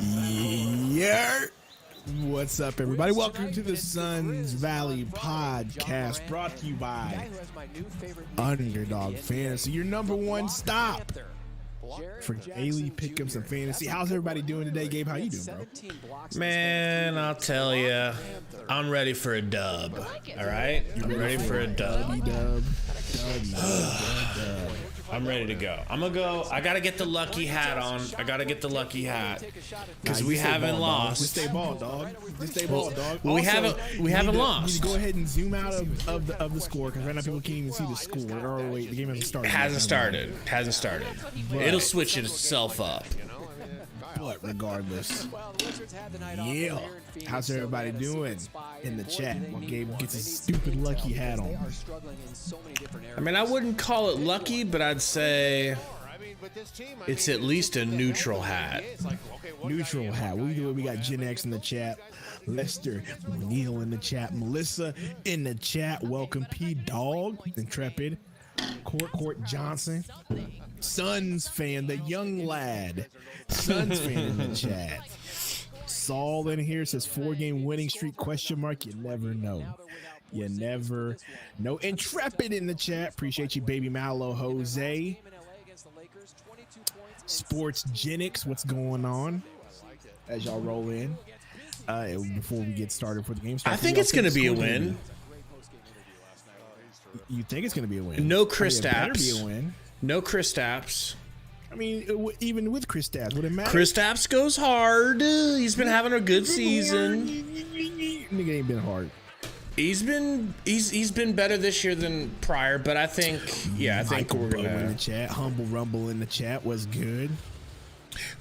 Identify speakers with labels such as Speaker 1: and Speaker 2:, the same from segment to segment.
Speaker 1: Yeah. What's up, everybody? Welcome to the Suns Valley Podcast, brought to you by Underdog Fantasy, your number one stop for daily pickups and fantasy. How's everybody doing today, Gabe? How you doing, bro?
Speaker 2: Man, I'll tell you, I'm ready for a dub. All right, I'm ready for a dub. I'm ready to go. I'm gonna go. I gotta get the lucky hat on. I gotta get the lucky hat because we haven't lost.
Speaker 1: Just stay ball, dog. Just stay ball, dog.
Speaker 2: Well, we haven't lost.
Speaker 1: You need to go ahead and zoom out of the score because right now people can't even see the score. Oh wait, the game hasn't started.
Speaker 2: Hasn't started. But it'll switch itself up.
Speaker 1: But regardless, yeah. How's everybody doing in the chat while Gabe gets his stupid lucky hat on?
Speaker 2: I mean, I wouldn't call it lucky, but I'd say it's at least a neutral hat.
Speaker 1: Neutral hat. We got Gen X in the chat. Lester Neal in the chat. Melissa in the chat. Welcome P Dog, Intrepid, Court Johnson, Suns fan, the young lad, Suns fan in the chat. Saul in here says 4-game winning streak ? You never know. You never know. Intrepid in the chat. Appreciate you, baby Malo Jose. Sports Genix, what's going on? As y'all roll in. Before we get started for the game,
Speaker 2: I think it's going to be a win.
Speaker 1: You think it's going to be a win?
Speaker 2: No Chris
Speaker 1: Stapps. Better be a win.
Speaker 2: No Chris Stapps.
Speaker 1: I mean, even with Chris Stapps, would it matter?
Speaker 2: Chris Stapps goes hard. He's been having a good season.
Speaker 1: Nigga ain't been hard.
Speaker 2: He's been better this year than prior, but I think
Speaker 1: Michael
Speaker 2: we're gonna
Speaker 1: in the chat. Humble Rumble in the chat was good.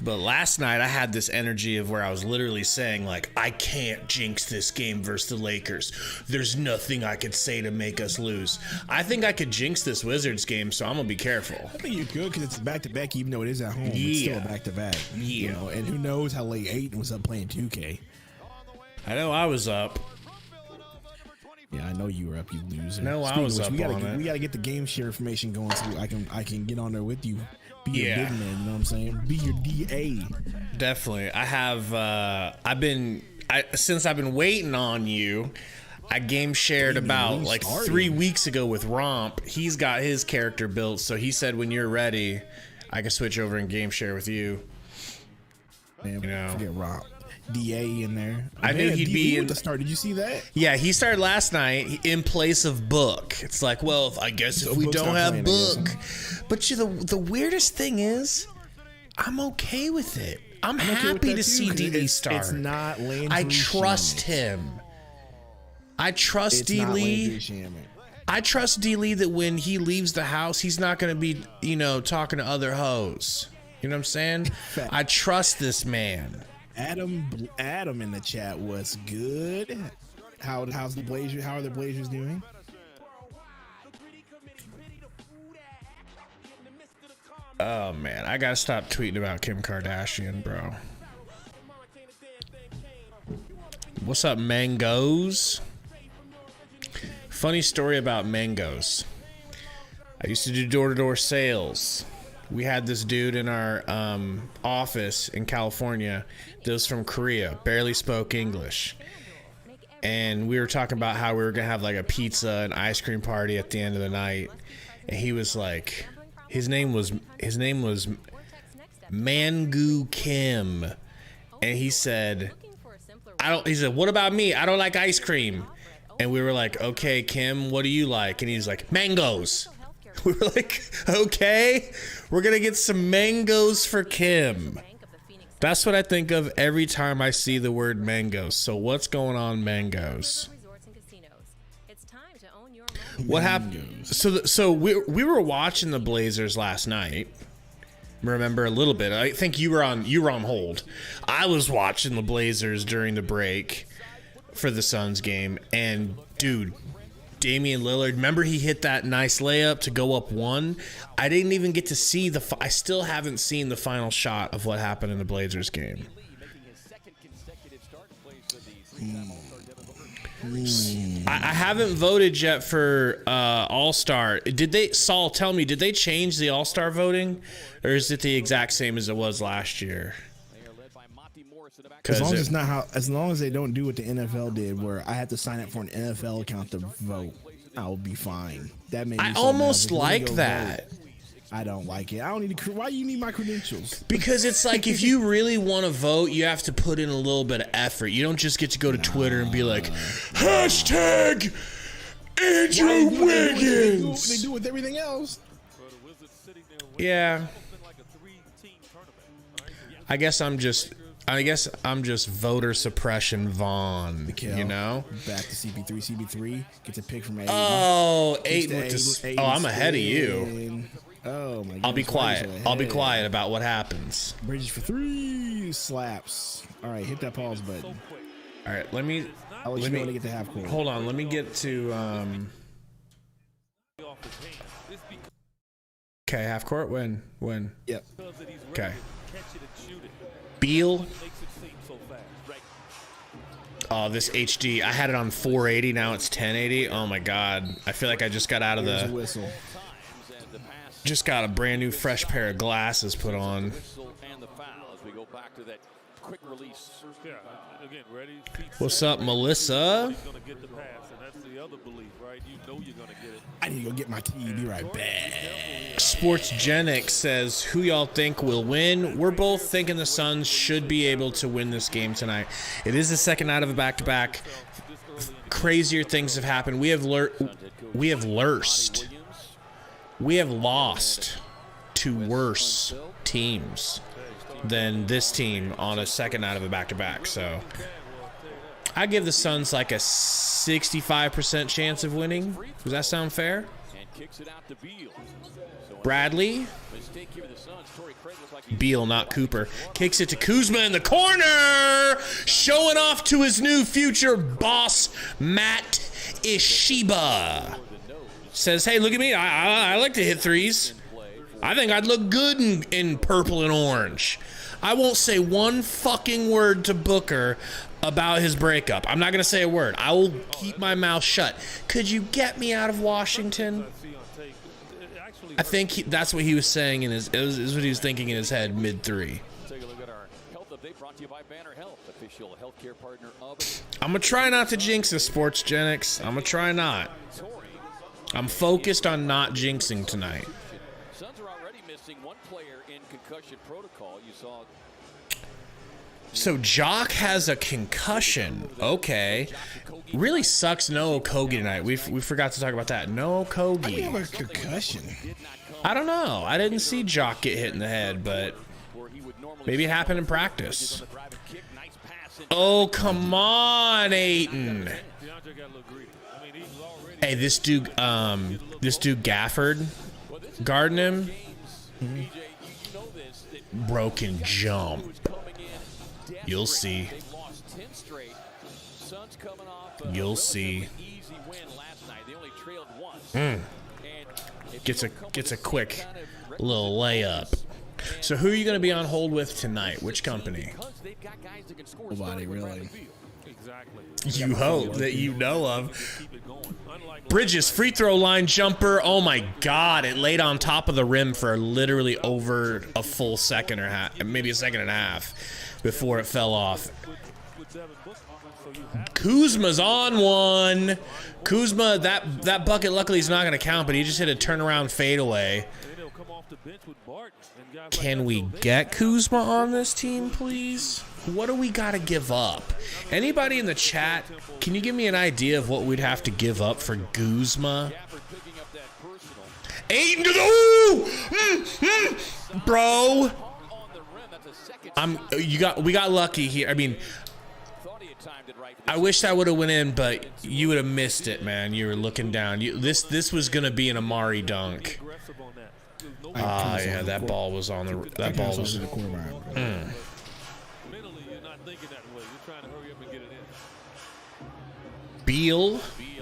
Speaker 2: But last night I had this energy of where I was literally saying, like, I can't jinx this game versus the Lakers. There's nothing I could say to make us lose. I think I could jinx this Wizards game, so I'm gonna be careful.
Speaker 1: I think you could because it's back-to-back, even though it is at home. Yeah. It's still a back-to-back.
Speaker 2: Yeah.
Speaker 1: You know, and who knows how late Aiden was up playing 2K.
Speaker 2: I know I was up.
Speaker 1: Yeah, I know you were up, you loser.
Speaker 2: No, I was up on it.
Speaker 1: We gotta get the game share information going so I can get on there with you. Be your big man, you know what I'm saying? Be your DA.
Speaker 2: Definitely. I have since I've been waiting on you, I game shared about like 3 weeks ago with Romp. He's got his character built, so he said when you're ready, I can switch over and game share with you.
Speaker 1: Man, forget Romp. DA in there.
Speaker 2: I knew he'd be in
Speaker 1: the start. Did you see that?
Speaker 2: Yeah, he started last night in place of Book. It's like, well, I guess if we don't have Book. But the weirdest thing is, I'm okay with it. I'm happy to see DD start.
Speaker 1: It's not Landry.
Speaker 2: I trust him. I trust D. Lee. I trust D. Lee that when he leaves the house, he's not going to be, talking to other hoes. You know what I'm saying? I trust this man.
Speaker 1: Adam in the chat was good. How's the Blazers? How are the Blazers doing?
Speaker 2: Oh man, I gotta stop tweeting about Kim Kardashian, bro. What's up, mangoes? Funny story about mangoes. I used to do door-to-door sales. We had this dude in our office in California that was from Korea, barely spoke English. And we were talking about how we were going to have like a pizza and ice cream party at the end of the night. And he was like, his name was Mangu Kim. And he said, what about me? I don't like ice cream. And we were like, okay, Kim, what do you like? And he's like, mangoes. We were like, okay, we're going to get some mangoes for Kim. That's what I think of every time I see the word mangoes. So what's going on, mangoes? What happened? So we were watching the Blazers last night. Remember a little bit. I think you were on hold. I was watching the Blazers during the break for the Suns game. And dude, Damian Lillard, remember he hit that nice layup to go up 1? I didn't even get to see I still haven't seen the final shot of what happened in the Blazers game. I haven't voted yet for All-Star. Saul, tell me, did they change the All-Star voting? Or is it the exact same as it was last year?
Speaker 1: As long as it's not how, as long as they don't do what the NFL did, where I had to sign up for an NFL account to vote, I'll be fine. That made me
Speaker 2: I
Speaker 1: so
Speaker 2: almost
Speaker 1: mad.
Speaker 2: like that.
Speaker 1: I don't like it. I don't need to. Why you need my credentials?
Speaker 2: Because it's like if you really want to vote, you have to put in a little bit of effort. You don't just get to go to Twitter and be like, hashtag Andrew Wiggins.
Speaker 1: They do with everything else.
Speaker 2: Yeah. I guess I'm just voter suppression Vaughn, you know?
Speaker 1: Back to CP3. CP3 gets a pick from Aiden.
Speaker 2: Oh, Aiden with the... Oh, I'm ahead of you.
Speaker 1: Oh, my God.
Speaker 2: I'll be quiet. I'll be quiet about what happens.
Speaker 1: Bridges for 3. Slaps. All right, hit that pause button.
Speaker 2: All right, let me...
Speaker 1: I'll let you know when to get to half court.
Speaker 2: Hold on, let me get to... Okay, half court. When?
Speaker 1: Yep.
Speaker 2: Okay. Beal. Oh, this HD. I had it on 480. Now it's 1080. Oh my God. I feel like I just got out of
Speaker 1: Here's
Speaker 2: the...
Speaker 1: a whistle.
Speaker 2: Just got a brand new fresh pair of glasses put on. What's up, Melissa?
Speaker 1: I need to go get my key. Be right back.
Speaker 2: Sportsgenic says, who y'all think will win? We're both thinking the Suns should be able to win this game tonight. It is the second night of a back-to-back. Crazier things have happened. We have lost to worse teams than this team on a second night of a back-to-back. So I give the Suns like a 65% chance of winning. Does that sound fair? Bradley. Beal, not Cooper. Kicks it to Kuzma in the corner. Showing off to his new future boss, Matt Ishiba. Says, hey, look at me. I like to hit threes. I think I'd look good in purple and orange. I won't say one fucking word to Booker about his breakup. I'm not going to say a word. I will keep my mouth shut. Could you get me out of Washington? I think that's what he was saying in his... is what he was thinking in his head mid-3. I'm going to try not to jinx this, Sportsgenics. I'm going to try not. I'm focused on not jinxing tonight.
Speaker 3: Suns are already missing one player in concussion protocol. You saw.
Speaker 2: So Jock has a concussion. Okay. Really sucks no Okogie tonight. We forgot to talk about that. No Okogie.
Speaker 1: I have a concussion.
Speaker 2: I don't know. I didn't see Jock get hit in the head, but maybe it happened in practice. Oh, come on, Ayton. Hey, this dude Gafford guarding him. Broken jump. You'll see. You'll see. Gets a quick little layup. So who are you going to be on hold with tonight? Which company?
Speaker 1: Nobody really.
Speaker 2: You hope that you know of. Bridges free throw line jumper. Oh my God! It laid on top of the rim for literally over a full second or half, maybe a second and a half, before it fell off. Kuzma's on one. Kuzma, that bucket luckily is not going to count, but he just hit a turnaround fadeaway. Can we get Kuzma on this team, please? What do we got to give up? Anybody in the chat, can you give me an idea of what we'd have to give up for Kuzma? Ayton to the bro. We got lucky here. I mean, I wish that would have went in, but you would have missed it, man. You were looking down. This was gonna be an Amari dunk. Yeah, that ball was on the. That ball was. Beal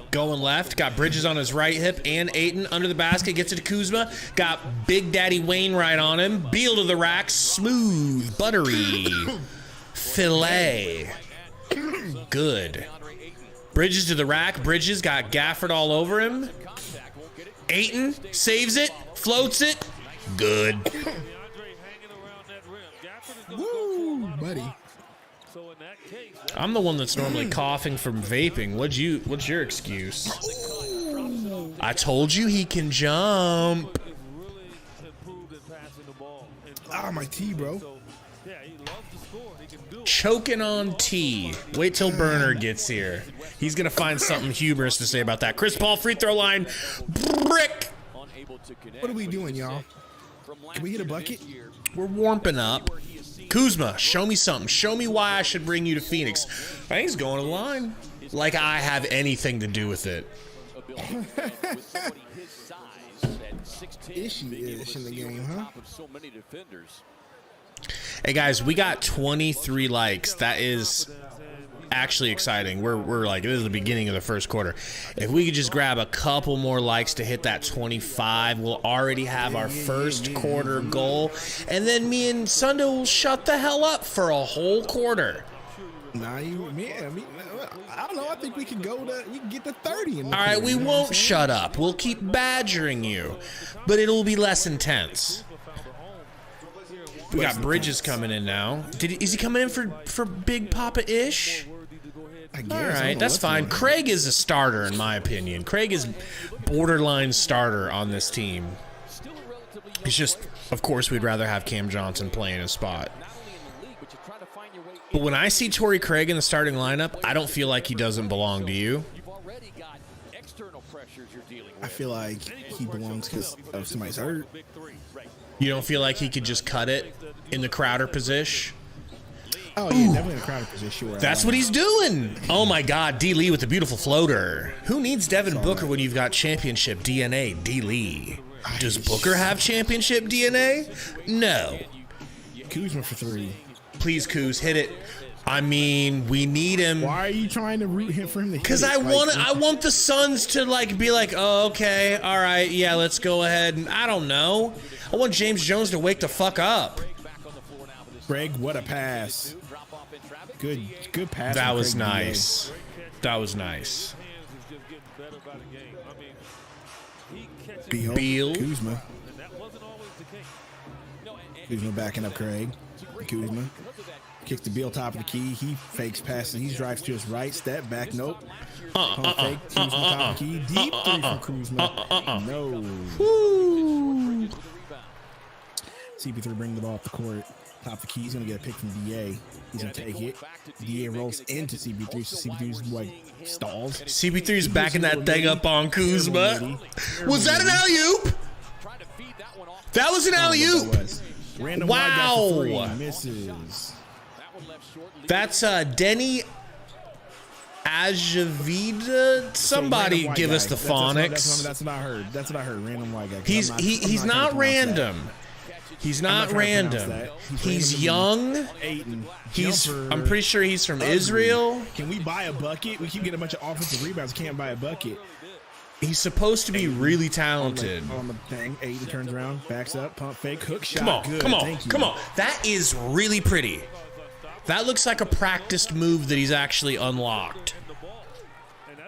Speaker 2: going left, got Bridges on his right hip, and Ayton under the basket, gets it to Kuzma, got Big Daddy Wainwright on him, Beal to the rack, smooth, buttery, filet, good. Bridges to the rack, Bridges got Gafford all over him, Ayton saves it, floats it, good.
Speaker 1: Woo, buddy.
Speaker 2: I'm the one that's normally coughing from vaping. What's your excuse? I told you he can jump.
Speaker 1: Ah, my tea, bro.
Speaker 2: Choking on tea. Wait till Burner gets here. He's gonna find something humorous to say about that. Chris Paul, free throw line. Brick.
Speaker 1: What are we doing, y'all? Can we hit a bucket?
Speaker 2: We're warming up. Kuzma, show me something. Show me why I should bring you to Phoenix. I think he's going to the line. Like I have anything to do with it.
Speaker 1: Ish in the game, huh?
Speaker 2: Hey guys, we got 23 likes. That is actually exciting. We're like, this is the beginning of the first quarter. If we could just grab a couple more likes to hit that 25, we'll already have our first quarter goal. And then me and Sundo will shut the hell up for a whole quarter.
Speaker 1: Nah, I don't know. I think we can get to 30.
Speaker 2: All right, we won't shut up. We'll keep badgering you, but it'll be less intense. We got Bridges coming in now. Is he coming in for Big Papa Ish?
Speaker 1: I guess.
Speaker 2: All right, that's fine. Craig is a starter in my opinion. Craig is borderline starter on this team. It's just, of course, we'd rather have Cam Johnson playing his spot. But when I see Torrey Craig in the starting lineup, I don't feel like he doesn't belong to you.
Speaker 1: I feel like he belongs because somebody's hurt.
Speaker 2: You don't feel like he could just cut it in the Crowder position?
Speaker 1: Oh, yeah, definitely in the Crowder position. Sure.
Speaker 2: That's what he's doing. Oh, my God. D. Lee with the beautiful floater. Who needs Devin Booker when you've got championship DNA? D. Lee. Does Booker have championship DNA? No.
Speaker 1: Kuzma for 3.
Speaker 2: Please, Kuz, hit it. I mean, we need him.
Speaker 1: Why are you trying to root him for him to hit it?
Speaker 2: Because I want the Suns to like be like, oh, okay, all right, yeah, let's go ahead. And I don't know. I want James Jones to wake the fuck up.
Speaker 1: Greg, what a pass. Good pass.
Speaker 2: That was nice. That was nice. Beal.
Speaker 1: Kuzma backing up Craig. Kuzma kicks the Beal top of the key. He fakes passes. He drives to his right. Step back. Nope. Pump fake. Kuzma top of the key. Deep 3 from Kuzma. No.
Speaker 2: Woo.
Speaker 1: CP3 bring the ball up the court. Top of the key. He's going to get a pick from DA. He's going to take it. DA rolls into CP3. So CP3's like stalls.
Speaker 2: CP3's backing that thing up on Kuzma. Was that an alley-oop? That was an alley-oop.
Speaker 1: Random
Speaker 2: wow.
Speaker 1: Misses.
Speaker 2: That's Denny Ajavida. Somebody give us the phonics.
Speaker 1: That's what I heard. Random white guy.
Speaker 2: He's not random. He's not random. He's young. I'm pretty sure he's from Israel.
Speaker 1: Can we buy a bucket? We keep getting a bunch of offensive rebounds. Can't buy a bucket.
Speaker 2: He's supposed to be really talented.
Speaker 1: On the thing, Aiden turns around, backs up, pump fake, hook shot.
Speaker 2: Come on. That is really pretty. That looks like a practiced move that he's actually unlocked.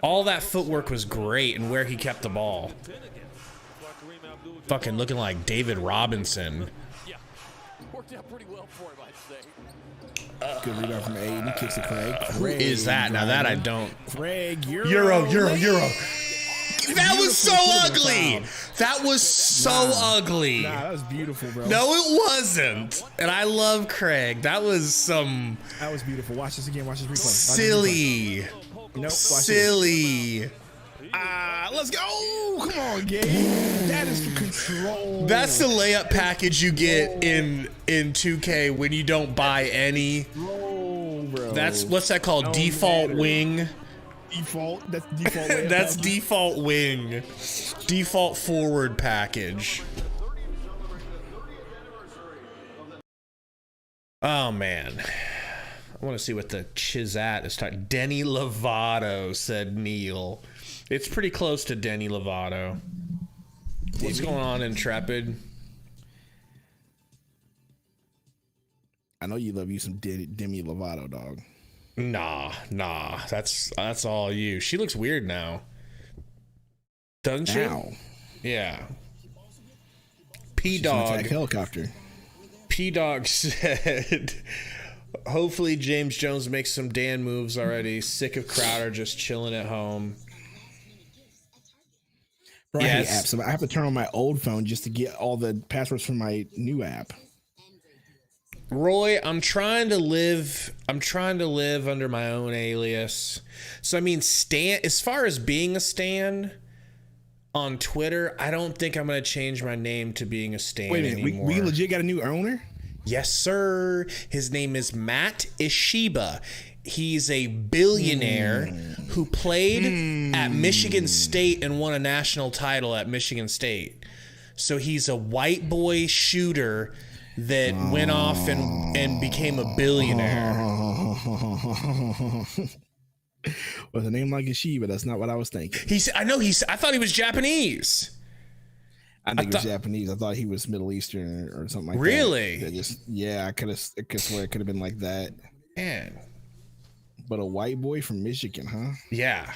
Speaker 2: All that footwork was great, and where he kept the ball. Fucking looking like David Robinson.
Speaker 1: Good rebound from Aiden. He kicks it, Craig.
Speaker 2: Who is that? Now that I don't.
Speaker 1: Craig,
Speaker 2: Euro. That was so ugly. That was so ugly.
Speaker 1: Nah, that was beautiful, bro.
Speaker 2: No, it wasn't. And I love Craig. That was some.
Speaker 1: That was beautiful. Watch this again. Watch this replay.
Speaker 2: Silly.
Speaker 1: Nope.
Speaker 2: Silly.
Speaker 1: Let's go. Come on, Gabe. That is for control.
Speaker 2: That's the layup package you get in 2K when you don't buy any.
Speaker 1: Bro.
Speaker 2: That's what's that called? Default wing.
Speaker 1: Default. That's default.
Speaker 2: That's default wing. Default forward package. Oh man. I want to see what the Chizat is talking. Denny Lovato, said Neil. It's pretty close to Denny Lovato. What's going on, Intrepid?
Speaker 1: I know you love you some Demi Lovato, dog.
Speaker 2: Nah. That's all you. She looks weird now. Doesn't she?
Speaker 1: Now.
Speaker 2: Yeah. P-Dog.
Speaker 1: Helicopter.
Speaker 2: P-Dog said, Hopefully James Jones makes some Dan moves already. Sick of Crowder just chilling at home.
Speaker 1: Bro, I hate apps. I have to turn on my old phone just to get all the passwords from my new app.
Speaker 2: Roy, I'm trying to live under my own alias. So I mean, Stan, as far as being a Stan on Twitter, I don't think I'm gonna change my name to being a Stan anymore.
Speaker 1: We legit got a new owner?
Speaker 2: Yes, sir. His name is Matt Ishiba. He's a billionaire who played at Michigan State and won a national title at Michigan State. So he's a white boy shooter that went off and became a billionaire.
Speaker 1: With a name like Ishiba, that's not what I was thinking.
Speaker 2: I thought he was Japanese.
Speaker 1: I think he was Japanese. I thought he was Middle Eastern or something like that.
Speaker 2: Really?
Speaker 1: I could swear it could have been like that.
Speaker 2: Man.
Speaker 1: But a white boy from Michigan, huh?
Speaker 2: Yeah.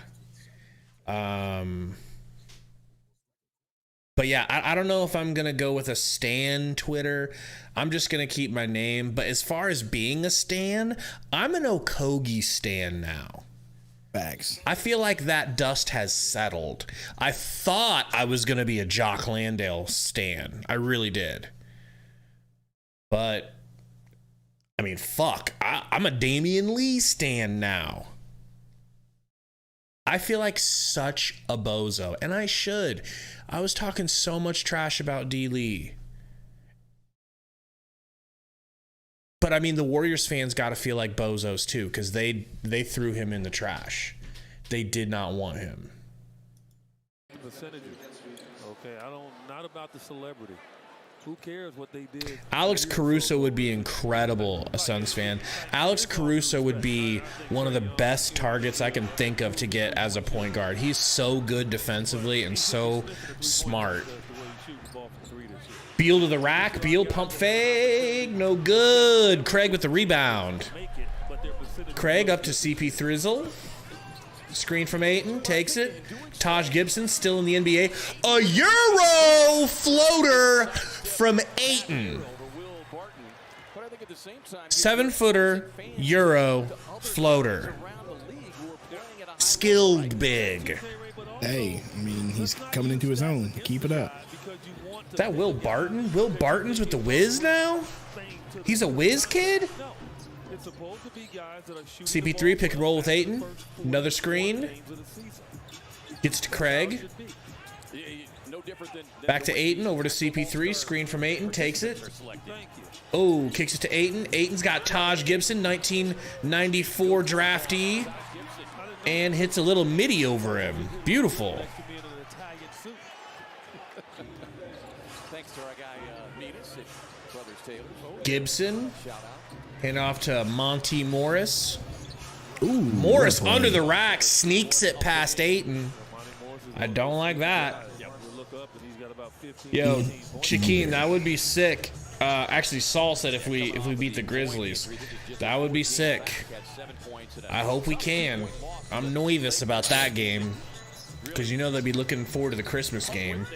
Speaker 2: But yeah, I don't know if I'm going to go with a Stan Twitter. I'm just going to keep my name. But as far as being a Stan, I'm an Okogie Stan now.
Speaker 1: Facts.
Speaker 2: I feel like that dust has settled. I thought I was going to be a Jock Landale Stan. I really did. But, I mean, fuck. I'm a Damian Lee Stan now. I feel like such a bozo, and I should. I was talking so much trash about D. Lee. But I mean, the Warriors fans got to feel like bozos too, because they threw him in the trash. They did not want him.
Speaker 4: Percentages. Okay, not about the celebrity. Who cares what they did?
Speaker 2: Alex Caruso would be incredible, a Suns fan. Alex Caruso would be one of the best targets I can think of to get as a point guard. He's so good defensively and so smart. Beal to the rack. Beal pump fake. No good. Craig with the rebound. Craig up to CP Thrizzle. Screen from Ayton. Takes it. Taj Gibson still in the NBA. A Euro floater from Ayton. 7-footer Euro floater. Skilled big.
Speaker 1: Hey, I mean, he's coming into his own. Keep it up.
Speaker 2: Is that Will Barton? Will Barton's with the Wiz now? He's a Wiz kid? CP3 pick and roll with Ayton. Another screen. Gets to Craig. Back to Ayton. Over to CP3. Screen from Ayton. Takes it. Oh, kicks it to Ayton. Ayton's got Taj Gibson, 1994 draftee. And hits a little midi over him. Beautiful. Gibson. Hand off to Monty Morris.
Speaker 1: Ooh,
Speaker 2: Morris under the rack. Sneaks it past Ayton. I don't like that. Yo, Shaquem, that would be sick. Actually, Saul said if we beat the Grizzlies, that would be sick. I hope we can. I'm nervous about that game because you know they'll be looking forward to the Christmas game.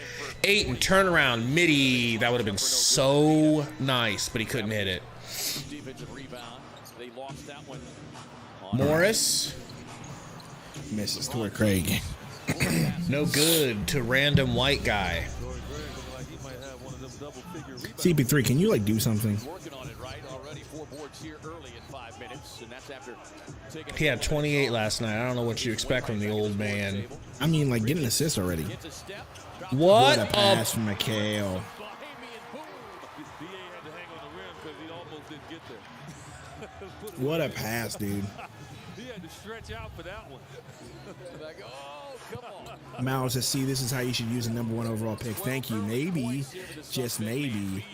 Speaker 2: Ayton turnaround midi. That would have been so nice, but he couldn't hit it. Morris
Speaker 1: misses toward Craig.
Speaker 2: No good to random white guy.
Speaker 1: CP3, can you like do something?
Speaker 2: He had 28 last night. I don't know what you expect from the old man.
Speaker 1: I mean, like, get an assist already.
Speaker 2: What
Speaker 1: a pass from McHale. What a pass, dude.
Speaker 4: He had to stretch out for that one.
Speaker 1: Miles says, see, this is how you should use a #1 overall pick. Thank you. Maybe, just maybe,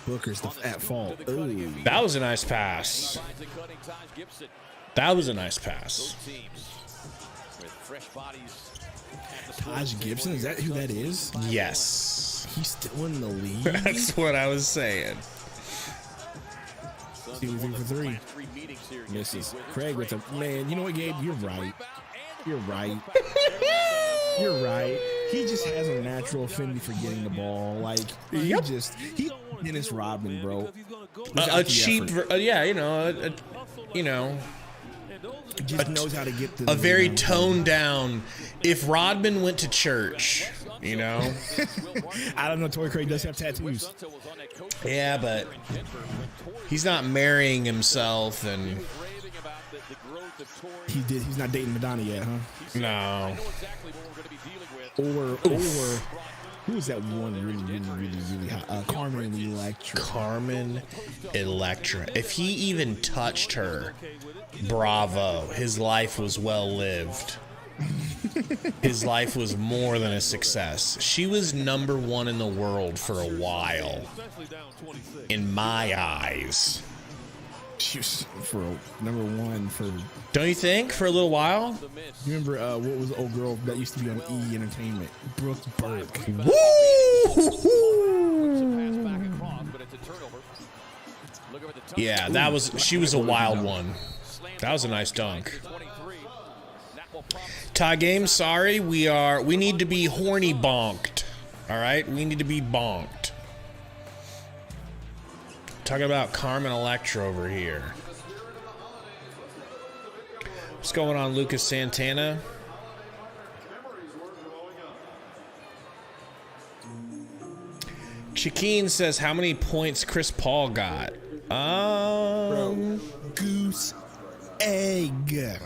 Speaker 1: Booker's at fault. Ooh.
Speaker 2: That was a nice pass. That was a nice pass.
Speaker 1: Taj Gibson, is that who that is?
Speaker 2: Yes.
Speaker 1: He's still in the league?
Speaker 2: That's what I was saying.
Speaker 1: 2 for 3. Misses. Craig with a man. You know what, Gabe? You're right. You're right. You're right. He just has a natural affinity for getting the ball. Like he Dennis Rodman, bro.
Speaker 2: a cheap, yeah, you know,
Speaker 1: just knows how to get
Speaker 2: a very toned down. If Rodman went to church, you know.
Speaker 1: I don't know. Torrey Craig does have tattoos.
Speaker 2: Yeah, but he's not marrying himself, and
Speaker 1: he's not dating Madonna yet, huh?
Speaker 2: No.
Speaker 1: Or who is that one really hot? Carmen Electra.
Speaker 2: Carmen Electra. If he even touched her, bravo. His life was well lived. His life was more than a success. She was #1 in the world for a while, in my eyes.
Speaker 1: She was #1 for.
Speaker 2: Don't you think? For a little while.
Speaker 1: You remember what was the old girl that used to be on E Entertainment? Brooke Burke.
Speaker 2: Woo! Yeah, she was a wild one. That was a nice dunk. Tie game, sorry, we need to be horny bonked. All right, we need to be bonked. Talking about Carmen Electra over here. What's going on, Lucas Santana? Chiquine says, how many points Chris Paul got?
Speaker 1: Goose egg.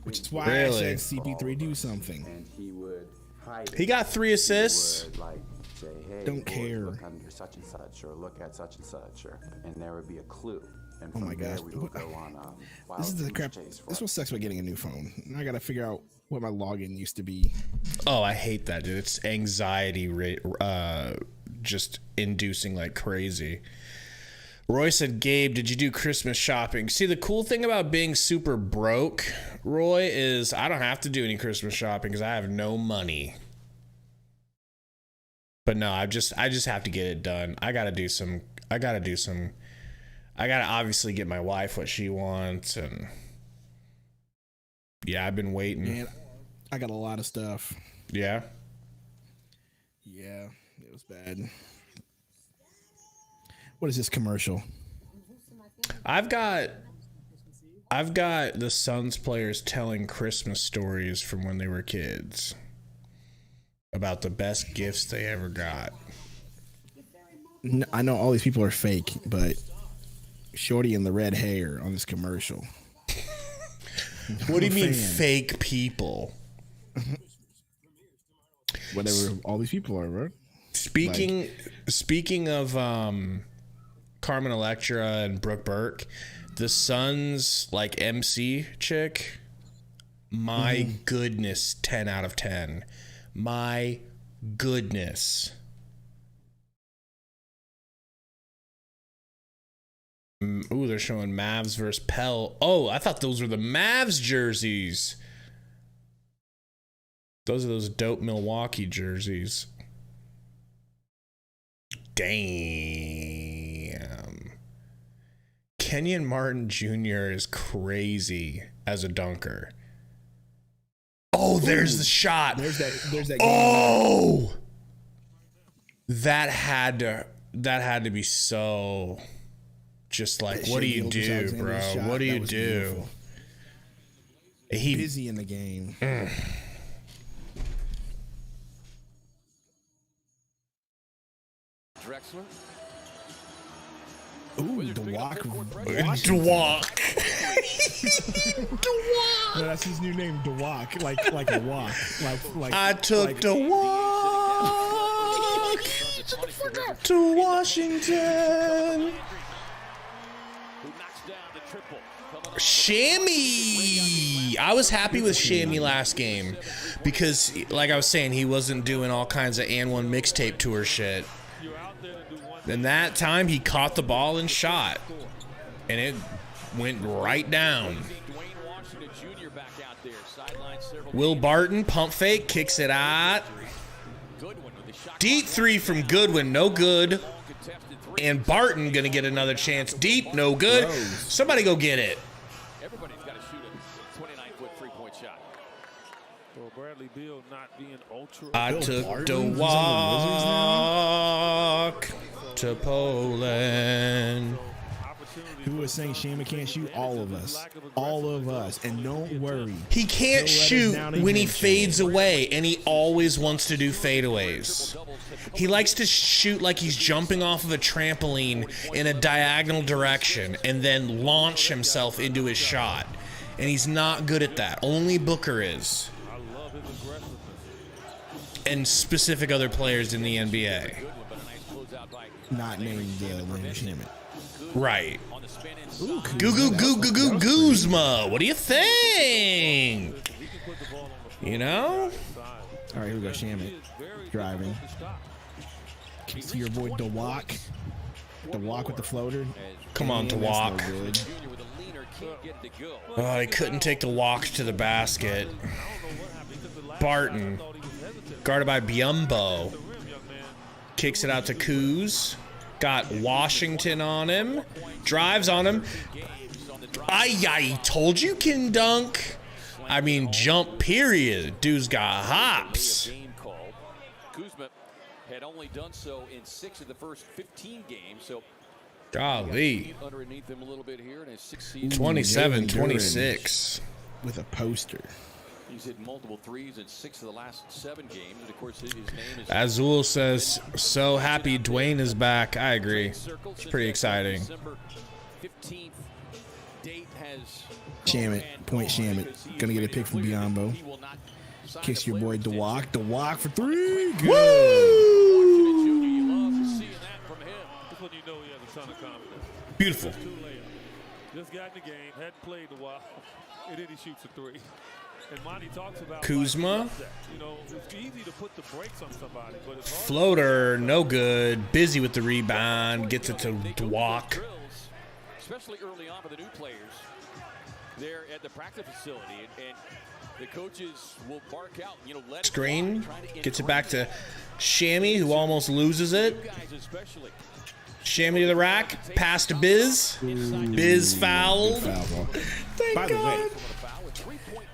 Speaker 1: Which is why
Speaker 2: really?
Speaker 1: I said CP3 do something.
Speaker 5: And he would hide
Speaker 2: He got 3 assists.
Speaker 5: would, like, say, hey,
Speaker 1: Don't care.
Speaker 5: Look under such and such, or look at such and such, and there would be a clue. And
Speaker 1: Oh
Speaker 5: from
Speaker 1: my
Speaker 5: there
Speaker 1: gosh.
Speaker 5: we would go on
Speaker 1: This is the
Speaker 5: wild
Speaker 1: crap.
Speaker 5: chase for
Speaker 1: This
Speaker 5: it.
Speaker 1: what sucks about getting a new phone. Now I gotta figure out what my login used to be.
Speaker 2: Oh, I hate that, dude. It's anxiety just inducing like crazy. Roy said, Gabe, did you do Christmas shopping? See, the cool thing about being super broke, Roy, is I don't have to do any Christmas shopping because I have no money. But no, I just have to get it done. I gotta obviously get my wife what she wants, and yeah, I've been waiting.
Speaker 1: Man, I got a lot of stuff.
Speaker 2: Yeah.
Speaker 1: Yeah, it was bad. What is this commercial?
Speaker 2: I've got the Suns players telling Christmas stories from when they were kids about the best gifts they ever got.
Speaker 1: No, I know all these people are fake, but Shorty and the red hair on this commercial.
Speaker 2: What do you mean
Speaker 1: fan.
Speaker 2: fake people?
Speaker 1: Whatever all these people are, right?
Speaker 2: Speaking of Carmen Electra and Brooke Burke, the Suns like MC chick, my goodness, 10 out of 10. My goodness. Ooh, they're showing Mavs versus Pell. Oh, I thought those were the Mavs jerseys. Those are those dope Milwaukee jerseys. Damn. Kenyon Martin Jr. is crazy as a dunker. Oh, there's the shot.
Speaker 1: There's that.
Speaker 2: Oh, that had to be so. Just like, what do you do, bro? What do you do? He
Speaker 1: busy in the game.
Speaker 3: Drexler.
Speaker 1: Ooh, Dewak.
Speaker 2: Dewak.
Speaker 1: No, that's his new name, Dewak. Like a walk. Like
Speaker 2: I took Dewak to Washington. Shammy. I was happy with Shammy last game because, like I was saying, he wasn't doing all kinds of and one mixtape tour shit. And that time he caught the ball and shot, and it went right down. Will Barton pump fake, kicks it out. Deep three from Goodwin, no good. And Barton gonna get another chance. Deep, no good. Somebody go get it.
Speaker 3: Everybody's got to shoot a 29-foot three-point shot.
Speaker 4: Well, Bradley Beal not being ultra.
Speaker 2: I took the walk to Poland.
Speaker 1: Who was saying Shaman can't shoot? All of us. All of us. And don't worry.
Speaker 2: He can't
Speaker 1: He'll let us
Speaker 2: shoot
Speaker 1: down
Speaker 2: when he
Speaker 1: eventually.
Speaker 2: fades away, and he always wants to do fadeaways. He likes to shoot like he's jumping off of a trampoline in a diagonal direction and then launch himself into his shot. And he's not good at that. Only Booker is. And specific other players in the NBA.
Speaker 1: Not named Landry Shaman.
Speaker 2: Right. Guzma. What do you think? You know?
Speaker 1: All right, here we go. Shaman driving. Kicks to your boy DeWalk. DeWalk with the floater.
Speaker 2: Come on,
Speaker 1: And that's
Speaker 2: DeWalk.
Speaker 1: no good.
Speaker 2: Oh, he couldn't take the walk to the basket. Barton, guarded by Biombo, kicks it out to Kuz. Got Washington on him. Drives on him. I told you can dunk. I mean, jump, period. Dude's got hops.
Speaker 3: Kuzma had only done so in 6 of the first 15 games, so
Speaker 2: Golly.
Speaker 3: underneath him a little bit here in his 6th season.
Speaker 2: 27, 26.
Speaker 1: With a poster.
Speaker 3: He's hit multiple threes in 6 of the last 7 games, and of course his name is
Speaker 2: Azul says, so happy Dwayne is back. I agree. It's pretty exciting.
Speaker 3: December 15th date has
Speaker 1: Shaman. Point Shaman. Gonna get a pick from Biombo. Kicks your boy DeWalk. DeWalk for 3. Good.
Speaker 4: That's when you know he has a ton of confidence.
Speaker 2: Beautiful.
Speaker 4: 2 layups. Just got in the game, hadn't played in a while, and then he shoots a 3. And Monty talks about
Speaker 2: Kuzma.
Speaker 4: you know, it's easy to put the brakes on somebody, but it's hard.
Speaker 2: Floater, no good. Busy with the rebound. Gets it to DeWalk.
Speaker 3: Especially early on for the new players there at the practice facility, and the coaches will bark out, you know, let
Speaker 2: Screen. Gets it back to Shammy, who almost loses it.
Speaker 3: guys especially.
Speaker 2: Shammy to the rack. Pass to Biz. Biz fouled.
Speaker 1: Foul ball.
Speaker 2: Thank
Speaker 1: By the way,
Speaker 2: God.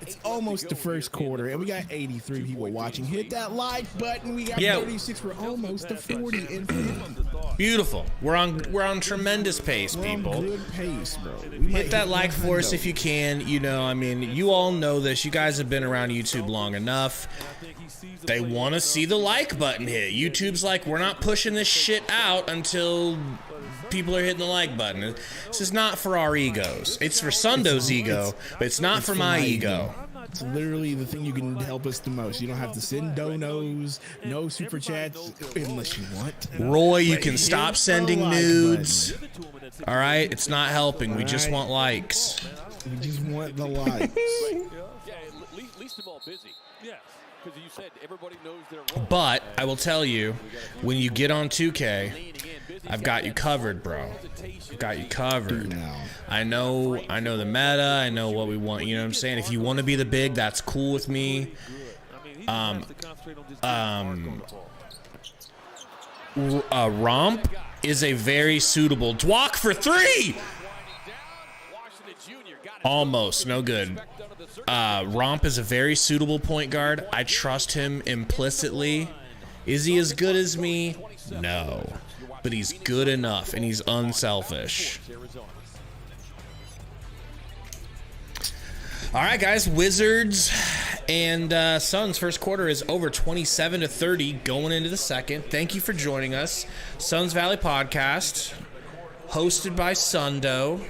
Speaker 1: it's almost the first quarter, and we got 83 people watching. Hit that like button. We got 36. We're almost to 40 and 50.
Speaker 2: Beautiful. We're on tremendous pace,
Speaker 1: We're on
Speaker 2: people.
Speaker 1: good pace, bro. We might
Speaker 2: Hit that like for us
Speaker 1: 100.
Speaker 2: if you can. You know, I mean, you all know this. You guys have been around YouTube long enough. They want to see the like button hit. YouTube's like, we're not pushing this shit out until people are hitting the like button. This is not for our egos. It's for Sundo's ego, but it's not for my ego.
Speaker 1: It's literally the thing you can help us the most. You don't have to send donos, no super chats, unless you want.
Speaker 2: Roy, you
Speaker 1: But
Speaker 2: can
Speaker 1: hit
Speaker 2: stop
Speaker 1: the
Speaker 2: sending
Speaker 1: like
Speaker 2: nudes.
Speaker 1: button.
Speaker 2: All right? It's not helping. We just
Speaker 1: All right.
Speaker 2: want likes.
Speaker 1: We just want the likes.
Speaker 3: Yeah, least of all busy.
Speaker 4: Yes.
Speaker 3: Because you said everybody knows their role.
Speaker 2: But I will tell you, when you get on 2K, I've got you covered, bro. I've got you covered.
Speaker 1: Now.
Speaker 2: I know the meta. I know what we want. You know what I'm saying? If you want to be the big, that's cool with me. Romp is a very suitable Dwalk for 3. Almost no good. Romp is a very suitable point guard. I trust him implicitly. Is he as good as me? No, but he's good enough and he's unselfish. All right, guys. Wizards and Suns first quarter is over 27-30 going into the second. Thank you for joining us. Suns Valley Podcast, hosted by Sundo.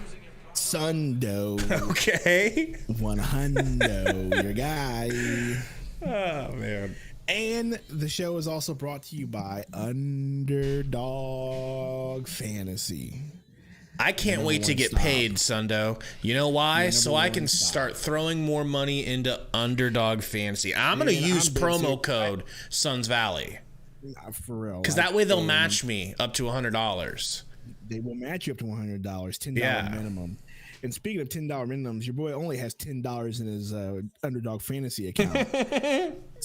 Speaker 1: Sundo.
Speaker 2: Okay.
Speaker 1: 100, your guy.
Speaker 2: Oh, man.
Speaker 1: And the show is also brought to you by Underdog Fantasy.
Speaker 2: I can't wait to get paid, Sundo. You know why? So I can start throwing more money into Underdog Fantasy. I'm going to use promo code Suns Valley.
Speaker 1: For real.
Speaker 2: Because that way they'll match me up to $100.
Speaker 1: They will match you up to $100, $10
Speaker 2: Yeah.
Speaker 1: minimum. And speaking of $10 minimums, your boy only has $10 in his Underdog Fantasy account.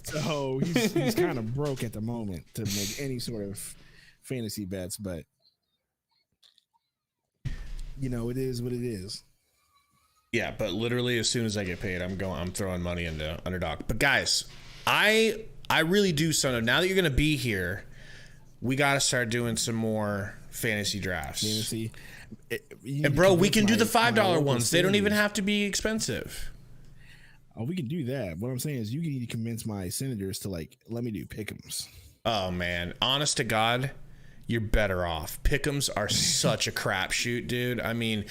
Speaker 1: So he's kind of broke at the moment to make any sort of fantasy bets, but you know, it is what it is.
Speaker 2: Yeah, but literally as soon as I get paid, I'm throwing money into Underdog. But guys, I really do, son. Now that you're gonna be here, we gotta start doing some more fantasy drafts.
Speaker 1: Fantasy.
Speaker 2: And bro, we can do the $5 ones. They don't even have to be expensive.
Speaker 1: Oh, we can do that. What I'm saying is, you need to convince my senators to like let me do pick'ems.
Speaker 2: Oh man, honest to God, you're better off. Pick'ems are such a crapshoot, dude. I mean,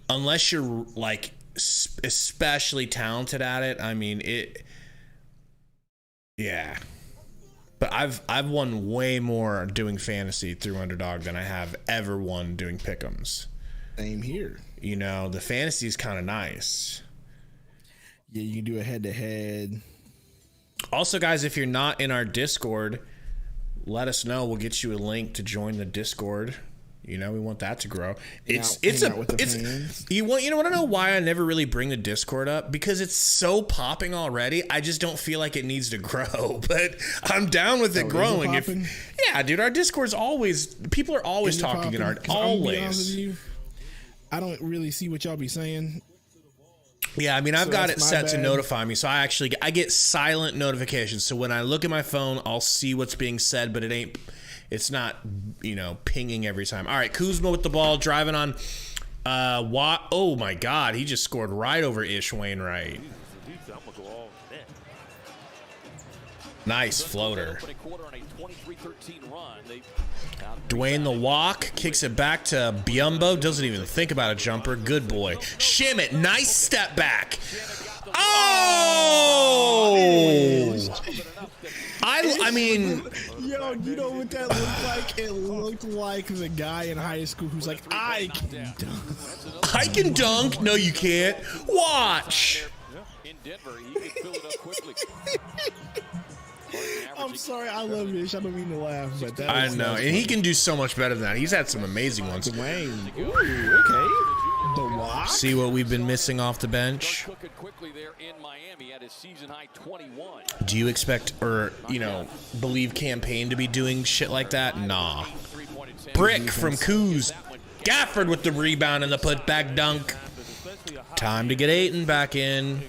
Speaker 2: unless you're like especially talented at it, I mean it. Yeah, but I've won way more doing fantasy through Underdog than I have ever won doing pick'ems.
Speaker 1: Same here.
Speaker 2: You know, the fantasy is kind of nice.
Speaker 1: Yeah, you can do a head-to-head.
Speaker 2: Also, guys, if you're not in our Discord, let us know. We'll get you a link to join the Discord. You know, we want that to grow. You want to know why I never really bring the Discord up? Because it's so popping already. I just don't feel like it needs to grow. But I'm down with it growing. Yeah, dude, our Discord's people are always talking in our always.
Speaker 1: I don't really see what y'all be saying.
Speaker 2: Yeah, I mean, I've got it set to notify me, so I get silent notifications. So when I look at my phone, I'll see what's being said, but it's not, pinging every time. All right, Kuzma with the ball, driving on. Oh my God, he just scored right over Ish Wainwright. Nice floater. Dwayne the walk, kicks it back to Biombo, doesn't even think about a jumper. Good boy. Shimmitt, nice step back. Oh! I mean...
Speaker 1: Yo, you know what that looked like? It looked like the guy in high school who's like, I can dunk.
Speaker 2: I can dunk? No, you can't. Watch.
Speaker 3: In Denver, he can fill it up quickly.
Speaker 1: I'm sorry, I love Ish. I don't mean to laugh, but that
Speaker 2: I know, and he can do so much better than that. He's had some amazing ones.
Speaker 1: Dwayne. Ooh, okay. The walk.
Speaker 2: See what we've been missing off the bench? Do you expect or, believe Campaign to be doing shit like that? Nah. Brick from Kuz. Gafford with the rebound and the putback dunk. Time to get Ayton back in.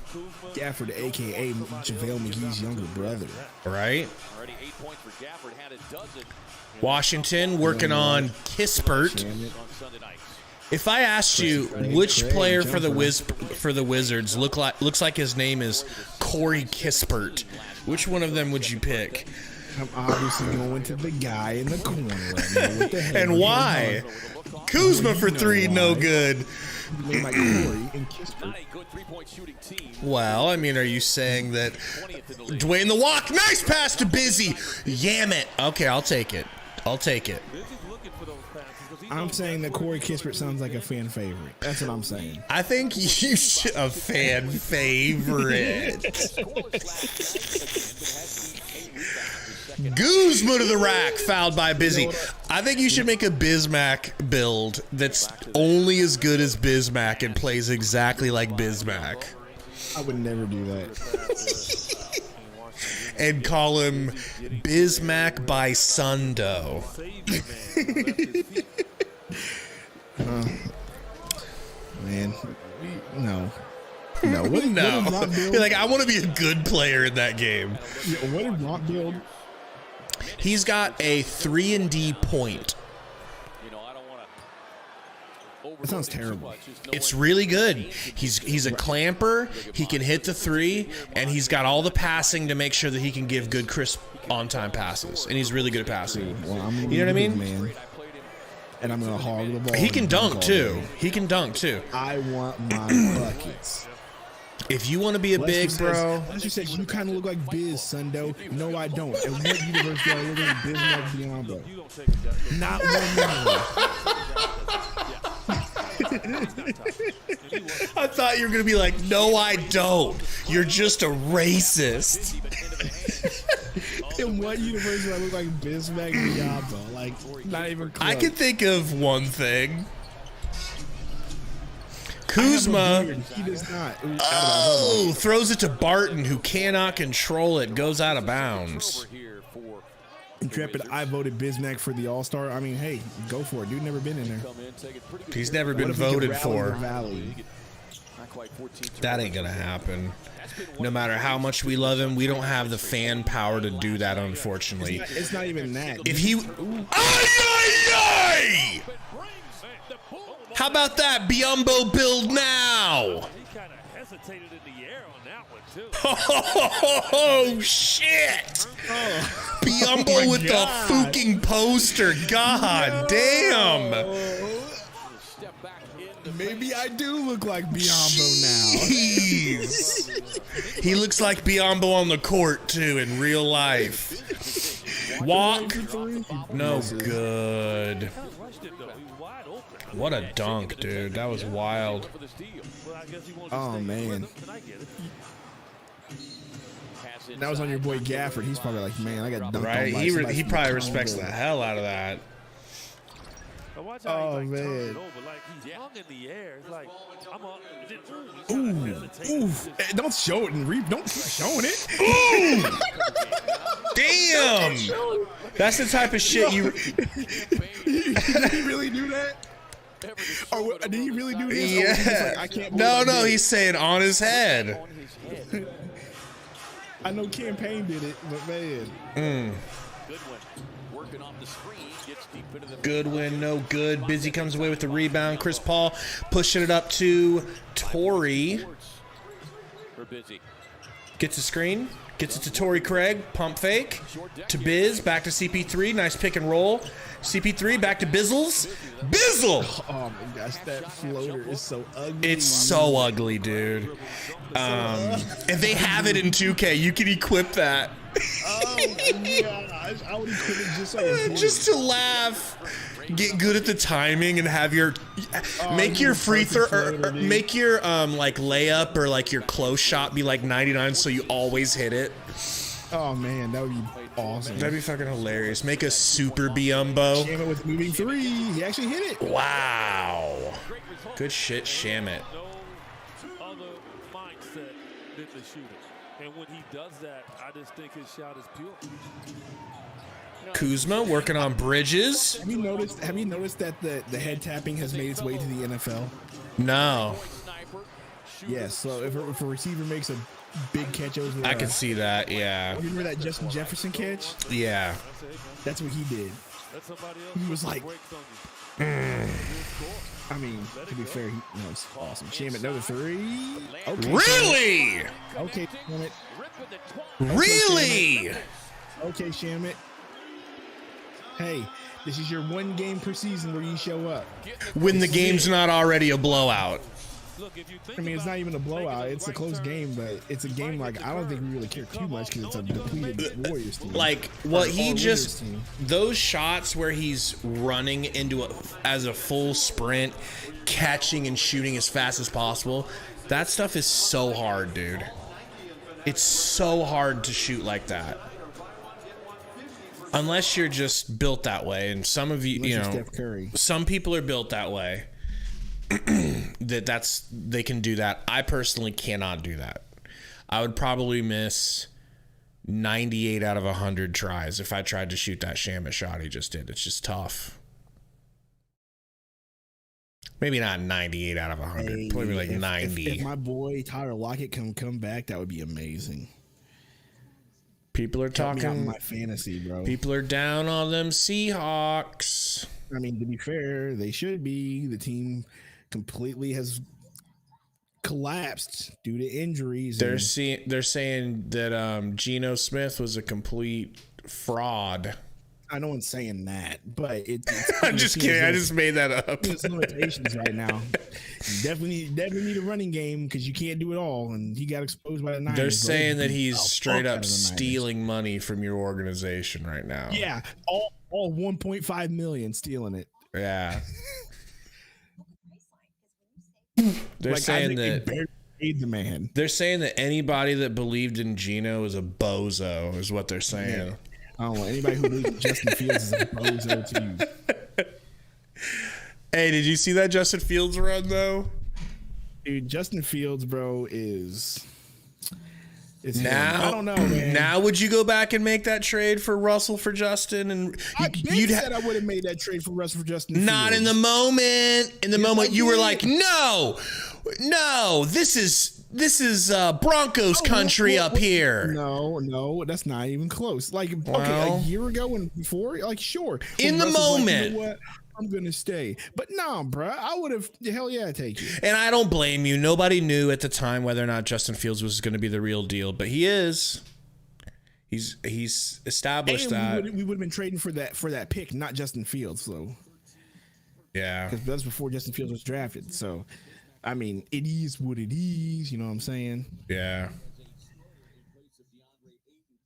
Speaker 1: Gafford, a.k.a. JaVale McGee's younger brother.
Speaker 2: Right? Washington working on Kispert. If I asked you which player for the Wizards looks like his name is Corey Kispert, which one of them would you pick?
Speaker 1: I'm obviously going to the guy in the corner right now with the head.
Speaker 2: And why? Kuzma for three, no good. Well, I mean, are you saying that Dwayne the walk, nice pass to Busy, yam it. Okay, I'll take it.
Speaker 1: I'm saying that Corey Kispert sounds like a fan favorite. That's what I'm saying.
Speaker 2: I think you should a fan favorite. Guzma to the rack, fouled by Busy. I think you should make a Bismack build that's only as good as Bismack and plays exactly like Bismack.
Speaker 1: I would never do that.
Speaker 2: And call him Bismack by Sundo.
Speaker 1: Man, no.
Speaker 2: You're like, I want to be a good player in that game.
Speaker 1: Yeah, what did Rock build?
Speaker 2: He's got a 3-and-D point.
Speaker 1: That sounds terrible.
Speaker 2: It's really good. He's a clamper. He can hit the three, and he's got all the passing to make sure that he can give good, crisp, on-time passes. And he's really good at passing.
Speaker 1: Well,
Speaker 2: you know what I mean?
Speaker 1: Man. And I'm gonna hog the ball.
Speaker 2: He can dunk too.
Speaker 1: I want my buckets.
Speaker 2: If you want to be a big bro,
Speaker 1: Lester said you kind of look like Biz, Sundo. No, I don't. And what universe do I look like Biz like beyond, bro? Not one.
Speaker 2: I thought you were gonna be like, no, I don't. You're just a racist.
Speaker 1: In what universe do I look like Bismack Diablo? Like, not even close.
Speaker 2: I can think of one thing. Kuzma.
Speaker 1: He does not.
Speaker 2: Oh, throws it to Barton, who cannot control it. Goes out of bounds.
Speaker 1: Intrepid, I voted Bismack for the All-Star. I mean, hey, go for it. Dude never been in there.
Speaker 2: He's never been
Speaker 1: What if we could
Speaker 2: voted
Speaker 1: rally
Speaker 2: for.
Speaker 1: the Valley?
Speaker 2: That ain't gonna happen. No matter how much we love him, we don't have the fan power to do that, unfortunately.
Speaker 1: It's not even that.
Speaker 2: If he... Ay, ay, ay! How about that Biombo build now?
Speaker 4: He kind of hesitated in the air on that one, too.
Speaker 2: Oh, shit! Biombo with the fucking poster. God damn.
Speaker 1: Maybe I do look like Biombo now.
Speaker 2: Jeez. He looks like Biombo on the court, too, in real life. Walk. No good. What a dunk, dude. That was wild.
Speaker 1: Oh, man. That was on your boy Gafford. He's probably like, man, I got dunked
Speaker 2: Right?
Speaker 1: on by
Speaker 2: He
Speaker 1: somebody
Speaker 2: probably
Speaker 1: from
Speaker 2: respects the
Speaker 1: Congo.
Speaker 2: hell out of that.
Speaker 1: Oh, man.
Speaker 4: He's hung in the air. It's like, I'm up.
Speaker 1: Ooh. Hey, don't show it and don't keep showing it.
Speaker 2: Damn! That's the type of shit you...
Speaker 1: Did he really do that? Or did he really do this? Or was he just like, I can't believe I
Speaker 2: No,
Speaker 1: did it?
Speaker 2: he's saying on his head.
Speaker 1: I know Campaign did it, but man.
Speaker 2: Goodwin, no good. Busy comes away with the rebound. Chris Paul pushing it up to Torrey. Gets a screen. Gets it to Torrey Craig. Pump fake. To Biz. Back to CP3. Nice pick and roll. CP3 back to Bizzles. Bizzle!
Speaker 1: Oh my gosh, that floater is so ugly.
Speaker 2: It's so ugly, dude. If they have it in 2K, you can equip that.
Speaker 1: Oh my gosh, I would equip it just so it was
Speaker 2: Just to laugh. Get good at the timing and have your make your free throw or make your like layup or like your close shot be like 99 so you always hit it.
Speaker 1: Oh man, that would be awesome.
Speaker 2: That'd be fucking hilarious. Make a super Biombo.
Speaker 1: Shamit with moving three. He actually hit it.
Speaker 2: Wow. Good shit, Shamit.
Speaker 4: No other mindset than the shooter. And when he does that, I just think his shot is pure.
Speaker 2: Kuzma working on Bridges.
Speaker 1: Have you noticed that the head tapping has made its way to the NFL?
Speaker 2: No.
Speaker 1: Yes. So if a receiver makes a big catch over,
Speaker 2: I can see that, yeah.
Speaker 1: Remember that Justin Jefferson catch?
Speaker 2: Yeah.
Speaker 1: That's what he did. He was like, I mean, to be fair, it's awesome. Shamit, another three. Okay,
Speaker 2: Really?
Speaker 1: Okay, Shamit.
Speaker 2: Really?
Speaker 1: Okay, Shamit. Hey, this is your one game per season where you show up.
Speaker 2: When the game's not already a blowout.
Speaker 1: I mean, it's not even a blowout. It's a close game, but it's a game like I don't think we really care too much because it's a depleted Warriors team.
Speaker 2: Like what he
Speaker 1: All
Speaker 2: just
Speaker 1: Warriors team.
Speaker 2: those shots where he's running into as a full sprint, catching and shooting as fast as possible. That stuff is so hard, dude. It's so hard to shoot like that. Unless you're just built that way, and some of you,
Speaker 1: Unless you're Steph Curry.
Speaker 2: some people are built that way. They can do that. I personally cannot do that. I would probably miss 98 out of 100 tries if I tried to shoot that Shamit shot he just did. It's just tough. Maybe not 98 out of 100.
Speaker 1: Hey,
Speaker 2: Probably like 90.
Speaker 1: If my boy Tyler Lockett can come back, that would be amazing.
Speaker 2: People are
Speaker 1: Help me out in
Speaker 2: talking.
Speaker 1: my fantasy, bro.
Speaker 2: People are down on them Seahawks.
Speaker 1: I mean, to be fair, they should be. The team completely has collapsed due to injuries.
Speaker 2: They're saying that Geno Smith was a complete fraud.
Speaker 1: I know one's saying that, but it's
Speaker 2: I'm just kidding. I just made that up.
Speaker 1: There's limitations right now. You definitely need a running game because you can't do it all, and he got exposed by the Niners.
Speaker 2: They're saying that he's
Speaker 1: Oh,
Speaker 2: straight
Speaker 1: fuck out
Speaker 2: up
Speaker 1: of the Niners.
Speaker 2: stealing money from your organization right now.
Speaker 1: Yeah, all 1.5 million stealing it.
Speaker 2: Yeah. They're
Speaker 1: Like, I
Speaker 2: saying
Speaker 1: think they
Speaker 2: that
Speaker 1: barely paid the man.
Speaker 2: they're saying that anybody that believed in Geno is a bozo, is what they're saying.
Speaker 1: Yeah. I don't know. Anybody who believes in Justin Fields is a bozo too.
Speaker 2: Hey, did you see that Justin Fields run though?
Speaker 1: Dude, Justin Fields, bro, is It's him.
Speaker 2: Now,
Speaker 1: I don't know, man.
Speaker 2: Now, would you go back and make that trade for Russell for Justin? And
Speaker 1: you'd said I would have made that trade for Russell for Justin.
Speaker 2: Not in the moment. In the moment, you were like, no, this is Broncos country up here.
Speaker 1: No, that's not even close. Like, okay, a year ago and before, like, sure.
Speaker 2: In the moment.
Speaker 1: Like, you know what? I'm gonna stay, but nah, bro. I would have. Hell yeah, take you.
Speaker 2: And I don't blame you. Nobody knew at the time whether or not Justin Fields was going to be the real deal, but he is. He's established that
Speaker 1: we would have been trading for that pick, not Justin Fields. So
Speaker 2: yeah,
Speaker 1: because that's before Justin Fields was drafted. So I mean, it is what it is. You know what I'm saying?
Speaker 2: Yeah.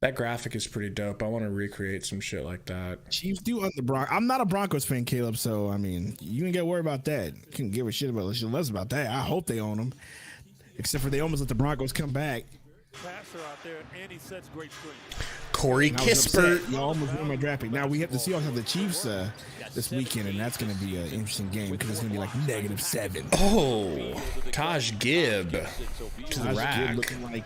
Speaker 2: That graphic is pretty dope. I want to recreate some shit like that.
Speaker 1: Chiefs do own the Broncos. I'm not a Broncos fan, Caleb, so, I mean, you ain't got to worry about that. You can give a shit less about that. I hope they own them. Except for they almost let the Broncos come back.
Speaker 4: Passer out there, and he sets great screen.
Speaker 2: Corey Kispert.
Speaker 1: You almost won my draft pick. Now, we have the Seahawks have the Chiefs this weekend, and that's going to be an interesting game because it's going to be like -7.
Speaker 2: Oh, Taj Gibb to the rack.
Speaker 1: Looking like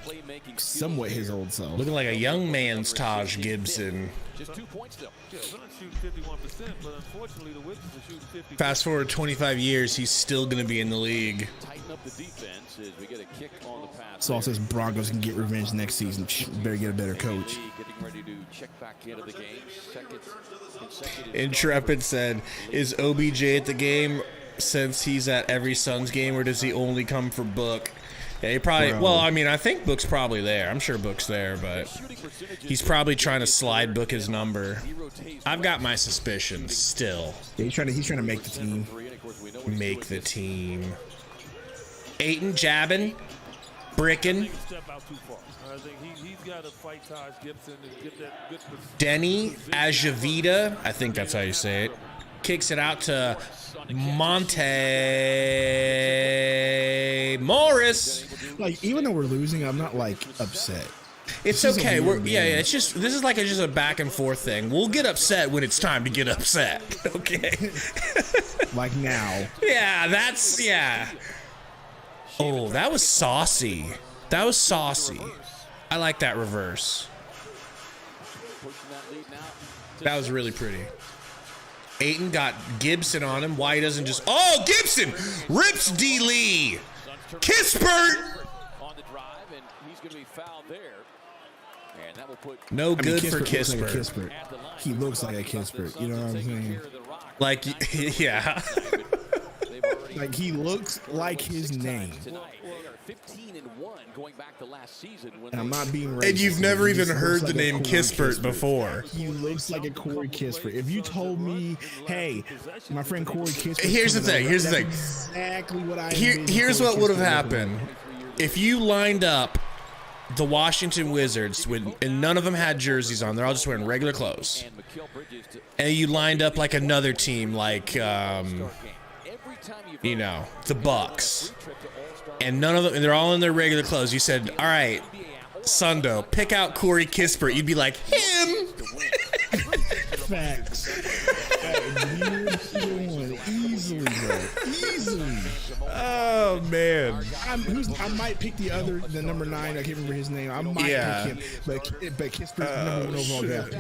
Speaker 1: somewhat his old self.
Speaker 2: Looking like a young man's Taj Gibson.
Speaker 3: Just 2 points still.
Speaker 4: Yeah, they're not shooting 51%, but unfortunately the Wizards are shooting 50.
Speaker 2: Fast forward 25 years, he's still going to be in the league.
Speaker 3: Tighten up the defense as we get a kick on the pass.
Speaker 1: Saul says Broncos can get revenge next season. Better get a better coach.
Speaker 3: Getting ready to check back into the game. Second consecutive.
Speaker 2: Intrepid said, is OBJ at the game since he's at every Suns game, or does he only come for Book? Yeah, he probably.
Speaker 1: Bro.
Speaker 2: Well, I mean, I think Book's probably there. I'm sure Book's there, but he's probably trying to slide Book his number. I've got my suspicions still.
Speaker 1: Yeah, he's trying to make the team.
Speaker 2: Make the team. Aiton jabbing, bricking.
Speaker 4: Step out too far. I think he's got to fight Taj Gibson and get that good position.
Speaker 2: Denny Ajavita, I think that's how you say it, kicks it out to Monte Morris.
Speaker 1: Like, even though we're losing, I'm not like upset.
Speaker 2: It's okay. It's just this is like just a back and forth thing. We'll get upset when it's time to get upset. Okay.
Speaker 1: Like now.
Speaker 2: Yeah. Oh, that was saucy. That was saucy. I like that reverse. That was really pretty. Aiton got Gibson on him. Why he doesn't just... Oh, Gibson rips D. Lee. Kispert.
Speaker 3: On the drive, and he's going to be fouled there. And that will put
Speaker 2: No good for
Speaker 1: Kispert. He looks like a Kispert. You know what I'm saying?
Speaker 2: Like, yeah.
Speaker 1: Like, he looks like his name.
Speaker 3: tonight. They are 15-1 going back to last season.
Speaker 1: And I'm not being racist.
Speaker 2: And you've never
Speaker 1: He
Speaker 2: even
Speaker 1: just
Speaker 2: heard
Speaker 1: looks
Speaker 2: the
Speaker 1: like a
Speaker 2: name
Speaker 1: Corey
Speaker 2: Kispert before.
Speaker 1: He looks like a Corey Kispert. If you told me, hey, my friend Corey Kispert.
Speaker 2: Here's the thing. Here's the thing.
Speaker 1: Exactly what I.
Speaker 2: Here's what would have happened if you lined up the Washington Wizards and none of them had jerseys on. They're all just wearing regular clothes. And you lined up like another team, like the Bucks. And none of them, and they're all in their regular clothes. You said, "All right, Sundo, pick out Corey Kispert." You'd be like, "Him."
Speaker 1: Facts. Easily, bro. Easily.
Speaker 2: Oh man.
Speaker 1: I might pick the number 9. I can't remember his name. I might pick him, but Kispert's number 1 overall draft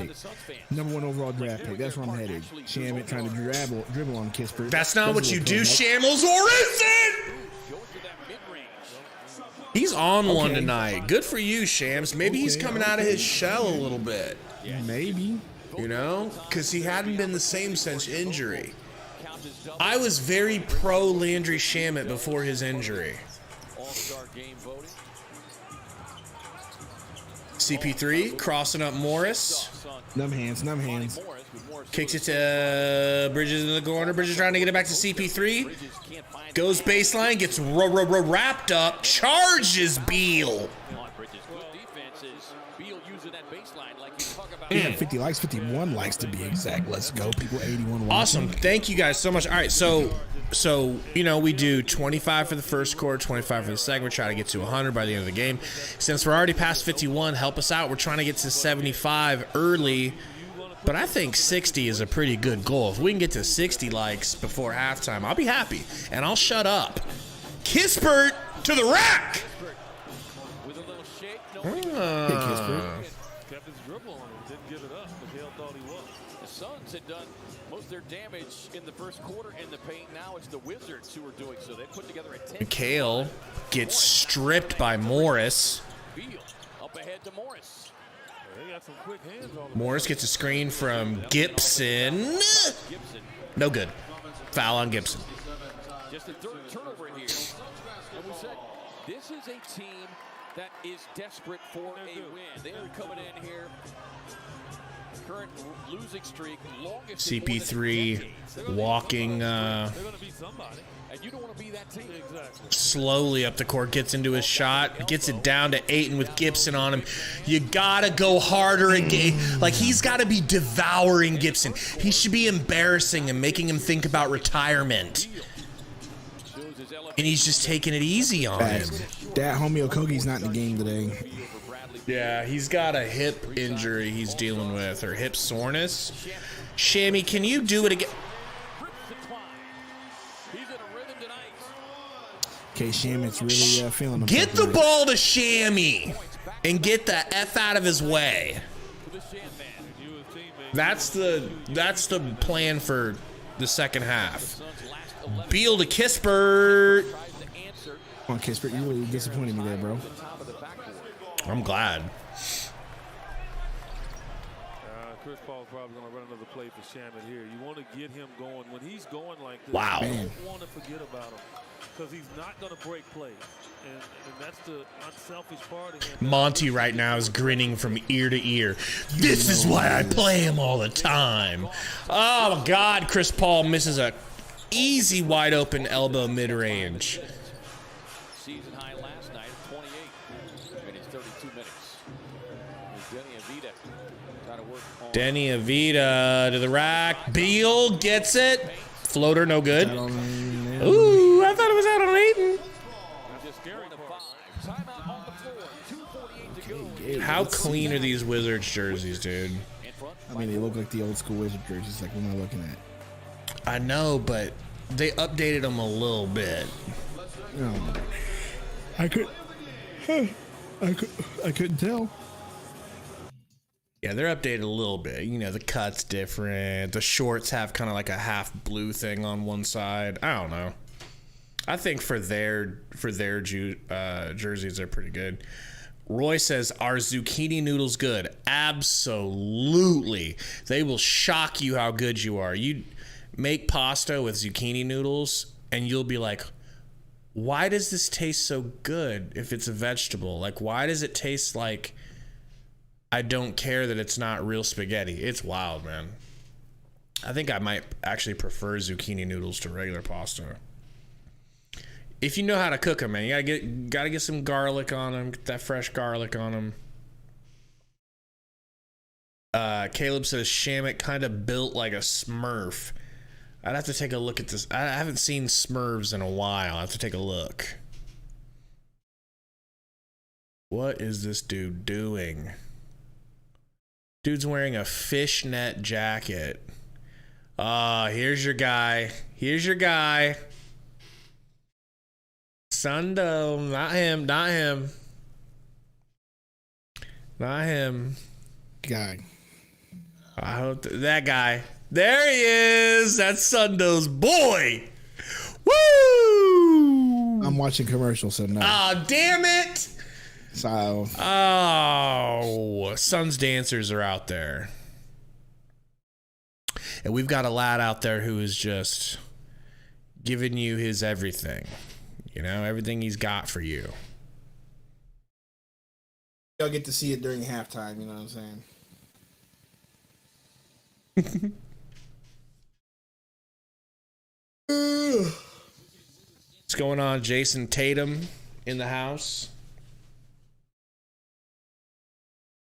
Speaker 1: pick. Number 1 overall draft pick. That's where I'm headed. Shamit trying to dribble on Kispert.
Speaker 2: That's not what you do, Shambles, or is it? He's on one tonight. Good for you, Shams. Maybe he's coming out of his shell a little bit.
Speaker 1: Maybe.
Speaker 2: You know? Because he hadn't been the same since injury. I was very pro Landry Shamet before his injury. CP3 crossing up Morris.
Speaker 1: Numb hands.
Speaker 2: Kicks it to Bridges in the corner. Bridges trying to get it back to CP3. Goes baseline, gets wrapped up, charges Beal.
Speaker 1: Yeah, 50 likes, 51 likes to be exact. Let's go, people. 81 watching.
Speaker 2: Awesome. Thank you guys so much. All right, so we do 25 for the first quarter, 25 for the second. We're trying to get to 100 by the end of the game. Since we're already past 51, help us out. We're trying to get to 75 early, but I think 60 is a pretty good goal. If we can get to 60 likes before halftime, I'll be happy, and I'll shut up. Kispert to the rack.
Speaker 4: Kept his dribble on him, didn't give it up. Mikhail thought he was.
Speaker 3: The Suns had done most of their damage in the first quarter in the paint. Now it's the Wizards who are doing so. They put together a 10.
Speaker 2: Mikhail gets stripped by Morris.
Speaker 3: Beal up ahead to Morris.
Speaker 4: They got some quick hands on him.
Speaker 2: Morris gets a screen from Gibson. No good. Foul on Gibson.
Speaker 3: Just a third turnover here. And we said, this is a team that is desperate for a win. They are coming in here. Current losing streak, longest
Speaker 2: CP3 walking
Speaker 4: They're going to beat somebody.
Speaker 3: and you don't want to be that team.
Speaker 4: Exactly.
Speaker 2: slowly up the court, gets into his shot, gets it down to Ayton with Gibson on him. You gotta go harder again. Like, he's gotta be devouring Gibson. He should be embarrassing him, making him think about retirement. And he's just taking it easy on him.
Speaker 1: That homie Okogie's not in the game today.
Speaker 2: Yeah, he's got a hip injury he's dealing with, or hip soreness. Shammy, can you do it again?
Speaker 1: Okay, Shamit's really feeling himself.
Speaker 2: Get the ball to Shammy and get the F out of his way. That's the plan for the second half. Beal to Kispert.
Speaker 1: Come on, Kispert, you really disappointed me there, bro.
Speaker 2: I'm glad.
Speaker 4: Chris Paul's probably going to run another play for Shamet here. You want to get him going. When he's going like this,
Speaker 2: Wow.
Speaker 4: you don't want to forget about him because he's not going to break plays. And that's the unselfish part of him.
Speaker 2: Monty right now is grinning from ear to ear. This is why I play him all the time. Oh, my God. Chris Paul misses a easy wide open elbow mid-range.
Speaker 3: Season high last night at 28 minutes, 32 minutes. Denny Avita trying to work on
Speaker 2: Denny Avita to the rack. Beal gets it. Floater, no good. Ooh, I thought it was out on Ayton.
Speaker 3: just 1 to 5. Timeout on the floor. 2:48 to go.
Speaker 2: How clean are these Wizards jerseys, dude?
Speaker 1: I mean, they look like the old school Wizard jerseys. Like, what am I looking at?
Speaker 2: I know, but they updated them a little bit.
Speaker 1: No, I couldn't tell.
Speaker 2: Yeah, they're updated a little bit. You know, the cut's different. The shorts have kind of like a half blue thing on one side. I don't know. I think for their jerseys, they're pretty good. Roy says, are zucchini noodles good? Absolutely. They will shock you how good you are. You make pasta with zucchini noodles, and you'll be like, why does this taste so good if it's a vegetable? Like, why does it taste like I don't care that it's not real spaghetti? It's wild, man. I think I might actually prefer zucchini noodles to regular pasta. If you know how to cook them, man, you gotta get some garlic on them, get that fresh garlic on them. Caleb says Shamit kind of built like a Smurf. I'd have to take a look at this. I haven't seen Smurfs in a while. I have to take a look. What is this dude doing? Dude's wearing a fishnet jacket. Here's your guy. Here's your guy. Sundo. Not him. Not him. Not him.
Speaker 1: Guy.
Speaker 2: I hope that guy. There he is. That's Sundo's boy. Woo!
Speaker 1: I'm watching commercials, so no.
Speaker 2: Oh, damn it.
Speaker 1: So.
Speaker 2: Oh, Sun's dancers are out there. And we've got a lad out there who is just giving you his everything. You know, everything he's got for you.
Speaker 1: Y'all get to see it during halftime, you know what I'm saying?
Speaker 2: What's going on? Jason Tatum in the house.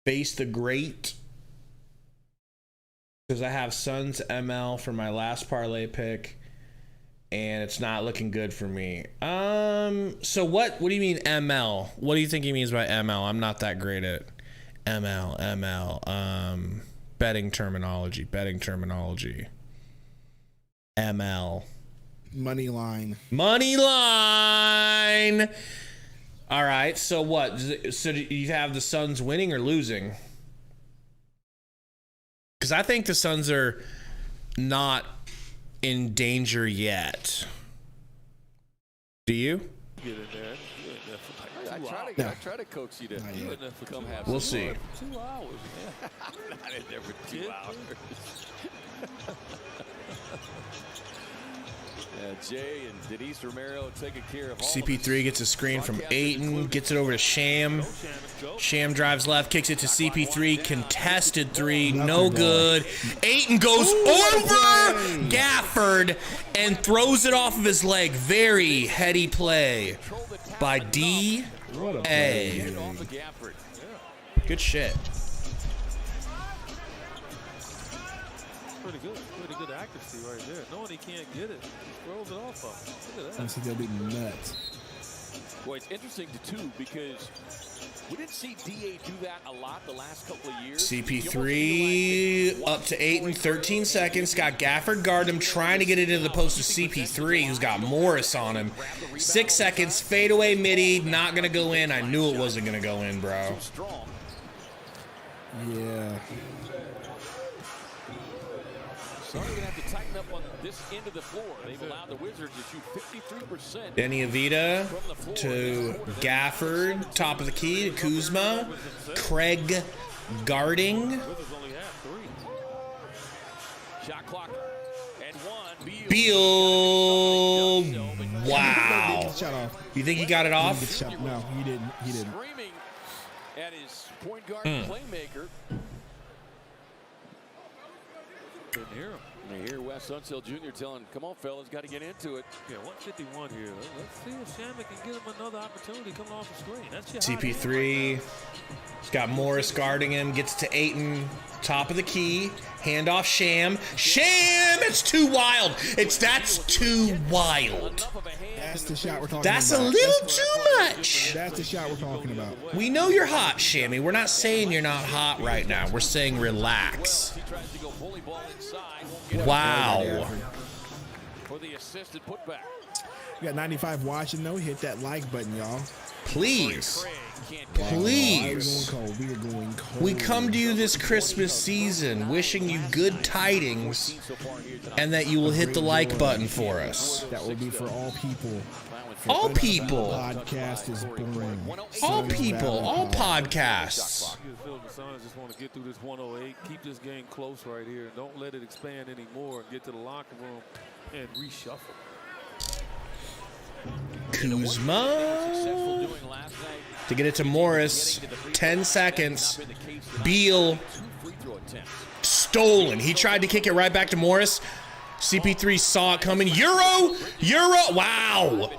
Speaker 2: Face the Great. Because I have Suns ML for my last parlay pick. And it's not looking good for me. So what do you mean ML? What do you think he means by ML? I'm not that great at ML. Betting terminology. ML.
Speaker 1: Money line.
Speaker 2: All right, so what? So do you have the Suns winning or losing? Because I think the Suns are not in danger yet. Do you?
Speaker 4: Get in there.
Speaker 3: I try to coax you to come have
Speaker 2: We'll
Speaker 3: some
Speaker 2: see.
Speaker 3: fun.
Speaker 4: 2 hours, man.
Speaker 3: Not in there for 2 hours. Jay and Denise Romero taking care of all
Speaker 2: CP3 gets a screen from Ayton, gets it over to Sham. Sham drives left, kicks it to CP3, contested three, no good. Ayton goes over Gafford and throws it off of his leg. Very heady play by D.A. Good shit.
Speaker 4: Pretty good accuracy right there. Knowing he can't get it, he throws it off of him. Look at that.
Speaker 1: I think they'll be nuts.
Speaker 3: Well, it's interesting too because we didn't see DA do that a lot the last couple of years.
Speaker 2: CP3 up to Ayton, 13 seconds. Got Gafford guard him, trying to get it into the post of CP3, who's got Morris on him. 6 seconds, fadeaway midi, not going to go in. I knew it wasn't going to go in, bro.
Speaker 1: Yeah.
Speaker 3: So they're going to have to tighten up on this end of the floor. They've allowed the Wizards to shoot 53%.
Speaker 2: Denny Avita to Gafford, top of the key to Kuzma. Craig guarding.
Speaker 4: Wizards only have 3.
Speaker 3: Shot clock at 1.
Speaker 2: Beal. Wow.
Speaker 1: Shut off.
Speaker 2: You think he got it off?
Speaker 1: No, he didn't. He didn't.
Speaker 3: Screaming at his point guard playmaker.
Speaker 4: Couldn't hear him.
Speaker 3: And you hear Wes Unseld Jr. telling, come on, fellas, got to get into it.
Speaker 4: Yeah, 151 here. Let's see if Shamit can give him another opportunity coming off the screen. That's your
Speaker 2: CP3. He's got Morris guarding him. Gets to Ayton. Top of the key. Handoff Sham. Sham! It's too wild. That's too wild.
Speaker 1: That's the shot we're talking
Speaker 2: That's
Speaker 1: about.
Speaker 2: a little too much.
Speaker 1: That's the shot we're talking about.
Speaker 2: We know you're hot, Shammy. We're not saying you're not hot right now. We're saying relax.
Speaker 3: He tries to go bully ball inside.
Speaker 2: Wow.
Speaker 3: For the assisted putback.
Speaker 1: We got 95 watching though. Hit that like button, y'all.
Speaker 2: Please.
Speaker 3: Can't
Speaker 2: Please.
Speaker 1: We're going cold.
Speaker 2: We come to you this Christmas season wishing you good tidings and that you will hit the like button for us.
Speaker 1: That will be for all people.
Speaker 2: All people.
Speaker 1: Podcast is born.
Speaker 2: All people. All podcasts.
Speaker 4: You feel the Suns just want to get through this 108, keep this game close right here. Don't let it expand anymore and get to the locker room and reshuffle.
Speaker 2: Kuzma to get it to Morris. 10 seconds. Beal stolen. He tried to kick it right back to Morris. CP3 saw it coming. Euro. Wow.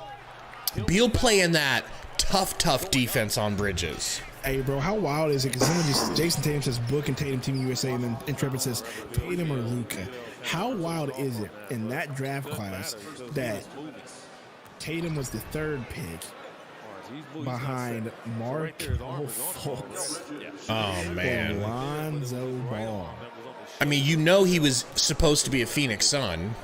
Speaker 2: Beal playing that tough defense on Bridges.
Speaker 1: Hey, bro, how wild is it? Because someone just, Jason Tatum says Book and Tatum Team USA, and then Intrepid says Tatum or Luka. How wild is it in that draft class that Tatum was the third pick behind Mark Fultz?
Speaker 2: Oh, man.
Speaker 1: Lonzo Ball.
Speaker 2: I mean, you know he was supposed to be a Phoenix Sun.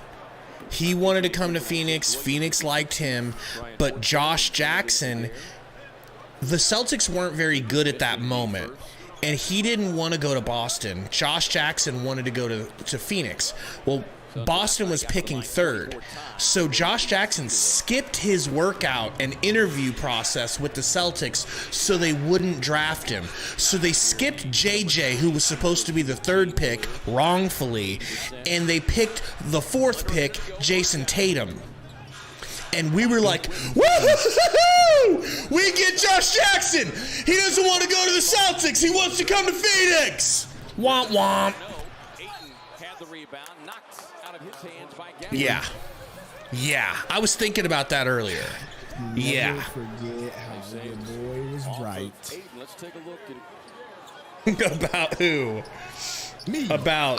Speaker 2: He wanted to come to Phoenix. Phoenix liked him. But Josh Jackson, the Celtics weren't very good at that moment. And he didn't want to go to Boston. Josh Jackson wanted to go to Phoenix. Well, Boston was picking third. So Josh Jackson skipped his workout and interview process with the Celtics so they wouldn't draft him. So they skipped JJ, who was supposed to be the third pick, wrongfully, and they picked the fourth pick, Jason Tatum. And we were like, woo-hoo-hoo-hoo! We get Josh Jackson! He doesn't want to go to the Celtics! He wants to come to Phoenix! Womp womp. Yeah, I was thinking about that earlier.
Speaker 1: Never forget how your boy was right.
Speaker 3: Let's take a look at
Speaker 2: About who?
Speaker 1: Me.
Speaker 2: About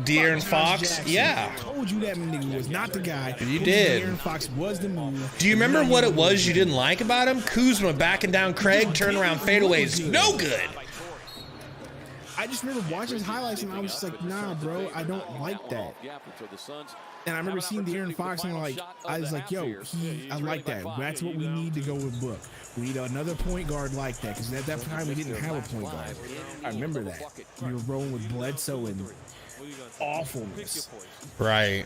Speaker 2: De'Aaron Fox?
Speaker 1: Jackson.
Speaker 2: Yeah.
Speaker 1: I told you that nigga was not the guy.
Speaker 2: You did.
Speaker 1: De'Aaron Fox was the move.
Speaker 2: Do you remember what it was you didn't like about him? Kuzma backing down Craig, turnaround fadeaways. No good.
Speaker 1: I just remember watching his highlights and I was just like, nah, bro, I don't like that. And I remember seeing the Aaron Fox and I was like, yo, I like that. That's what we need to go with Book. We need another point guard like that, because at that time we didn't have a point guard. I remember that. We were rolling with Bledsoe and awfulness.
Speaker 2: Right.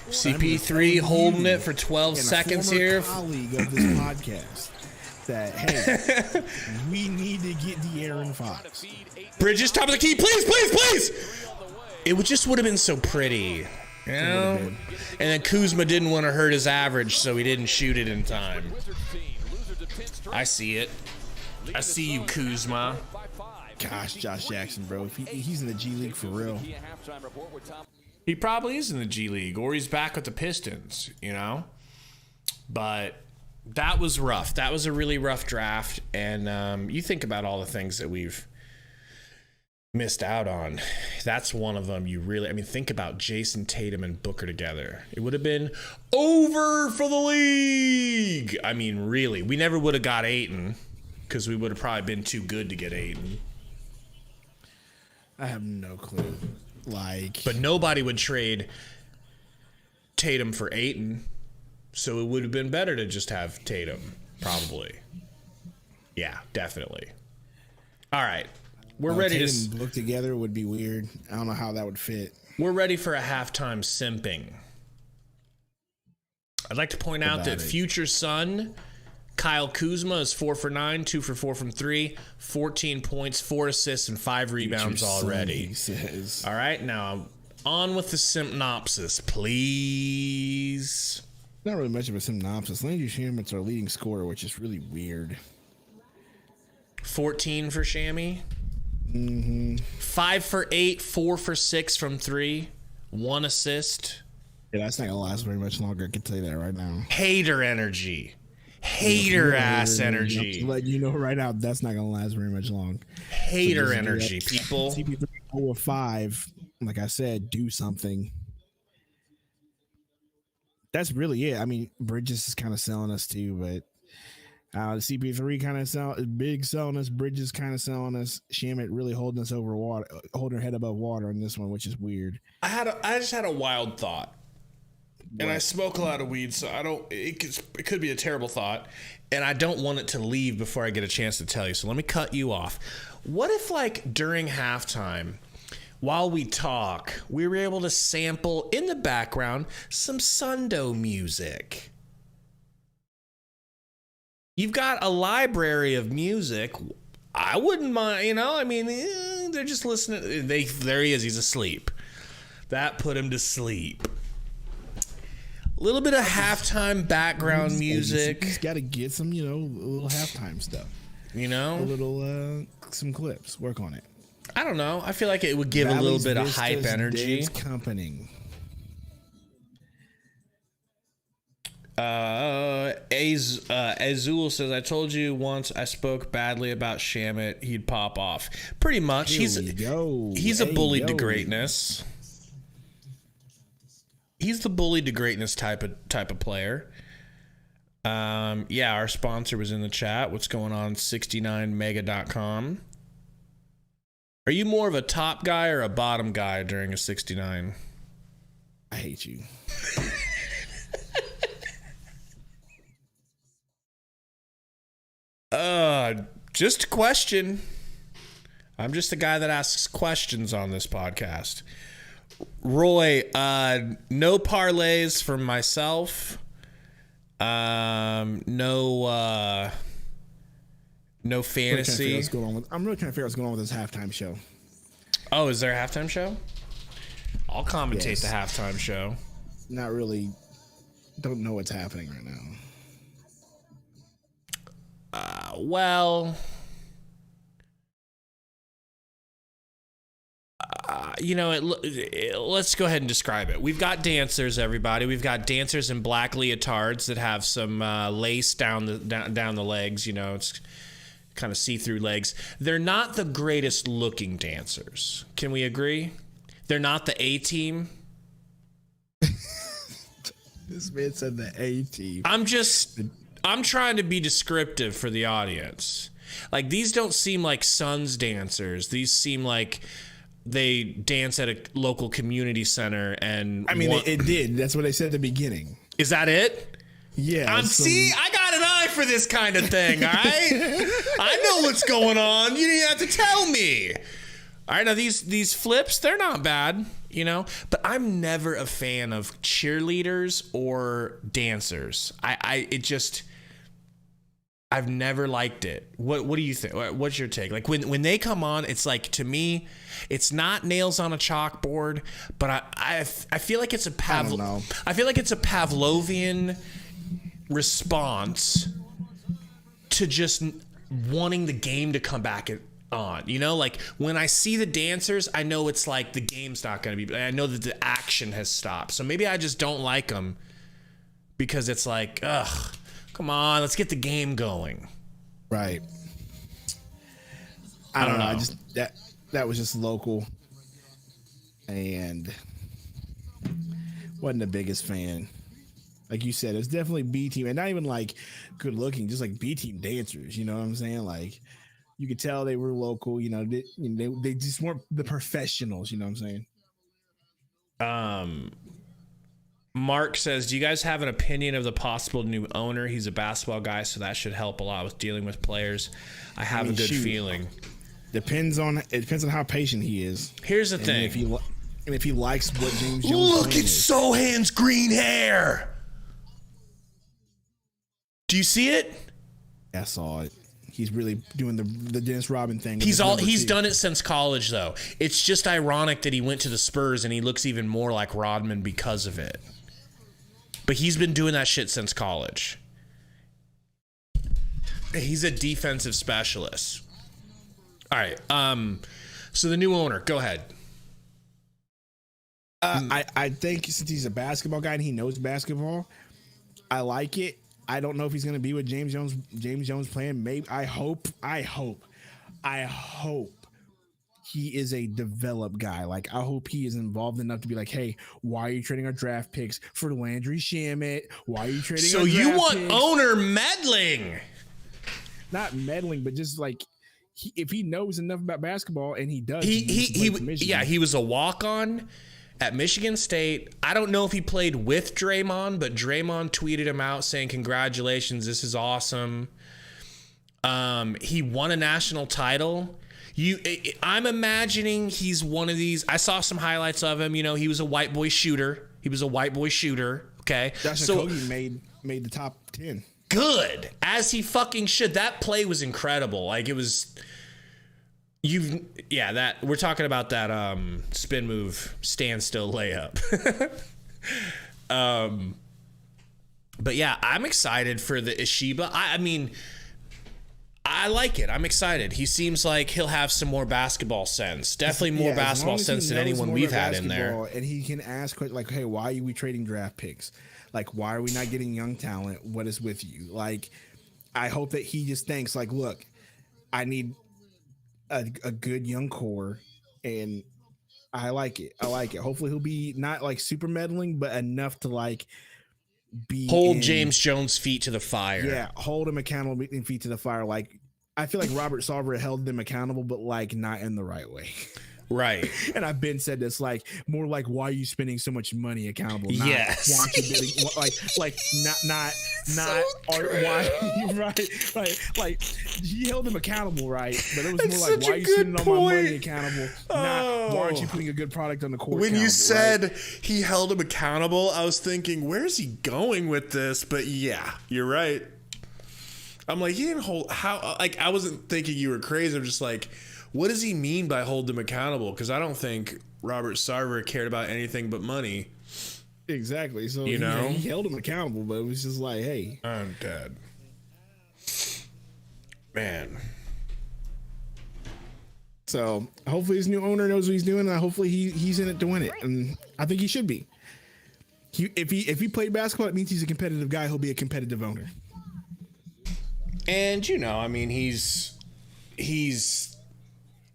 Speaker 2: CP3 holding it for 12 seconds here.
Speaker 1: Colleague of this podcast that, hey, we need to get the Aaron Fox.
Speaker 2: Bridges, top of the key, please. It would have been so pretty, you know? And then Kuzma didn't want to hurt his average, so he didn't shoot it in time. I see it. I see you, Kuzma.
Speaker 1: Gosh, Josh Jackson, bro. If he's in the G League for real.
Speaker 2: He probably is in the G League, or he's back with the Pistons, you know? But that was rough. That was a really rough draft, and you think about all the things that we've missed out on. That's one of them. Think about Jason Tatum and Booker together. It would have been over for the league. I mean, really. We never would have got Ayton, because we would have probably been too good to get Ayton.
Speaker 1: I have no clue.
Speaker 2: But nobody would trade Tatum for Ayton, so it would have been better to just have Tatum, probably. Yeah, definitely. All right. We're ready
Speaker 1: to book together would be weird. I don't know how that would fit.
Speaker 2: We're ready for a halftime simping. I'd like to point out that future son Kyle Kuzma is 4 for 9, 2 for 4 from 3, 14 points, 4 assists, and 5 rebounds already.
Speaker 1: He says.
Speaker 2: All right, now on with the synopsis, please.
Speaker 1: Not really much of a synopsis. Landry Shamit's our leading scorer, which is really weird.
Speaker 2: 14 for Shammy. 5 for 8, 4 for 6 from 3, 1 assist.
Speaker 1: Yeah, that's not gonna last very much longer. I can tell you that right now.
Speaker 2: Hater energy. Hater ass energy.
Speaker 1: I'm letting you know right now, that's not gonna last very much long.
Speaker 2: Hater energy, people.
Speaker 1: CP3 0 of 5. Like I said, do something. That's really it. I mean, Bridges is kind of selling us too, but CP3 kind of selling us. Bridges kind of selling us. Shamit really holding us over water, holding her head above water on this one, which is weird.
Speaker 2: I just had a wild thought. And I smoke a lot of weed, so it could be a terrible thought, and I don't want it to leave before I get a chance to tell you. So let me cut you off. What if, like, during halftime, while we talk, we were able to sample in the background some Sundo music? You've got a library of music. I wouldn't mind, you know. I mean, they're just listening. There he is. He's asleep. That put him to sleep. A little bit of halftime background music.
Speaker 1: He's got to get some, a little halftime stuff.
Speaker 2: You know?
Speaker 1: A little, some clips. Work on it.
Speaker 2: I don't know. I feel like it would give a little bit of hype energy.
Speaker 1: Company.
Speaker 2: Azul says, I told you once I spoke badly about Shamit, he'd pop off. Pretty much. He's a bullied to greatness. He's the bullied to greatness type of player. Yeah, our sponsor was in the chat. What's going on? 69mega.com. Are you more of a top guy or a bottom guy during a 69?
Speaker 1: I hate you.
Speaker 2: Just a question. I'm just the guy that asks questions on this podcast. Roy, no parlays from myself. No fantasy.
Speaker 1: I'm really trying to figure out what's going on with this halftime show.
Speaker 2: Oh, is there a halftime show? I'll commentate the halftime show.
Speaker 1: Not really. Don't know what's happening right now.
Speaker 2: Well, let's go ahead and describe it. We've got dancers, everybody. We've got dancers in black leotards that have some lace down the legs. It's kind of see-through legs. They're not the greatest looking dancers. Can we agree? They're not the A-team.
Speaker 1: This man said the A-team.
Speaker 2: I'm trying to be descriptive for the audience. Like, these don't seem like Suns dancers. These seem like they dance at a local community center and
Speaker 1: I mean, it did. That's what they said at the beginning.
Speaker 2: Is that it?
Speaker 1: Yeah.
Speaker 2: See, I got an eye for this kind of thing, all right? I know what's going on. You didn't have to tell me. All right, now these flips, they're not bad, you know? But I'm never a fan of cheerleaders or dancers. I've never liked it. What do you think? What's your take? Like when they come on, it's like, to me, it's not nails on a chalkboard, but I feel like it's a I feel like it's a Pavlovian response to just wanting the game to come back on. You know, like when I see the dancers, I know it's like the game's not going to be, I know that the action has stopped. So maybe I just don't like them because it's like, ugh, come on, let's get the game going.
Speaker 1: Right. I don't know. I just that was just local, and wasn't the biggest fan. Like you said, it's definitely B team, and not even like good looking, just like B team dancers. You know what I'm saying? Like you could tell they were local. You know, they just weren't the professionals. You know what I'm saying?
Speaker 2: Mark says, do you guys have an opinion of the possible new owner? He's a basketball guy, so that should help a lot with dealing with players. I have a good feeling.
Speaker 1: It depends on how patient he is.
Speaker 2: Here's the thing.
Speaker 1: If he likes what James Jones
Speaker 2: look at Sohan's green hair. Do you see it?
Speaker 1: I saw it. He's really doing the Dennis Rodman thing.
Speaker 2: He's done it since college, though. It's just ironic that he went to the Spurs and he looks even more like Rodman because of it. But he's been doing that shit since college. He's a defensive specialist. All right. So the new owner, go ahead.
Speaker 1: I think since he's a basketball guy and he knows basketball, I like it. I don't know if he's going to be with James Jones playing. Maybe I hope he is a developed guy. Like I hope he is involved enough to be like, hey, why are you trading our draft picks for Landry Shamet? Why are you trading?
Speaker 2: So you want owner meddling?
Speaker 1: Not meddling, but just like if he knows enough about basketball, and he does.
Speaker 2: He was a walk-on at Michigan State. I don't know if he played with Draymond, but Draymond tweeted him out saying, congratulations, this is awesome. He won a national title. I'm imagining he's one of these. I saw some highlights of him. You know, he was a white boy shooter. Okay.
Speaker 1: So Kogi made the top 10.
Speaker 2: Good. As he fucking should. That play was incredible. Like it was... we're talking about that spin move standstill layup. But yeah, I'm excited for the Ishiba. I mean, I like it. I'm excited. He seems like he'll have some more basketball sense. Definitely more basketball sense than anyone we've had in there.
Speaker 1: And he can ask like, hey, why are we trading draft picks? Like, why are we not getting young talent? What is with you? Like, I hope that he just thinks like, look, I need a good young core, and I like it. Hopefully he'll be not like super meddling, but enough to like
Speaker 2: hold James Jones' feet to the fire.
Speaker 1: Yeah, hold him accountable, feet to the fire. Like I feel like Robert Sarver held them accountable, but like not in the right way.
Speaker 2: Right.
Speaker 1: And I've been said this, like more like, why are you spending so much money accountable?
Speaker 2: Not, yes.
Speaker 1: Why aren't you bidding, like he held him accountable, right? But it was more like, why are you spending all my money accountable? Not why aren't you putting a good product on the court?
Speaker 2: When you said he held him accountable, I was thinking, where's he going with this? But yeah, you're right. I'm like, he didn't hold I wasn't thinking you were crazy. I'm just like, what does he mean by hold them accountable? Because I don't think Robert Sarver cared about anything but money.
Speaker 1: Exactly. So
Speaker 2: he
Speaker 1: held him accountable, but it was just like, hey,
Speaker 2: I'm dead. Man.
Speaker 1: So hopefully his new owner knows what he's doing, and hopefully he's in it to win it. And I think he should be. If he played basketball, it means he's a competitive guy. He'll be a competitive owner.
Speaker 2: And I mean, he's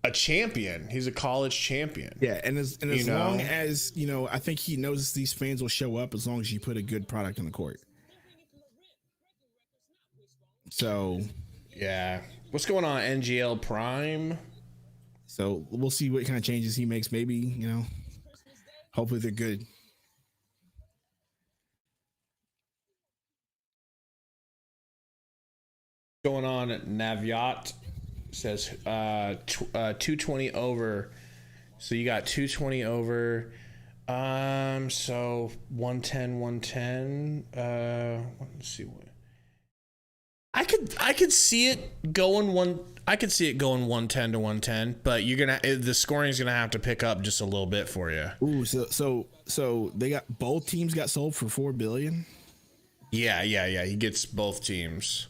Speaker 2: a champion. He's a college champion.
Speaker 1: Yeah, and as long as I think he knows these fans will show up as long as you put a good product on the court. So,
Speaker 2: yeah, what's going on? NGL Prime.
Speaker 1: So we'll see what kind of changes he makes. Maybe, you know, hopefully they're good.
Speaker 2: Going on at Naviat says 220 over. So you got 220 over. So 110. Let's see what. I could see it going 110 to 110, but the scoring is gonna have to pick up just a little bit for you.
Speaker 1: Ooh, so they got both teams got sold for $4 billion.
Speaker 2: Yeah. He gets both teams.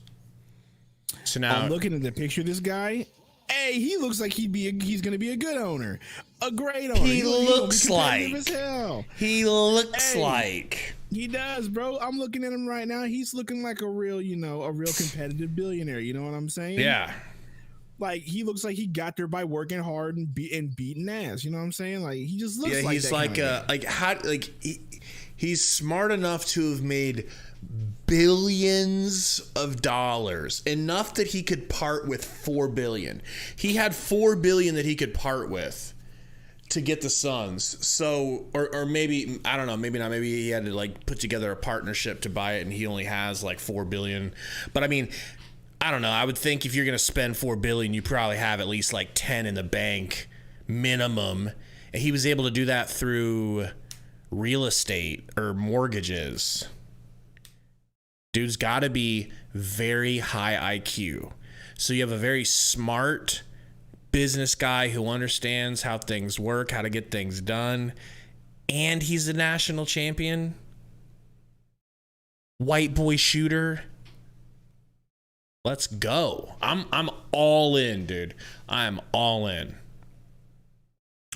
Speaker 2: So now
Speaker 1: I'm looking at the picture of this guy. Hey, he looks like he's gonna be a good owner, a great owner.
Speaker 2: He looks like
Speaker 1: as hell.
Speaker 2: He looks like
Speaker 1: he does, bro. I'm looking at him right now. He's looking like a real competitive billionaire. You know what I'm saying?
Speaker 2: Yeah.
Speaker 1: Like he looks like he got there by working hard and beating ass. You know what I'm saying? Like he just looks like
Speaker 2: he's
Speaker 1: that
Speaker 2: he's smart enough to have made billions of dollars, enough that he could part with $4 billion. He had $4 billion that he could part with to get the Suns. So, or maybe, I don't know, maybe not. Maybe he had to like put together a partnership to buy it, and he only has like $4 billion. But I mean, I don't know. I would think if you're gonna spend $4 billion, you probably have at least like 10 in the bank minimum. And he was able to do that through real estate or mortgages. Dude's got to be very high IQ. So you have a very smart business guy who understands how things work, how to get things done, and he's a national champion. White boy shooter. Let's go. I'm all in, dude. I'm all in.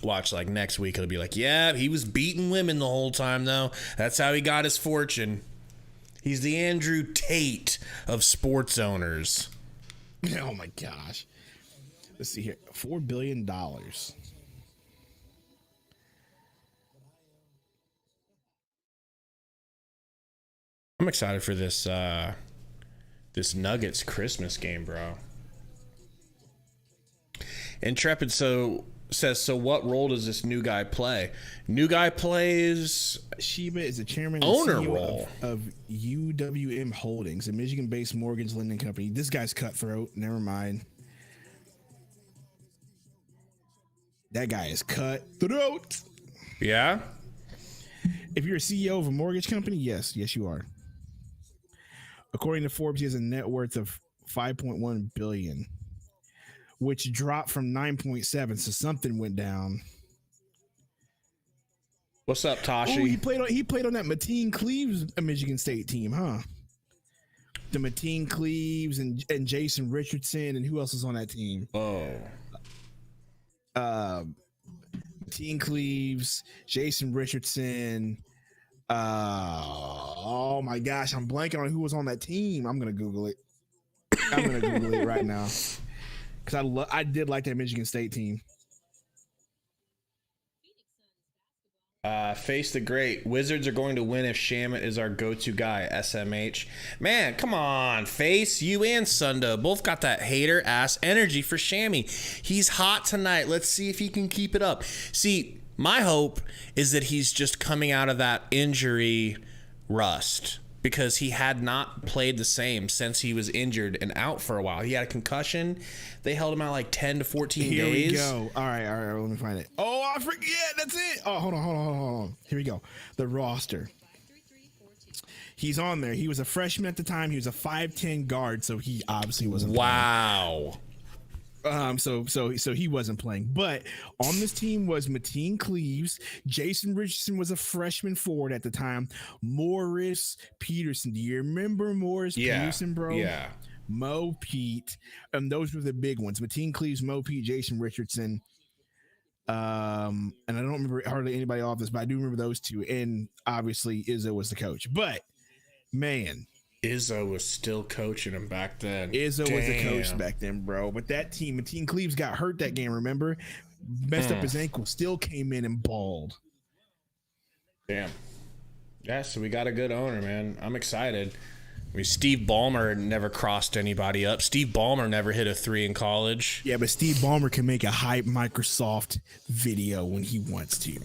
Speaker 2: Watch, like next week it'll be like, yeah, he was beating women the whole time though. That's how he got his fortune. He's the Andrew Tate of sports owners.
Speaker 1: Oh my gosh. Let's see here. $4 billion.
Speaker 2: I'm excited for this this Nuggets Christmas game, bro. Intrepid says, so what role does this new guy play? New guy plays
Speaker 1: Sheba is the chairman and
Speaker 2: owner
Speaker 1: CEO
Speaker 2: role
Speaker 1: of UWM Holdings, a Michigan-based mortgage lending company. This guy's cutthroat. Never mind. That guy is cutthroat.
Speaker 2: Yeah?
Speaker 1: If you're a CEO of a mortgage company, yes, you are. According to Forbes, he has a net worth of $5.1 billion, which dropped from 9.7, so something went down.
Speaker 2: What's up, Tashi?
Speaker 1: Oh, he played on that Mateen Cleaves Michigan State team, huh? The Mateen Cleaves and Jason Richardson, and who else is on that team? Mateen Cleaves, Jason Richardson. Oh my gosh, I'm blanking on who was on that team. I'm gonna Google it. Right now because I did like that Michigan State team.
Speaker 2: Face the Great. Wizards are going to win if Shamit is our go-to guy. SMH. Man, come on, Face. You and Sundo both got that hater ass energy for Shammy. He's hot tonight. Let's see if he can keep it up. See, my hope is that he's just coming out of that injury rust, because he had not played the same since he was injured and out for a while. He had a concussion. They held him out like 10 to 14 days.
Speaker 1: Here we go. All right. Let me find it. Oh, I forget. That's it. Oh, hold on. Here we go. The roster. He's on there. He was a freshman at the time. He was a 5'10" guard, so he obviously wasn't
Speaker 2: playing.
Speaker 1: So he wasn't playing. But on this team was Mateen Cleaves. Jason Richardson was a freshman forward at the time. Morris Peterson. Do you remember Morris Peterson, bro?
Speaker 2: Yeah.
Speaker 1: Mo Pete. Those were the big ones. Mateen Cleaves, Mo Pete, Jason Richardson. And I don't remember hardly anybody off this, but I do remember those two. And obviously Izzo was the coach. But man,
Speaker 2: Izzo was still coaching him back then.
Speaker 1: Izzo was the coach back then, bro. But that team, Mateen Cleaves got hurt that game, remember? Messed up his ankle, still came in and balled.
Speaker 2: Damn. Yeah, so we got a good owner, man. I'm excited. I mean, Steve Ballmer never crossed anybody up. Steve Ballmer never hit a 3 in college.
Speaker 1: Yeah, but Steve Ballmer can make a hype Microsoft video when he wants to.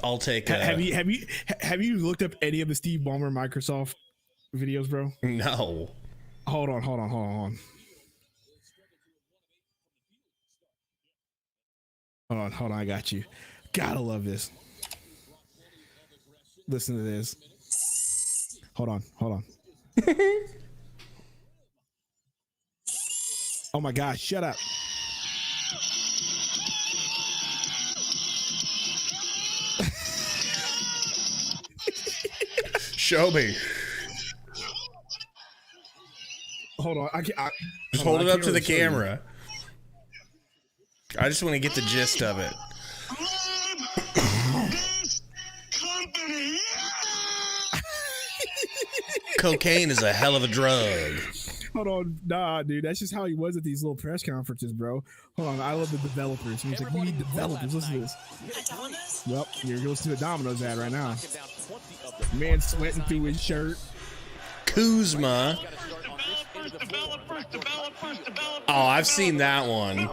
Speaker 2: I'll take.
Speaker 1: Have you looked up any of the Steve Ballmer Microsoft videos, bro?
Speaker 2: No.
Speaker 1: Hold on. Hold on. I got you. Gotta love this. Listen to this. Hold on. Oh my gosh, shut up.
Speaker 2: Show me.
Speaker 1: Hold on.
Speaker 2: Just hold it up to the camera. I just want to get the gist of it. Cocaine is a hell of a drug.
Speaker 1: Hold on. Nah, dude. That's just how he was at these little press conferences, bro. Hold on. I love the developers. He's like, we need developers. Listen to this. Yep. You're listening to a Domino's ad right now. Man sweating through his shirt.
Speaker 2: Kuzma. Oh, I've seen that one.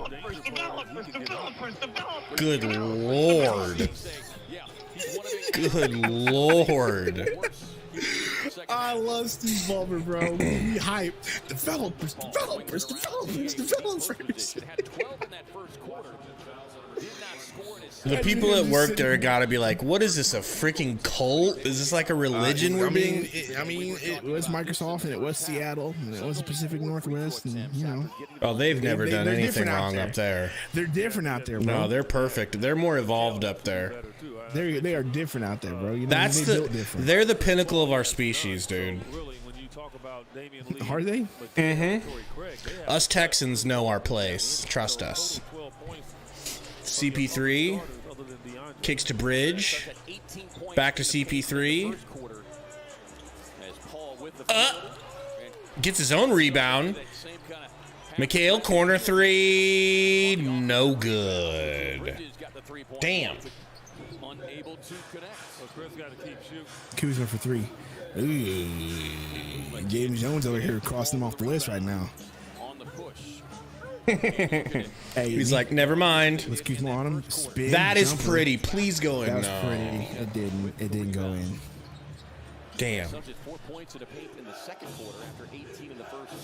Speaker 2: Good Lord. Good Lord.
Speaker 1: I love Steve Ballmer, bro. We hype. Developers.
Speaker 2: The people at work there gotta be like, what is this, a freaking cult? Is this like a religion we're being?
Speaker 1: It was Microsoft, and it was Seattle, and it was the Pacific Northwest, and, you know.
Speaker 2: Oh, they've never done anything wrong up there.
Speaker 1: They're different out there, bro.
Speaker 2: No, they're perfect. They're more evolved up there.
Speaker 1: They are different out there, bro. You know,
Speaker 2: That's they're the pinnacle of our species, dude.
Speaker 1: Are they?
Speaker 2: Mm-hmm. Us Texans know our place. Trust us. CP3 kicks to Bridge. Back to CP3. Gets his own rebound. Mikhail, corner 3. No good. Damn.
Speaker 1: Kuzma for 3. Ooh. James Jones over here crossing him off the list right now.
Speaker 2: Hey, he's like, never mind.
Speaker 1: Let's Kuzma on him. Spin,
Speaker 2: that is
Speaker 1: jumper.
Speaker 2: pretty. Please go in.
Speaker 1: That was pretty. It didn't go in.
Speaker 2: Damn.
Speaker 3: 4 points in the paint in the second quarter after 18 in the first.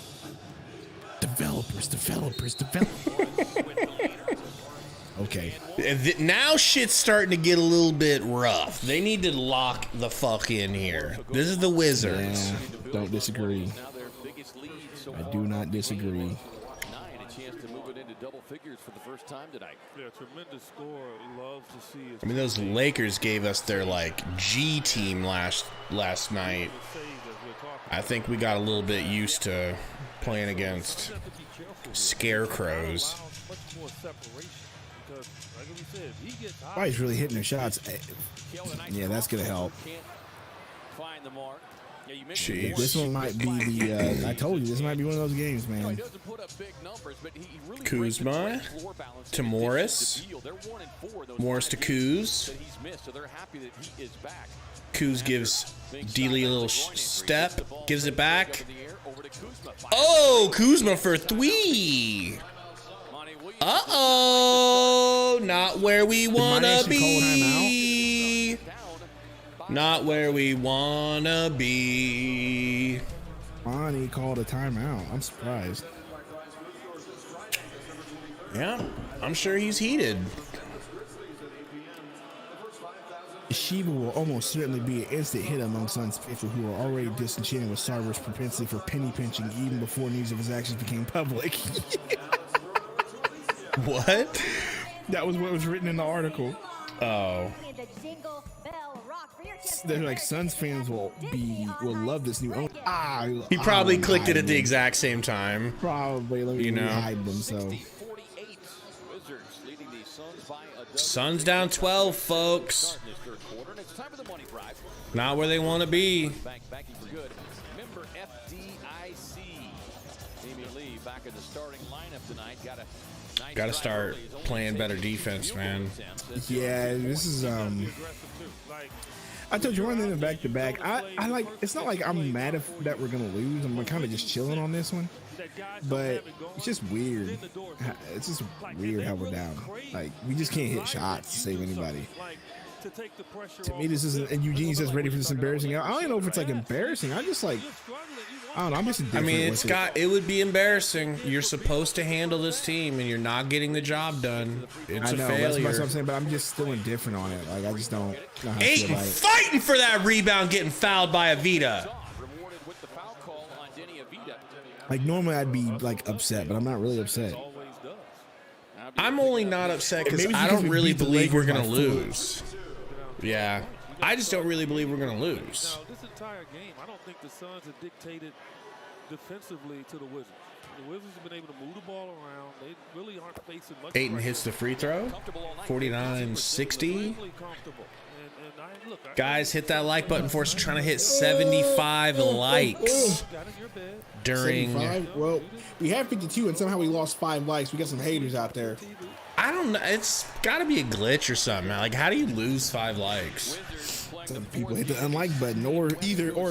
Speaker 1: Developers. Okay.
Speaker 2: Now shit's starting to get a little bit rough. They need to lock the fuck in here. This is the Wizards.
Speaker 1: Yeah, don't disagree. I do not disagree.
Speaker 3: Double figures for the first time tonight.
Speaker 4: Yeah, tremendous score. Love to see it.
Speaker 2: I mean, those Lakers gave us their like G team last night. I think we got a little bit used to playing against scarecrows.
Speaker 1: Oh, he's really hitting the shots. Yeah, that's gonna help.
Speaker 3: Find the mark.
Speaker 2: Jeez.
Speaker 1: This one might be the. I told you, this might be one of those games, man.
Speaker 2: Kuzma to Morris. Morris to Kuz. Kuz gives Dealey a little step, gives it back. Oh, Kuzma for 3. Uh-oh, not where we want to be. Not where we want to be.
Speaker 1: Monty called a timeout. I'm surprised.
Speaker 2: Yeah, I'm sure he's heated.
Speaker 1: Shiva will almost certainly be an instant hit among Suns faithful who are already disenchanted with Sarver's propensity for penny pinching even before news of his actions became public.
Speaker 2: What?
Speaker 1: That was what was written in the article.
Speaker 2: Oh.
Speaker 1: They're like, Suns fans will love this new owner.
Speaker 2: He probably clicked it at the exact same time.
Speaker 1: Probably. Let me hide them. So
Speaker 2: Suns down 12, folks. Not where they want to be.
Speaker 3: Member FDIC. Damian Lee back in the starting lineup tonight.
Speaker 2: Got to start playing better defense, man.
Speaker 1: yeah, this is I told you one thing back to back. I like. It's not like I'm mad that we're gonna lose. I'm kind of just chilling on this one, but it's just weird. It's just weird how we're down. Like we just can't hit shots to save anybody. To me, this isn't. And Eugene says ready for this embarrassing. I don't even know if it's like embarrassing. I just like. I don't know. I'm just.
Speaker 2: I mean, it would be embarrassing. You're supposed to handle this team, and you're not getting the job done. It's
Speaker 1: I know.
Speaker 2: a failure.
Speaker 1: That's what I'm saying. But I'm just still indifferent on it. Like I just don't know how to
Speaker 2: Ayton
Speaker 1: feel about it.
Speaker 2: fighting for that rebound, getting fouled by Avita.
Speaker 1: Like normally I'd be like upset, but I'm not really upset.
Speaker 2: I'm only not upset because I
Speaker 1: because
Speaker 2: don't
Speaker 1: we
Speaker 2: really
Speaker 1: beat the
Speaker 2: believe we're
Speaker 1: Lakers
Speaker 2: gonna
Speaker 1: by 4.
Speaker 2: lose. Yeah, I just don't really believe we're gonna lose.
Speaker 4: Now, this entire game, I don't think the Suns have dictated defensively to the Wizards. The Wizards have been able to move the ball around. They really aren't facing much.
Speaker 2: Ayton
Speaker 4: pressure.
Speaker 2: hits the free throw. 49-60. Guys, hit that like button for us. Trying to hit 75 likes during.
Speaker 1: 75? Well, we have 52, and somehow we lost 5 likes. We got some haters out there.
Speaker 2: I don't know. It's got to be a glitch or something. Like, how do you lose 5 likes?
Speaker 1: Some people hit the unlike button, or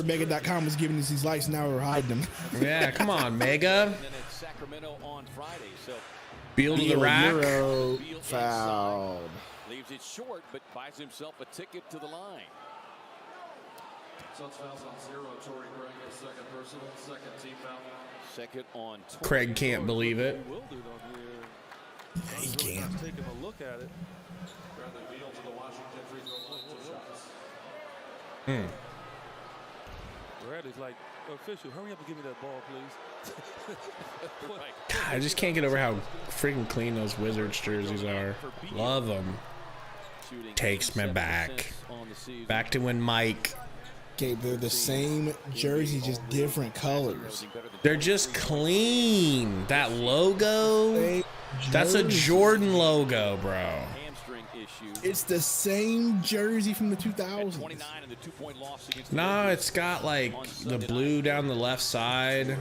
Speaker 1: Mega.com was giving us these likes, and now we're hiding them.
Speaker 2: Yeah, come on, Mega. Beal to the rack.
Speaker 1: Euro fouled.
Speaker 3: Leaves it short, but buys himself a ticket to the line.
Speaker 6: Suns fouls on 0. Torrey Craig, his second personal, second team foul.
Speaker 3: Second on Torrey.
Speaker 2: Craig can't believe it.
Speaker 1: He can't.
Speaker 4: Taking a look at it.
Speaker 6: Bradley Beal to the Washington free throw line, 2 shots.
Speaker 4: Bradley's like, official, hurry up and give me that ball, please.
Speaker 2: God, I just can't get over how freaking clean those Wizards jerseys are. Love them. Takes me back. Back to when Mike.
Speaker 1: Okay, they're the same jersey, just different colors.
Speaker 2: They're just clean. That logo.
Speaker 1: Same
Speaker 2: That's a
Speaker 1: jersey.
Speaker 2: Jordan logo, bro.
Speaker 1: It's the same jersey from the 2000s.
Speaker 2: No, it's got like the blue down the left side.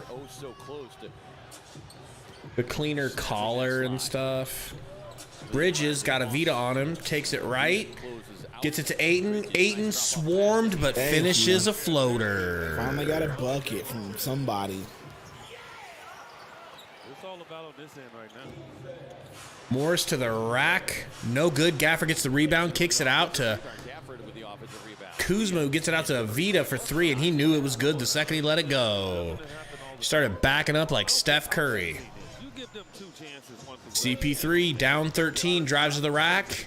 Speaker 2: The cleaner collar and stuff. Bridges got a Vita on him. Takes it right. Gets it to Ayton. Ayton swarmed, but finishes a floater.
Speaker 1: Finally got a bucket from somebody.
Speaker 4: It's all about on this end right now.
Speaker 2: Morris to the rack. No good. Gafford gets the rebound. Kicks it out to Kuzma, who gets it out to Avita for 3, and he knew it was good the second he let it go. He started backing up like Steph Curry. CP3 down 13, drives to the rack.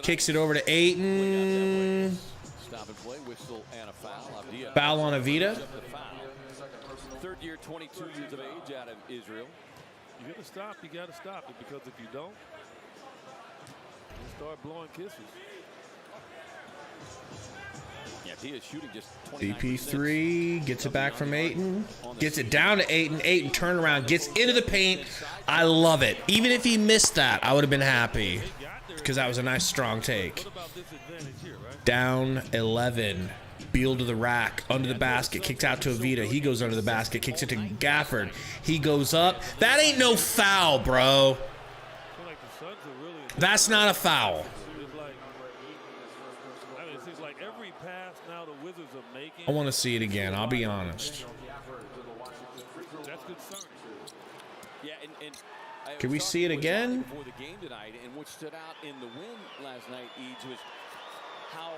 Speaker 2: Kicks it over to Ayton. Foul on Avita.
Speaker 3: Third year, 22 years of age out of Israel.
Speaker 4: You gotta stop. You gotta stop it, because if you don't, you start blowing kisses.
Speaker 3: Yeah, he is shooting just 29%.
Speaker 2: CP3 gets it back from Ayton. Gets it down to Ayton. Ayton turnaround, gets into the paint. I love it. Even if he missed that, I would have been happy, because that was a nice strong take. Down 11. Beal to the rack, under the basket, kicked out to Avita. He goes under the basket, kicks it to Gafford. He goes up. That ain't no foul, bro. That's not a foul. I want to see it again. I'll be honest. Can we see it again?
Speaker 3: Before the game tonight, and what stood out in the win last night, Eads, was how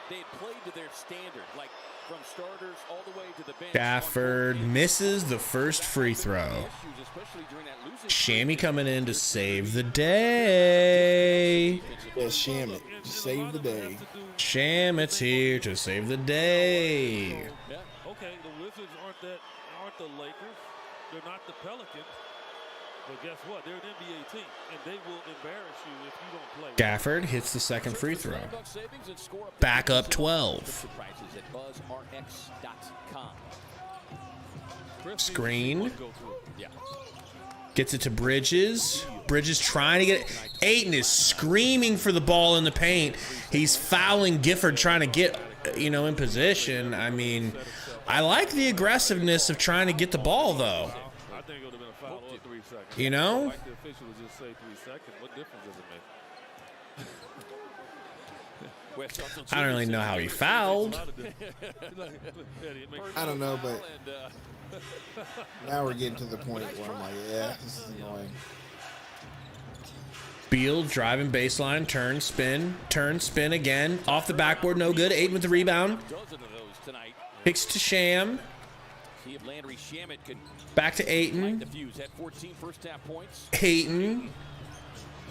Speaker 3: they had played to their standard, like from starters all the way to the bench.
Speaker 2: Gafford misses the first free throw. Shammy coming in to save the day.
Speaker 1: Yeah, Sham it. Save the day.
Speaker 2: Shamit's here to save the day.
Speaker 4: Yeah, okay, the Wizards aren't the Lakers. They're not the Pelicans. But guess what? They're an NBA team, and they will embarrass you if you don't play.
Speaker 2: Gafford hits the second free throw. Back up 12. Screen. Gets it to Bridges. Bridges trying to get it. Ayton is screaming for the ball in the paint. He's fouling Gifford, trying to get, in position. I mean, I like the aggressiveness of trying to get the ball, though.
Speaker 4: I think it would have been a foul or 3 seconds.
Speaker 2: You know?
Speaker 4: Like the official would just say 3 seconds. What difference does it make?
Speaker 2: I don't really know how he fouled.
Speaker 1: I don't know, but now we're getting to the point where I'm like, yeah, this is annoying.
Speaker 2: Beal driving baseline, turn, spin again. Off the backboard, no good. Ayton with the rebound. Kicks to Sham. Back to Ayton. Ayton.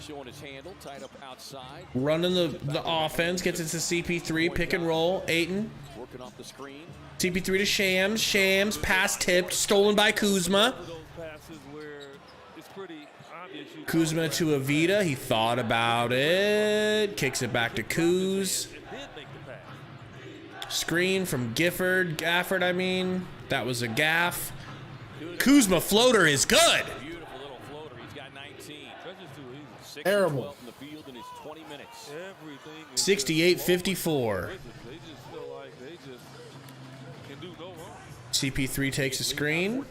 Speaker 3: Showing his handle, tied up outside.
Speaker 2: Running the offense, gets it to CP3, pick and roll. Ayton.
Speaker 3: Working off the screen.
Speaker 2: CP3 to Shams. Shams, pass tipped, stolen by Kuzma. Kuzma to Avita. He thought about it. Kicks it back to Kuz. Screen from Gafford, I mean. That was a gaff. Kuzma floater is good.
Speaker 3: Beautiful little floater. He's got 19.
Speaker 1: Terrible.
Speaker 2: 68-54. CP3 takes a screen.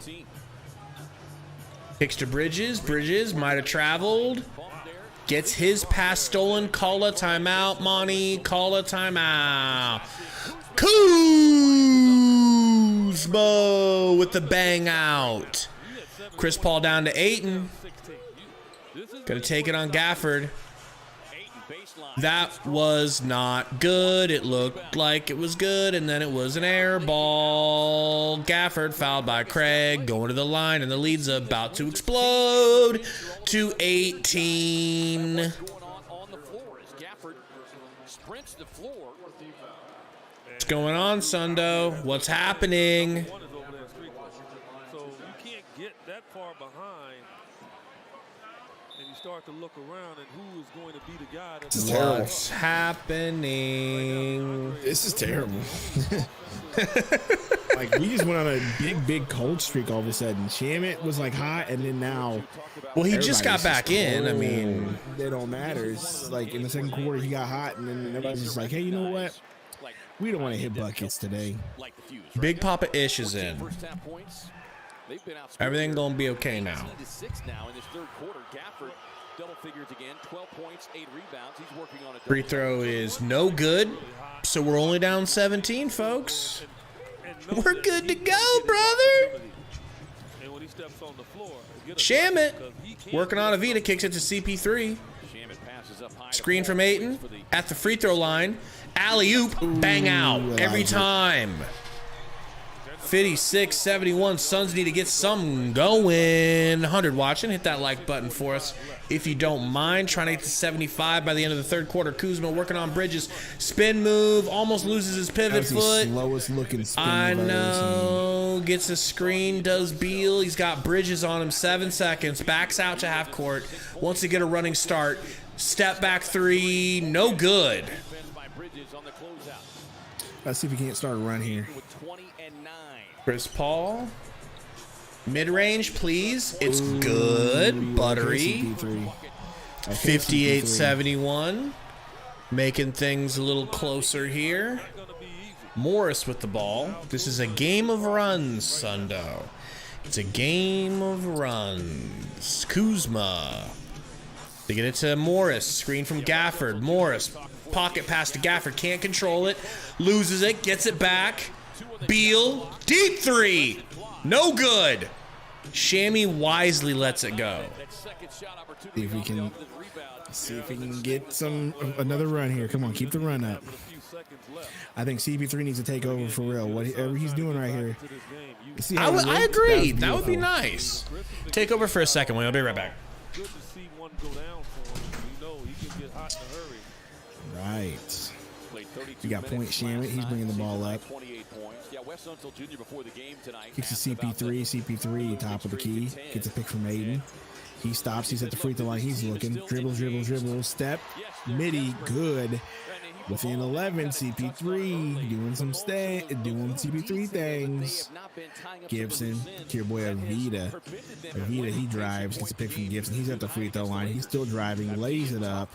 Speaker 2: Kicks to Bridges. Bridges might have traveled. Gets his pass stolen. Call a timeout, Monty. Call a timeout. Kuzma with the bang out. Chris Paul down to Ayton. Gonna take it on Gafford. That was not good. It looked like it was good, and then it was an air ball. Gafford fouled by Craig, going to the line, and the lead's about to explode to 18. What's going on, Sundo? What's happening?
Speaker 4: So you can't get that far behind, and you start to look around and who is going to be the guy that's
Speaker 2: What's happening?
Speaker 1: This is terrible. Like, we just went on a big cold streak all of a sudden. Shamit was like hot, and then now.
Speaker 2: Well, he just got
Speaker 1: everybody's
Speaker 2: back in. I mean,
Speaker 1: it don't matter. It's like in the second quarter he got hot, and then everybody's just like, hey, you know what? We don't want to hit buckets today.
Speaker 2: Big Papa Ish is in. Everything gonna be okay now. Free throw is no good, so we're only down 17, folks. We're good to go, brother. Shamit working on Avita, kicks it to CP3. Screen from Ayton at the free throw line. Alley-oop, bang out every time. 56-71. Suns need to get something going. 100 watching. Hit that like button for us if you don't mind. Trying to get to 75 by the end of the third quarter. Kuzma working on Bridges. Spin move. Almost loses his pivot foot.
Speaker 1: Slowest looking spin
Speaker 2: I know. Gets a screen. Does Beal. He's got Bridges on him. 7 seconds. Backs out to half court. Wants to get a running start. Step back three. No good.
Speaker 1: Let's see if we can't start a run here.
Speaker 2: Chris Paul. Mid-range, please. It's good. Buttery. 58-71. Making things a little closer here. Morris with the ball. This is a game of runs, Sundo. It's a game of runs. Kuzma. They get it to Morris. Screen from Gafford. Morris. Pocket pass to Gafford. Can't control it. Loses it. Gets it back. Beal. Deep three. No good. Shammy wisely lets it go.
Speaker 1: See if we can get another run here. Come on, keep the run up. I think CP3 needs to take over for real. Whatever he's doing right here.
Speaker 2: I agree. That would be nice. Take over for a second. I'll be right back.
Speaker 4: Good to see one go down for him. You know he can get hot in a hurry.
Speaker 1: Right. You got point Shamit. He's bringing the ball up. Kicks to CP3. CP3, top of the key. Gets a pick from Aiden. He stops. He's at the free throw line. He's looking. Dribble. Step. Midi. Good. Within 11, CP3 doing doing CP3 things. Gibson to your boy Avita. He drives, gets a pick from Gibson. He's at the free throw line. He's still driving, lays it up.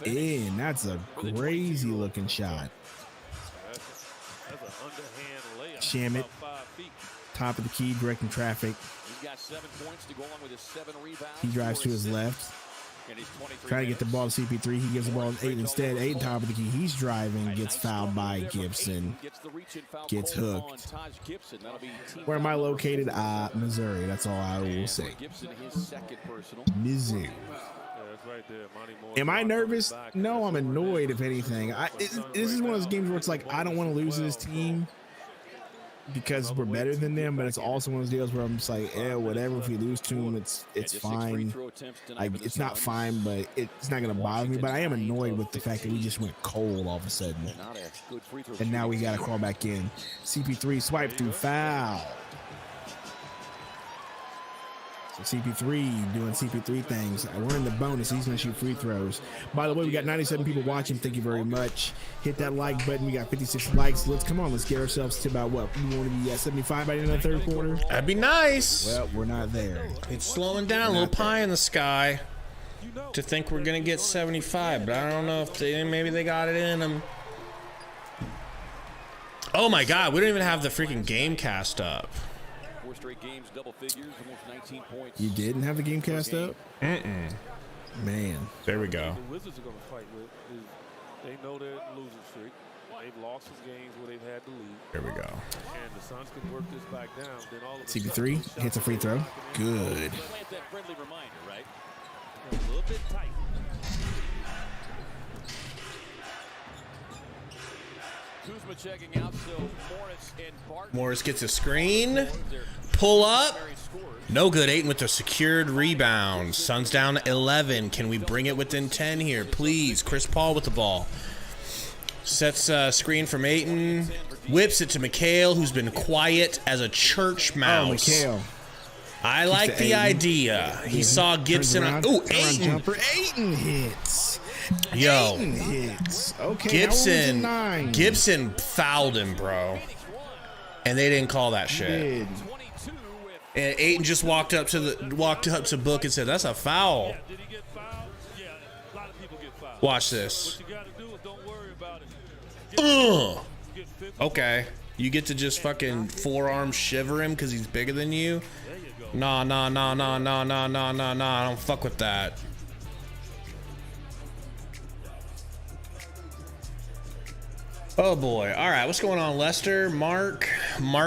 Speaker 1: In. That's a crazy looking shot. Shamit, top of the key, directing traffic. He drives to his left. Trying to get the ball to CP3. He gives the ball to Aiden instead. Aiden top of the key. He's driving. Gets fouled by Gibson. Gets hooked. Where am I located? Missouri. That's all I will say. Mizzou. Am I nervous? No, I'm annoyed, if anything. This is one of those games where it's like, I don't want to lose to this team because we're better than them, but it's also one of those deals where I'm just like, whatever. If we lose to them, it's fine. Like, it's not fine, but it's not going to bother me. But I am annoyed with the fact that we just went cold all of a sudden. And now we got to crawl back in. CP3 swipe through foul. So CP3 doing CP3 things. We're in the bonus. He's going to shoot free throws. By the way, we got 97 people watching. Thank you very much. Hit that like button. We got 56 likes. Let's get ourselves to about what? We want to be at 75 by the end of the third quarter?
Speaker 2: That'd be nice.
Speaker 1: Well, we're not there.
Speaker 2: It's slowing down. A little pie in the sky to think we're going to get 75, but I don't know if maybe they got it in them. Oh my God, we don't even have the freaking game cast up.
Speaker 3: Straight games, double figures, almost 19 points.
Speaker 1: You didn't have the game cast up?
Speaker 2: Man. There we go.
Speaker 4: The Wizards are going to fight with is they know they're in losing streak. They've lost some games where they've had the lead.
Speaker 2: There we go.
Speaker 4: And the Suns can work this back down. Then all of
Speaker 1: CP3 hits a free throw. Good.
Speaker 3: That friendly reminder, right?
Speaker 4: A little bit tight.
Speaker 3: Kuzma checking out, so Morris and Barton.
Speaker 2: Morris gets a screen. Pull up. No good. Ayton with a secured rebound. Suns down 11. Can we bring it within 10 here, please? Chris Paul with the ball. Sets a screen from Ayton. Whips it to McHale, who's been quiet as a church mouse.
Speaker 1: McHale.
Speaker 2: I like the idea. He saw Gibson. Ooh, Ayton.
Speaker 1: Jumper. Ayton hits.
Speaker 2: Yo.
Speaker 1: Ayton hits. Okay.
Speaker 2: Gibson fouled him, bro. And they didn't call that shit. And Ayton just walked up to Book and said, "That's a foul."
Speaker 4: Did he get fouled? Yeah, a lot of people get fouled.
Speaker 2: Watch this.
Speaker 4: What you got to do is don't worry about it. Get 50.
Speaker 2: Okay. You get to just fucking forearm shiver him because he's bigger than you?
Speaker 4: There you go.
Speaker 2: Nah. I don't fuck with that. Oh boy. All right, what's going on, Lester? Mark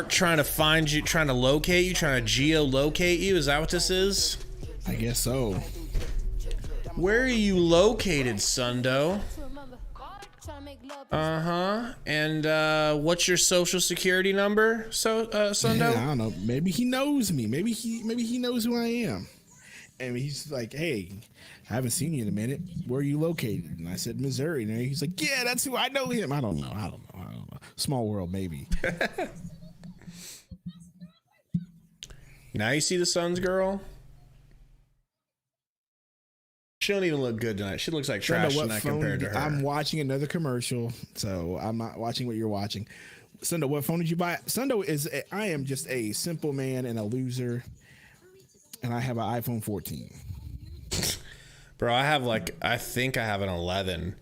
Speaker 2: trying to find you, trying to locate you, trying to geolocate you. Is that what this is?
Speaker 1: I guess so.
Speaker 2: Where are you located, Sundo? And what's your social security number, Sundo?
Speaker 1: Yeah, I don't know. Maybe he knows me. Maybe he knows who I am. And he's like, "Hey, I haven't seen you in a minute. Where are you located?" And I said, "Missouri." And he's like, "Yeah, that's who I know him." I don't know. Small world, maybe.
Speaker 2: Now you see the Suns girl? She don't even look good tonight. She looks like trash tonight compared to her.
Speaker 1: I'm watching another commercial, so I'm not watching what you're watching. Sundo, what phone did you buy? Sundo I am just a simple man and a loser, and I have an iPhone 14.
Speaker 2: Bro, I think I have an 11.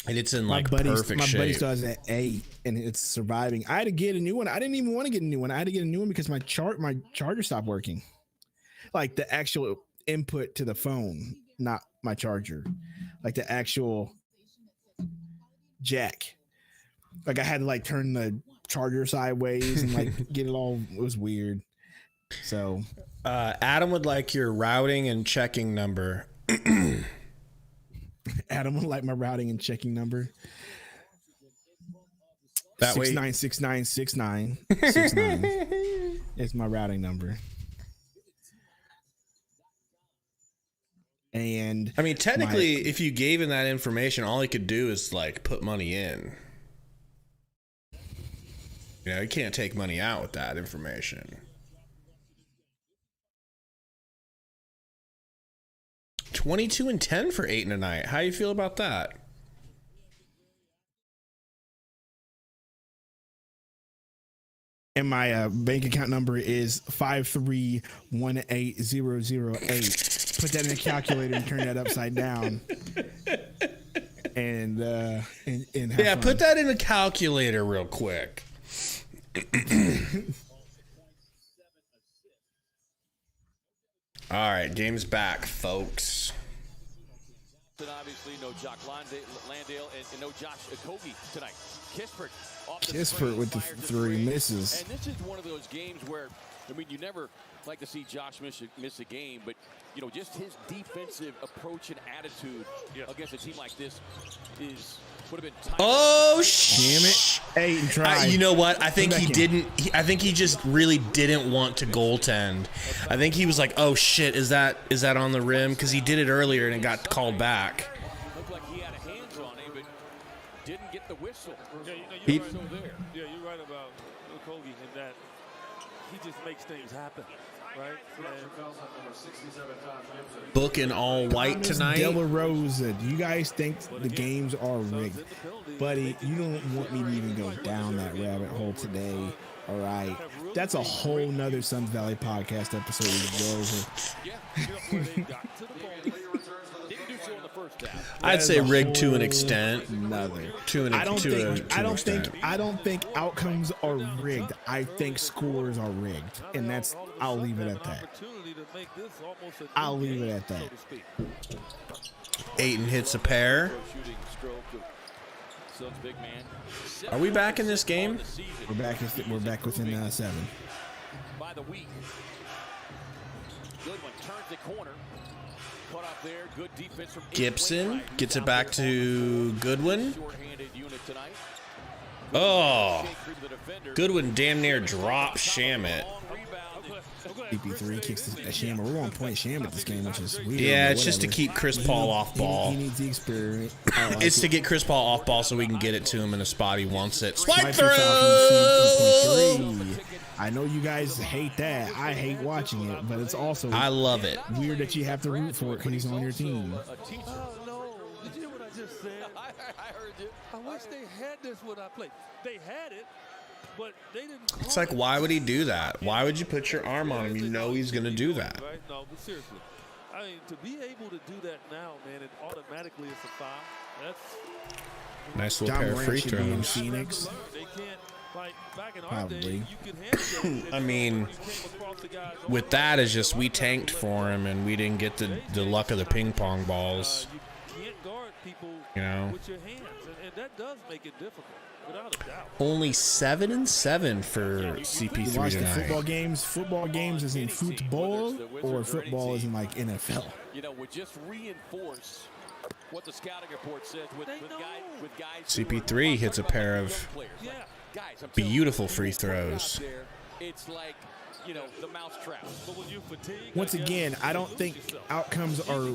Speaker 2: And it's in perfect shape.
Speaker 1: My buddy still has an 8, and it's surviving. I had to get a new one. I didn't even want to get a new one. I had to get a new one because my charger stopped working. Like the actual input to the phone, not my charger. Like the actual jack. Like I had to turn the charger sideways and get it all. It was weird. So
Speaker 2: Adam would like your routing and checking number.
Speaker 1: Adam would like my routing and checking number.
Speaker 2: That
Speaker 1: 69696969 is my routing number. And
Speaker 2: I mean, technically, if you gave him that information, all he could do is put money in. You know, you can't take money out with that information. 22-10 for Ayton tonight. How do you feel about that?
Speaker 1: And my bank account number is 5318008. Put that in a calculator and turn that upside down. And have fun.
Speaker 2: Put that in a calculator real quick. All right, game's back, folks.
Speaker 3: And obviously no Jock Landale and no Josh Okogie tonight. Kispert off the
Speaker 1: Kispert with the
Speaker 3: fired to
Speaker 1: 3 misses.
Speaker 3: And this is one of those games where, I mean, you never like to see Josh miss a game, but, you know, just his defensive approach and attitude against a team like this would have been time.
Speaker 2: Oh,
Speaker 1: Damn it. Hey, try.
Speaker 2: You know what? I think
Speaker 1: Come
Speaker 2: he
Speaker 1: back in.
Speaker 2: didn't. I think he just really didn't want to goaltend. I think he was like, "Oh shit, is that on the rim?" Because he did it earlier and it got called back.
Speaker 3: Looked like he had a hands on him, but didn't get the whistle.
Speaker 4: Yeah, you know,
Speaker 2: He-
Speaker 4: you're right. Yeah, you're right about Okogie in that he just makes things happen, right? And
Speaker 2: Booking all white tonight.
Speaker 1: De La Rosa, do you guys think the games are rigged? Buddy, you don't want me to even go down that rabbit hole today. All right. That's a whole nother Suns Valley podcast episode to go over.
Speaker 3: Didn't do so in the first half.
Speaker 2: I'd say
Speaker 1: That is a
Speaker 2: rigged to an
Speaker 1: whole
Speaker 2: extent.
Speaker 1: Another.
Speaker 2: To an
Speaker 1: I don't
Speaker 2: extent.
Speaker 1: think outcomes are rigged. I think scores are rigged, and that's I'll leave it at that. I'll leave it at that.
Speaker 2: Ayton hits a pair.
Speaker 3: Shooting stroke of Suns big man.
Speaker 2: Are we back in this game?
Speaker 1: We're back within 7.
Speaker 3: By the week. Good one turns the corner. Caught out there. Good defense from
Speaker 2: Gibson gets it back to Goodwin.
Speaker 3: short-handed unit tonight.
Speaker 2: Oh,
Speaker 3: Shake through the defender.
Speaker 2: Goodwin damn near dropped Shamit.
Speaker 3: Long rebound.
Speaker 1: CP3 kicks the Shamit. We're on point Shamit this game, which is weird.
Speaker 2: Yeah,
Speaker 1: but
Speaker 2: it's just to
Speaker 1: whatever.
Speaker 2: keep Chris Paul off ball.
Speaker 1: He needs the experience. I like
Speaker 2: It's
Speaker 1: it.
Speaker 2: to get Chris Paul off ball so we can get it to him in a spot he wants it. Swipe
Speaker 1: Swipe
Speaker 2: through!
Speaker 1: Falcons 2.3. I know you guys hate that. I hate watching it, but it's also
Speaker 2: I love it.
Speaker 1: weird that you have to root for it because he's on your team.
Speaker 3: A teacher.
Speaker 4: Oh, no. Did you hear what I just said?
Speaker 3: I heard you.
Speaker 4: I wish they had this when I played. They had it, but they didn't call
Speaker 2: It's like,
Speaker 4: it.
Speaker 2: why would he do that? Why would you put your arm on him? You know he's going to do that.
Speaker 4: Right? No, but seriously. I mean, to be able to do that now, man, it automatically is a foul. That's
Speaker 2: Nice little
Speaker 1: John
Speaker 2: pair of
Speaker 1: Morant
Speaker 2: free
Speaker 1: should be in
Speaker 2: throws.
Speaker 1: Phoenix.
Speaker 4: they can't like back in our
Speaker 1: Probably.
Speaker 4: day, you could handshake.
Speaker 2: I mean,
Speaker 4: You came across the guys on
Speaker 2: with that is just we tanked for him and we didn't get the luck of the ping pong balls.
Speaker 4: you can't guard people
Speaker 2: You know?
Speaker 4: with your hands, and that does make it difficult, without a doubt.
Speaker 2: Only 7-7 for
Speaker 1: You
Speaker 2: CP3
Speaker 1: watch the football
Speaker 2: tonight.
Speaker 1: games. Football games is in football, or football is in like NFL.
Speaker 3: You know, would just reinforce what the scouting report says with guys.
Speaker 2: CP3 hits a pair of
Speaker 3: Yeah. Guys, I'm
Speaker 2: beautiful
Speaker 3: telling you,
Speaker 2: free throws.
Speaker 3: there, it's like, you know, the mousetrap.
Speaker 4: But when you fatigue,
Speaker 1: Once again, I don't think outcomes are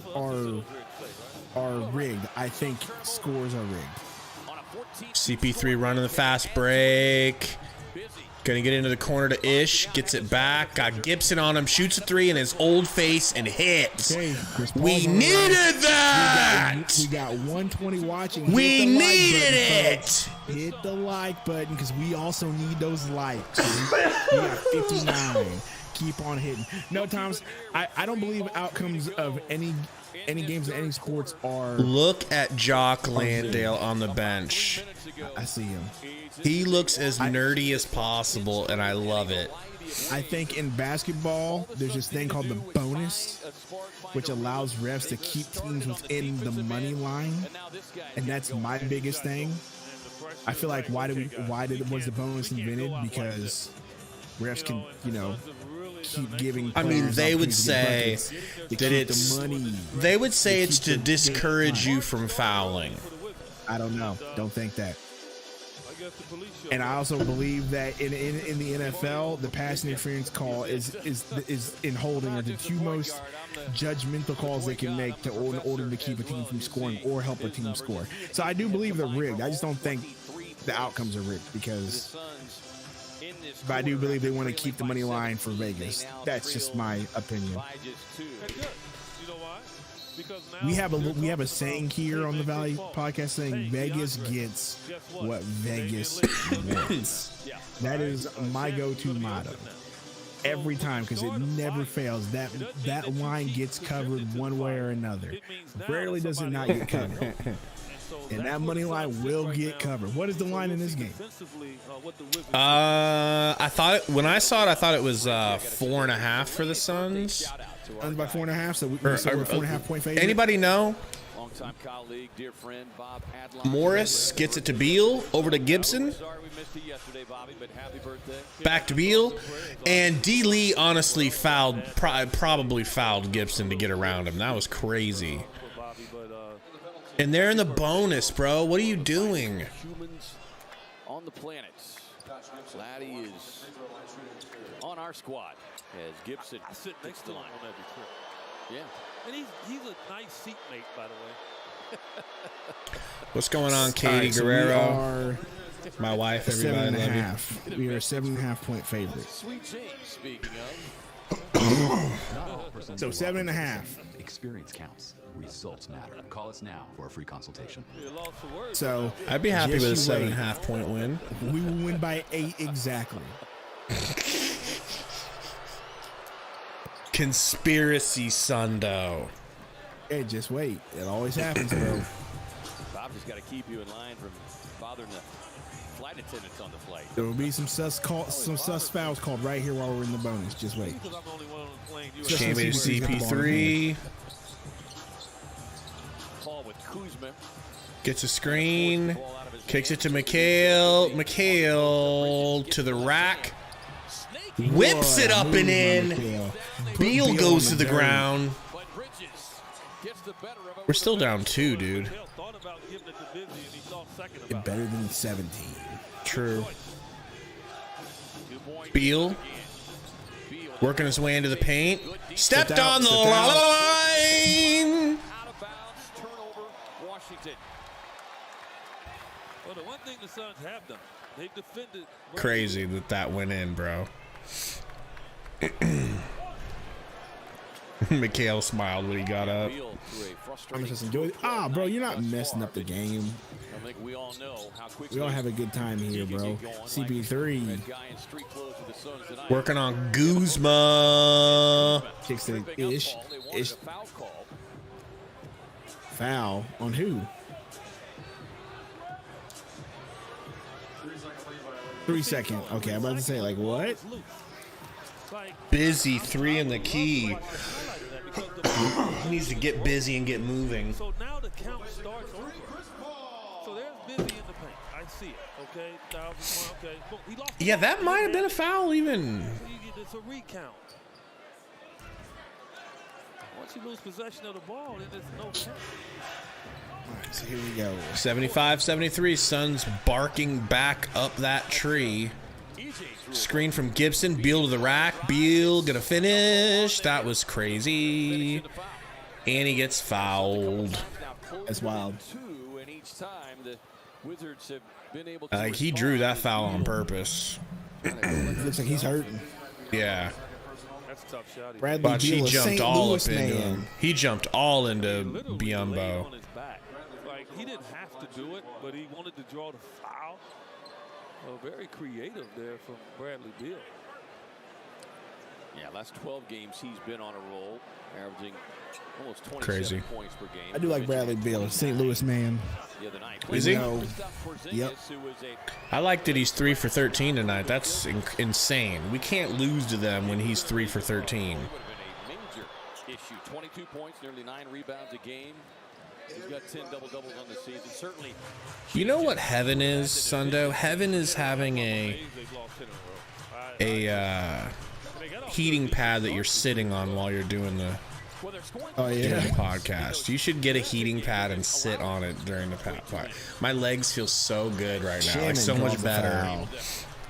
Speaker 1: rigged. I think scores are rigged.
Speaker 3: On a 14
Speaker 2: CP3 running the fast break.
Speaker 3: busy.
Speaker 2: Gonna get into the corner to Ish. Gets it back. Got Gibson on him. Shoots a 3 in his old face and hits.
Speaker 1: Okay, Chris Paul's
Speaker 2: We
Speaker 1: on the
Speaker 2: needed
Speaker 1: line.
Speaker 2: that.
Speaker 1: We got 120 watching.
Speaker 2: We
Speaker 1: Hit the like
Speaker 2: needed
Speaker 1: button,
Speaker 2: it.
Speaker 1: folks. Hit the like button because we also need those likes. We got 59. Keep on hitting. No, Thomas, I don't believe outcomes of any games of any sports are.
Speaker 2: Look at Jock Landale on the bench.
Speaker 1: I see him.
Speaker 2: He looks as nerdy as possible, and I love it.
Speaker 1: I think in basketball, there's this thing called the bonus, which allows refs to keep teams within the money line, and that's my biggest thing. I feel like was the bonus invented? Because refs can, keep giving.
Speaker 2: I mean,
Speaker 1: players
Speaker 2: they would
Speaker 1: opportunities to get
Speaker 2: say
Speaker 1: buckets to
Speaker 2: that
Speaker 1: keep
Speaker 2: it's.
Speaker 1: the money.
Speaker 2: They would say
Speaker 1: to
Speaker 2: it's
Speaker 1: keep
Speaker 2: to
Speaker 1: the
Speaker 2: discourage
Speaker 1: game
Speaker 2: you from fouling.
Speaker 1: I don't know. Don't think that.
Speaker 4: I guess the police show
Speaker 1: And I also believe that in the NFL, the pass interference call is in holding are the two most judgmental calls they can make in order to keep a team from scoring or help a team score. So I do believe they're rigged. I just don't think the outcomes are rigged because. But I do believe they want to keep the money line for Vegas. That's just my opinion.
Speaker 4: You know why? Because now
Speaker 1: We have a saying here on the Valley podcast saying Vegas gets what Vegas wants. That is my go-to motto every time because it never fails. That line gets covered one way or another. Rarely does it not get covered. And that money line will get covered. What is the line in this game?
Speaker 2: I thought when I saw it, I thought it was 4.5 for the Suns.
Speaker 1: Under by 4.5, so we're 4.5 point favorite.
Speaker 2: Anybody know?
Speaker 3: Longtime colleague, dear friend, Bob Adline.
Speaker 2: Morris gets it to Beal, over to Gibson,
Speaker 3: Sorry we missed you yesterday, Bobby, but happy birthday.
Speaker 2: back to Beal, and D. Lee honestly fouled, probably fouled Gibson to get around him. That was crazy. And they're in the bonus, bro. What are you doing?
Speaker 3: Humans on the planet. Laddie is on our squad as Gibson.
Speaker 4: I sit next to him on every trip.
Speaker 3: Yeah.
Speaker 4: And he's a nice seatmate, by the way.
Speaker 2: What's going on, Katie
Speaker 1: All right, so
Speaker 2: Guerrero? My wife,
Speaker 1: we are
Speaker 2: everybody, love you.
Speaker 1: 7.5. We are 7.5 point favorite.
Speaker 3: Sweet James, speaking of.
Speaker 1: So 7.5.
Speaker 7: Experience counts. Results matter. Call us now for a free consultation.
Speaker 1: So
Speaker 2: I'd be happy with a
Speaker 1: just you wait.
Speaker 2: 7.5 point win.
Speaker 1: We will win by 8 exactly.
Speaker 2: Conspiracy Sundo.
Speaker 1: Hey, just wait. It always happens, bro.
Speaker 3: Bob just got to keep you in line from bothering the flight attendants on the flight.
Speaker 1: There will be some sus fouls called right here while we're in the bonus. Just wait.
Speaker 4: Because I'm the only one on the plane. You
Speaker 1: Just-
Speaker 2: Champion CP3
Speaker 3: Paul with Kuzma.
Speaker 2: gets a screen, kicks it to Mikhail. Mikhail to the rack, whips it up and in. Beal goes to the ground.
Speaker 3: But Bridges gets the better of it.
Speaker 2: We're still down 2, dude.
Speaker 4: thought about giving it to Busy, and he thought second
Speaker 1: Get
Speaker 4: about
Speaker 1: better than 17.
Speaker 2: True.
Speaker 3: 2 points.
Speaker 2: Beal working his way into the paint. Stepped
Speaker 1: out,
Speaker 2: on the
Speaker 1: stepped out.
Speaker 2: line.
Speaker 3: Out of bounds. Turnover. Washington.
Speaker 4: Well, the one thing the Suns have done, they've defended.
Speaker 2: Crazy that went in, bro. Mikhail smiled when he got up.
Speaker 3: Beal through a
Speaker 1: I'm
Speaker 3: frustrating
Speaker 1: just enjoying. Bro, you're not messing up the game.
Speaker 3: I think we all know how quickly
Speaker 1: We all have a good time here, bro. CP3
Speaker 3: that guy in street clothes with the Suns tonight.
Speaker 2: Working on Guzma.
Speaker 1: kicks the
Speaker 3: Tripping up
Speaker 1: ish.
Speaker 3: ball. They wanted
Speaker 1: Ish
Speaker 3: a foul call.
Speaker 1: foul on who? 3 seconds. Okay, I'm about to say, like, what?
Speaker 2: Busy 3 in the key. He needs to get busy and get moving.
Speaker 4: So now the count starts over. So there's Busy in the paint. I see it. Okay, 1,000. Okay, boom. He lost the
Speaker 2: Yeah,
Speaker 4: ball.
Speaker 2: that might have been a foul even.
Speaker 4: So you get this a recount. Once you lose possession of the ball, then there's no count.
Speaker 1: All right, so here we go.
Speaker 2: 75-73. Suns barking back up that tree. Screen from Gibson. Beal to the rack. Beal gonna finish. That was crazy. And he gets fouled.
Speaker 1: That's wild.
Speaker 3: Two, and each time the Wizards have been able to
Speaker 2: Like he drew that foul on purpose.
Speaker 1: Looks like he's hurting.
Speaker 2: Yeah.
Speaker 4: That's a tough shot.
Speaker 1: Bradley
Speaker 2: But he
Speaker 1: Beal, a
Speaker 2: jumped
Speaker 1: St.
Speaker 2: all
Speaker 1: Louis
Speaker 2: up into
Speaker 1: man.
Speaker 2: him. He jumped all into
Speaker 4: Literally laid
Speaker 2: Biombo.
Speaker 4: on his back. Like he didn't have to do it, but he wanted to draw the foul. Very creative there from Bradley Beal.
Speaker 3: Yeah, last 12 games he's been on a roll, averaging almost 27
Speaker 2: Crazy.
Speaker 3: points per game.
Speaker 1: I do like Bradley Beal, St. Louis man.
Speaker 3: The other night.
Speaker 2: Is he?
Speaker 1: No. Yep.
Speaker 2: I like that he's 3 for 13 tonight. That's insane. We can't lose to them when he's 3 for 13.
Speaker 3: It would have been a major issue. 22 points, nearly 9 rebounds a game. He's got 10 double-doubles on the season. Certainly.
Speaker 2: You know what heaven is, Sundo? Heaven is having a heating pad that you're sitting on while you're doing the
Speaker 1: Oh yeah.
Speaker 2: podcast. You should get a heating pad and sit on it during the podcast. My legs feel so good right now, like so much better.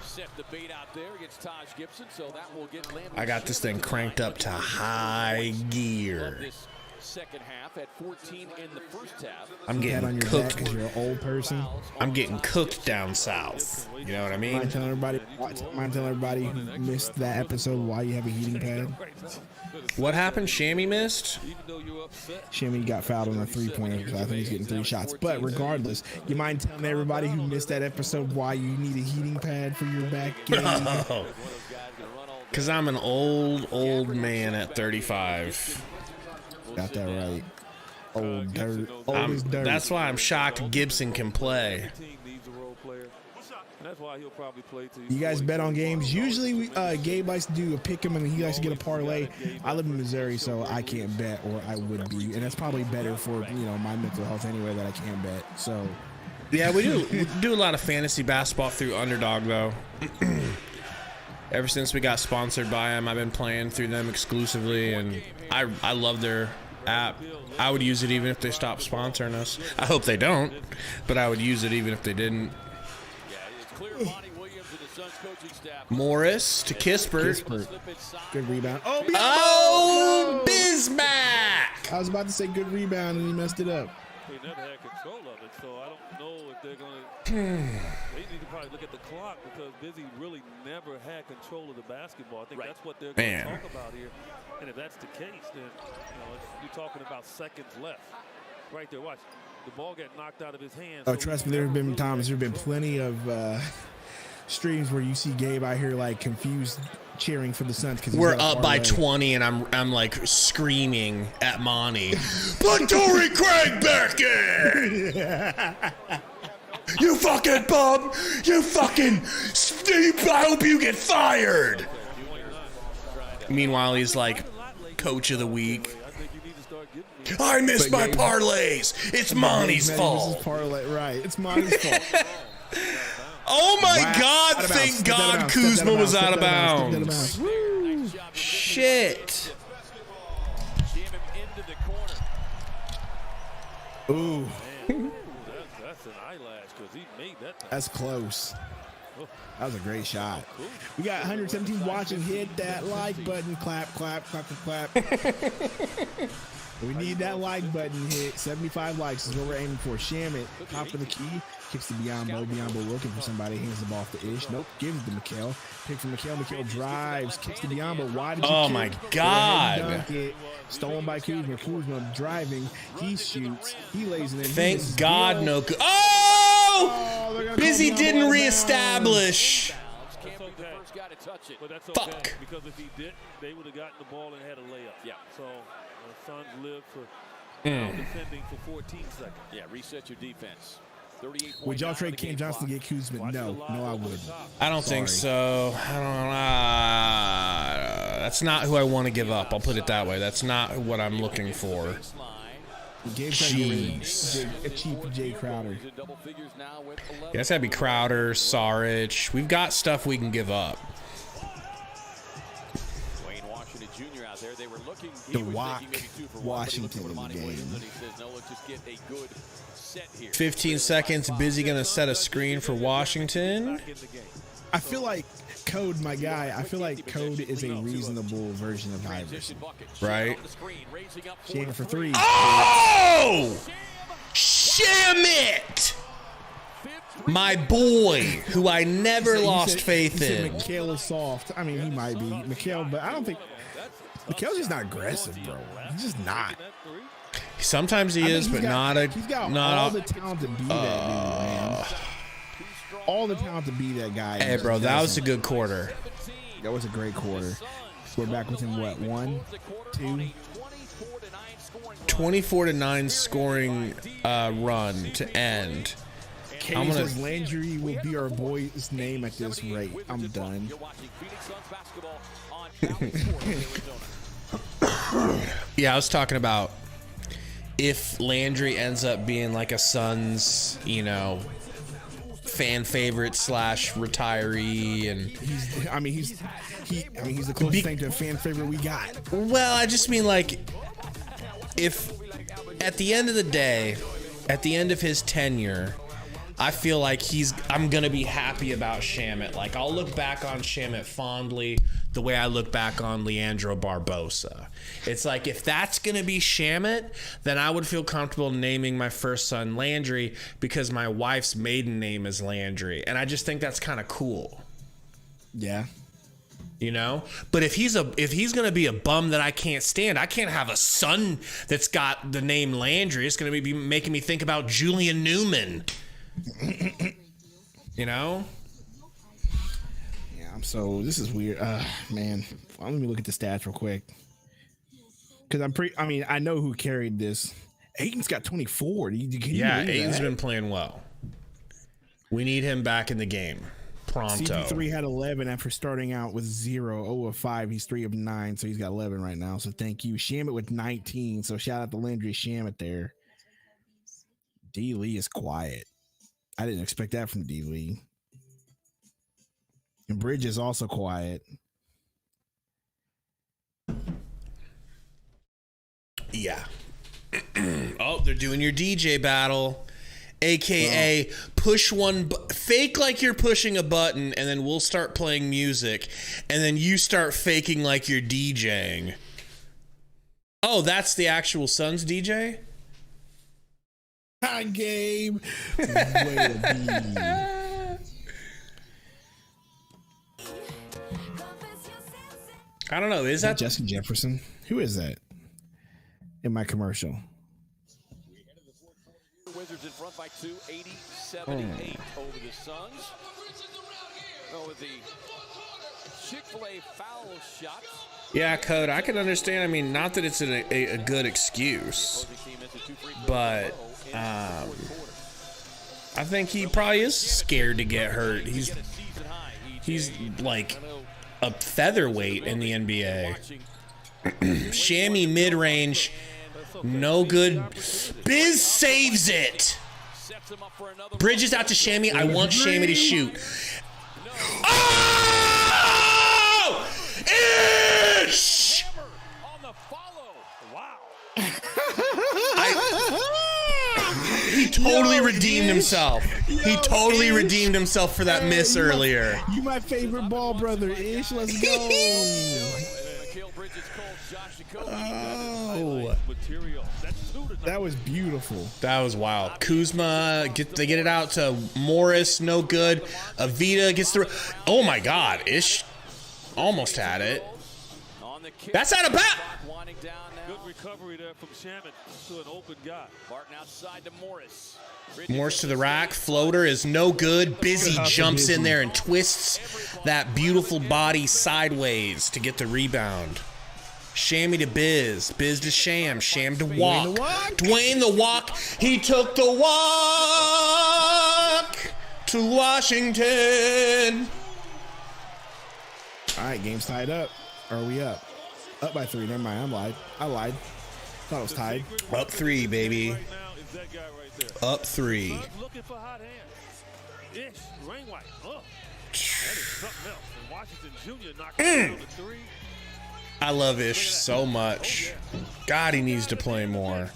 Speaker 3: Set the bait out there against Taj Gibson, so that will get Lambert.
Speaker 2: I got this thing cranked up to high gear.
Speaker 3: This second half at 14 in the first half.
Speaker 2: I'm
Speaker 1: Head on
Speaker 2: getting
Speaker 1: your back
Speaker 2: cooked.
Speaker 1: because you're an old person.
Speaker 2: I'm getting cooked down south. You know what I mean?
Speaker 1: Mind telling everybody who missed that episode why you have a heating pad.
Speaker 2: What happened? Shammy missed?
Speaker 1: Shimmy got fouled on a 3-pointer, so I think he's getting 3 shots. But regardless, you mind telling everybody who missed that episode why you need a heating pad for your back game?
Speaker 2: Because I'm an old man at 35.
Speaker 1: Got that right. Old dirt. Old as dirt.
Speaker 2: That's why I'm shocked Gibson can play.
Speaker 4: And that's why he'll probably play till
Speaker 1: You guys bet on games? Usually, Gabe likes to do a pick 'em and he likes to get a parlay. I live in Missouri, so I can't bet, or I would be, and that's probably better for my mental health anyway that I can't bet. So,
Speaker 2: yeah, we do a lot of fantasy basketball through Underdog though. Ever since we got sponsored by them, I've been playing through them exclusively, and I love their app. I would use it even if they stopped sponsoring us. I hope they don't, but I would use it even if they didn't. Morris to Kispert.
Speaker 1: Good rebound.
Speaker 2: Oh, Bismack!
Speaker 1: I was about to say good rebound, and he messed it up.
Speaker 4: They never had control of it, so I don't know if they're going to. They need to probably look at the clock because Busy really never had control of the basketball. I think that's what they're going to talk about here. And if that's the case, then you're talking about seconds left. Right there, watch. The ball got knocked out of his hands.
Speaker 1: Oh, trust me, there have been times, there have been plenty of streams where you see Gabe out here like confused cheering for the Suns because
Speaker 2: we're up by 20 and I'm like screaming at Monty. Put Torrey Craig back in! You fucking bum! You fucking I hope you get fired! Meanwhile, he's like coach of the week. I missed my parlays. It's Monty's fault.
Speaker 1: Right, it's Monty's fault.
Speaker 2: Oh my God! Thank God Kuzma was out of bounds. Shit.
Speaker 1: Ooh.
Speaker 4: That's an eyelash because he made that.
Speaker 1: That's close. That was a great shot. We got 117 watching. Hit that like button. Clap, clap, clap, clap, clap. We need that like button hit. 75 likes is what we're aiming for. Shamit, top of the key. Kicks to Biombo. Biombo looking for somebody. Hands the ball off to Ish. Nope. Gives it to Mikal. Pick from Mikal. Mikal drives. Kicks to Biombo. Why did you
Speaker 2: Oh
Speaker 1: kick?
Speaker 2: my God.
Speaker 1: Dunk it. Stolen by Kuzma. Kuzma driving. He shoots. He lays it in.
Speaker 2: Thank God no. Oh! Busy didn't reestablish.
Speaker 4: But that's okay.
Speaker 2: Fuck.
Speaker 4: Because if he didn't, they would have gotten the ball and had a layup.
Speaker 3: Yeah.
Speaker 4: So the Suns live for defending for 14 seconds.
Speaker 3: Yeah, reset your defense.
Speaker 1: Would y'all trade Cam Johnson to get Kuzma? No, I wouldn't.
Speaker 2: I don't think so. I don't know. That's not who I want to give up. I'll put it that way. That's not what I'm looking for. Jeez.
Speaker 1: A cheap Jay Crowder.
Speaker 2: Yeah, it's gotta be Crowder, Saric. We've got stuff we can give up.
Speaker 3: Wayne Washington Jr. out there. They were looking.
Speaker 1: The walk Washington in the game.
Speaker 2: 15 seconds. Busy gonna set a screen for Washington.
Speaker 1: I feel like Code, my guy, I feel like Code is a reasonable version of Iverson.
Speaker 2: Right?
Speaker 1: Shamit for three.
Speaker 2: Oh! Shamit! My boy, who I never lost faith in.
Speaker 1: Mikal is soft. I mean, he might be. Mikal, but I don't think... Mikal's just not aggressive, bro. He's just not.
Speaker 2: Sometimes he is, but not a...
Speaker 1: He's got
Speaker 2: not
Speaker 1: all
Speaker 2: a,
Speaker 1: the talent to be that dude, man. All the talent to be that guy.
Speaker 2: Hey, bro, that was a good quarter.
Speaker 1: That was a great quarter. We're back within, what, 1, 2?
Speaker 2: 24-9 scoring run to end.
Speaker 1: Katie says Landry will be our boy's name at this rate. I'm done.
Speaker 2: Yeah, I was talking about if Landry ends up being like a Suns, fan favorite / retiree, and
Speaker 1: he's the closest thing to a fan favorite we got.
Speaker 2: Well, I just mean like if at the end of the day, at the end of his tenure, I feel like I'm gonna be happy about Shamit. Like I'll look back on Shamit fondly the way I look back on Leandro Barbosa. It's like if that's gonna be Shamit, then I would feel comfortable naming my first son Landry because my wife's maiden name is Landry, and I just think that's kind of cool.
Speaker 1: Yeah.
Speaker 2: But if he's gonna be a bum that I can't stand, I can't have a son that's got the name Landry. It's gonna be making me think about Julian Newman.
Speaker 1: Yeah, so this is weird. Man, let me look at the stats real quick. Because I know who carried this. Aiden's got 24.
Speaker 2: Yeah, Aiden's been playing well. We need him back in the game. Pronto.
Speaker 1: CP3 had 11 after starting out with 0 of 5. He's 3 of 9, so he's got 11 right now. So thank you. Shamit with 19. So shout out to Landry Shamit there. D Lee is quiet. I didn't expect that from D Lee. And Bridge is also quiet.
Speaker 2: Yeah. Oh, they're doing your DJ battle. AKA push one, fake like you're pushing a button, and then we'll start playing music, and then you start faking like you're DJing. Oh, that's the actual Suns DJ?
Speaker 1: Hi, Gabe. Way to
Speaker 2: I don't know. Is that
Speaker 1: Jesse Jefferson? Who is that in my commercial?
Speaker 3: Wizards in front by 2, 80-78 over the Suns. Oh, with the Chick-fil-A foul shot.
Speaker 2: Yeah, Code, I can understand. I mean, not that it's a good excuse, but I think he probably is scared to get hurt. He's like a featherweight in the NBA. Shammy mid-range, no good. Biz saves it. Bridges out to Shammy. I want Shammy to shoot. Oh! Ish! He totally redeemed himself. He totally redeemed himself for that miss earlier.
Speaker 1: You my favorite ball brother, Ish. Let's go. Oh, that was beautiful.
Speaker 2: That was wild. Kuzma, they get it out to Morris, no good. Avita gets through. Oh my God, Ish almost had it. That's out of bounds.
Speaker 4: Good recovery there from Shamit to an open guy.
Speaker 3: Barton outside to Morris.
Speaker 2: Morris to the rack. Floater is no good. Busy jumps in there and twists that beautiful body sideways to get the rebound. Shammy to Biz. Biz to Sham. Sham to Walk. Dwayne the Walk. He took the walk to Washington.
Speaker 1: All right, game's tied up. Are we up? Up by 3. Never mind. I lied. Thought it was tied.
Speaker 2: Up 3, baby. Up 3.
Speaker 4: Looking for hot hands. Ish, rain white. Oh, that is something else. And Washington Jr. knocking down the 3.
Speaker 2: I love Ish so much. God, he needs to play more.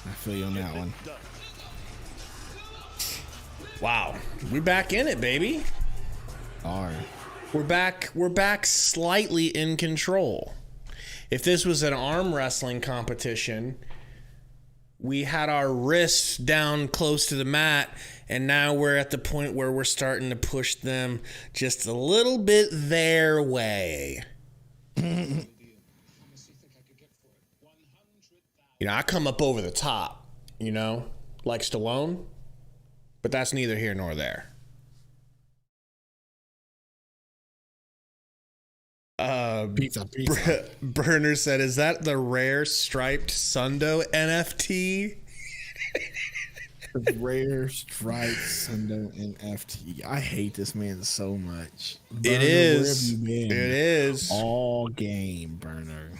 Speaker 1: I feel you on that one.
Speaker 2: Wow, we're back in it, baby.
Speaker 1: All right.
Speaker 2: We're back slightly in control. If this was an arm wrestling competition, we had our wrists down close to the mat, and now we're at the point where we're starting to push them just a little bit their way. You know, I come up over the top, you know, like Stallone, but that's neither here nor there.
Speaker 1: Pizza.
Speaker 2: Burner said, "Is that the rare striped Sundo NFT?"
Speaker 1: Rare striped Sundo NFT. I hate this man so much. Burner,
Speaker 2: It is.
Speaker 1: Where have you been?
Speaker 2: It is.
Speaker 1: All game, Burner.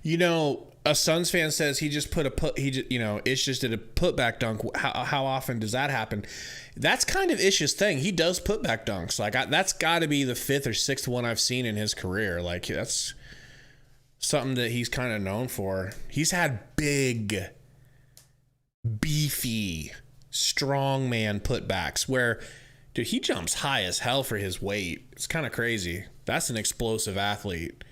Speaker 2: You know, a Suns fan says he just did a putback dunk. How often does that happen? That's kind of Ish's thing. He does putback dunks. Like that's got to be the 5th or 6th one I've seen in his career. Like that's something that he's kind of known for. He's had big, beefy, strongman putbacks where, dude, he jumps high as hell for his weight. It's kind of crazy. That's an explosive athlete.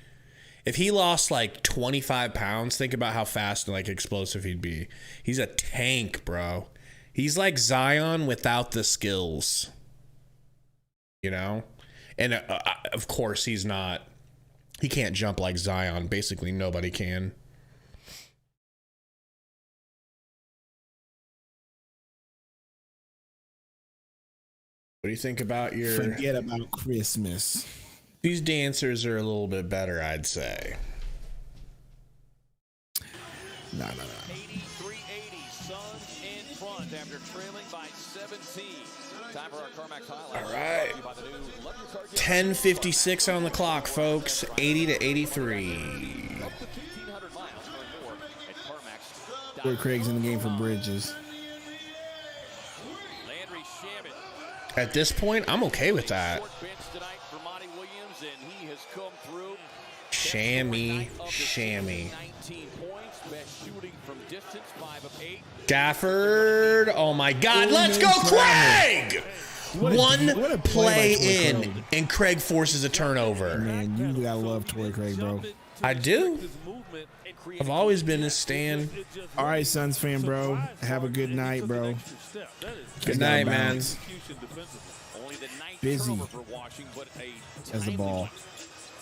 Speaker 2: If he lost like 25 pounds, think about how fast and like explosive he'd be. He's a tank, bro. He's like Zion without the skills, you know? And of course he can't jump like Zion. Basically nobody can. What do you think about
Speaker 1: Forget about Christmas.
Speaker 2: These dancers are a little bit better, I'd say.
Speaker 1: No.
Speaker 3: 83-80. Suns in front after trailing by 17. Time for our CarMax highlights.
Speaker 2: All right. 10:56 on the clock, folks. 80-83.
Speaker 1: Where Craig's in the game for Bridges.
Speaker 2: At this point, I'm okay with that. Shammy. Gafford. Oh my God. Let's go, Craig! One play in, and Craig forces a turnover.
Speaker 1: Man, you gotta love Torrey Craig, bro.
Speaker 2: I do. I've always been a stan.
Speaker 1: All right, Suns fan, bro. Have a good night, bro.
Speaker 2: Good night, man.
Speaker 1: Busy as the ball.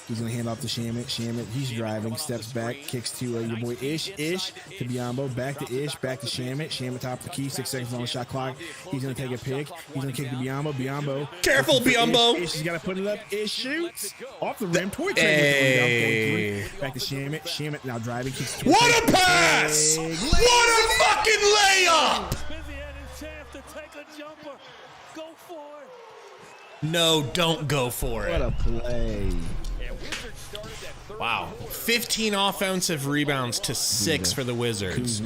Speaker 1: He's going to hand off to Shamit. Shamit, he's driving, steps back, kicks to your boy Ish to Biombo, back to Ish, back to Shamit. Shamit top of the key, 6 seconds on the shot clock. He's going to take a pick. He's going to kick to Biombo. Biombo.
Speaker 2: Careful, Biombo.
Speaker 1: Ish has got to put it up. Ish shoots off the rim. Back to Shamit. Shamit now driving. Kicks to
Speaker 2: what a pass! What a fucking layup! No, don't go for it.
Speaker 1: What a play.
Speaker 2: Wow. 15 offensive rebounds to 6 for the Wizards.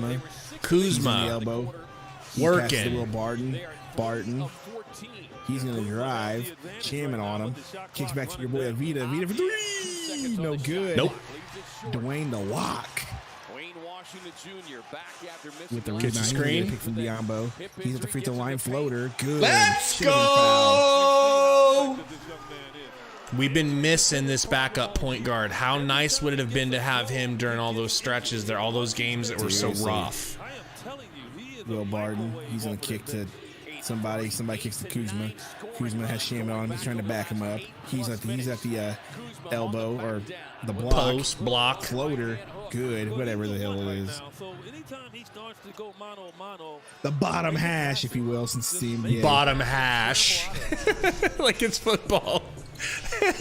Speaker 2: Kuzma.
Speaker 1: Elbow.
Speaker 2: Working.
Speaker 1: Will Barton. He's going to drive. Jamming on him. Kicks back to your boy Avita. Avita for 3. No good.
Speaker 2: Nope.
Speaker 1: Dwayne the walk. With the rebound.
Speaker 2: Screen.
Speaker 1: Pick from Biombo. He's at the free throw line. Floater. Good.
Speaker 2: Let's go! We've been missing this backup point guard. How nice would it have been to have him during all those stretches there, all those games that were so rough?
Speaker 1: Will Barton. He's going to kick to somebody. Somebody kicks to Kuzma. Kuzma has Shaman on him. He's trying to back him up. He's at the elbow or the block.
Speaker 2: Post, block.
Speaker 1: Floater. Good. Whatever the hell it is. The bottom hash, if you will, since the NBA.
Speaker 2: Bottom hash. Like it's football.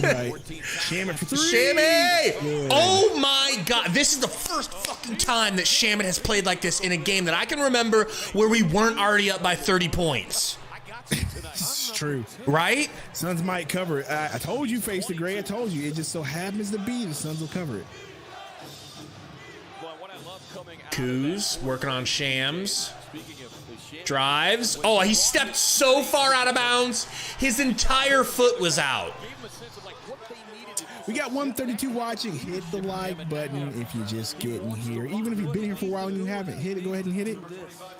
Speaker 1: Right. Shamit for 3.
Speaker 2: Shamit! Oh my God. This is the first fucking time that Shamit has played like this in a game that I can remember where we weren't already up by 30 points.
Speaker 1: It's true.
Speaker 2: Right?
Speaker 1: Suns might cover it. I told you, Face the Gray. I told you. It just so happens to be the Suns will cover it.
Speaker 2: Kuz working on Shams. Drives. Oh, he stepped so far out of bounds. His entire foot was out.
Speaker 1: We got 132 watching. Hit the like button if you're just getting here. Even if you've been here for a while and you haven't hit it, go ahead and hit it.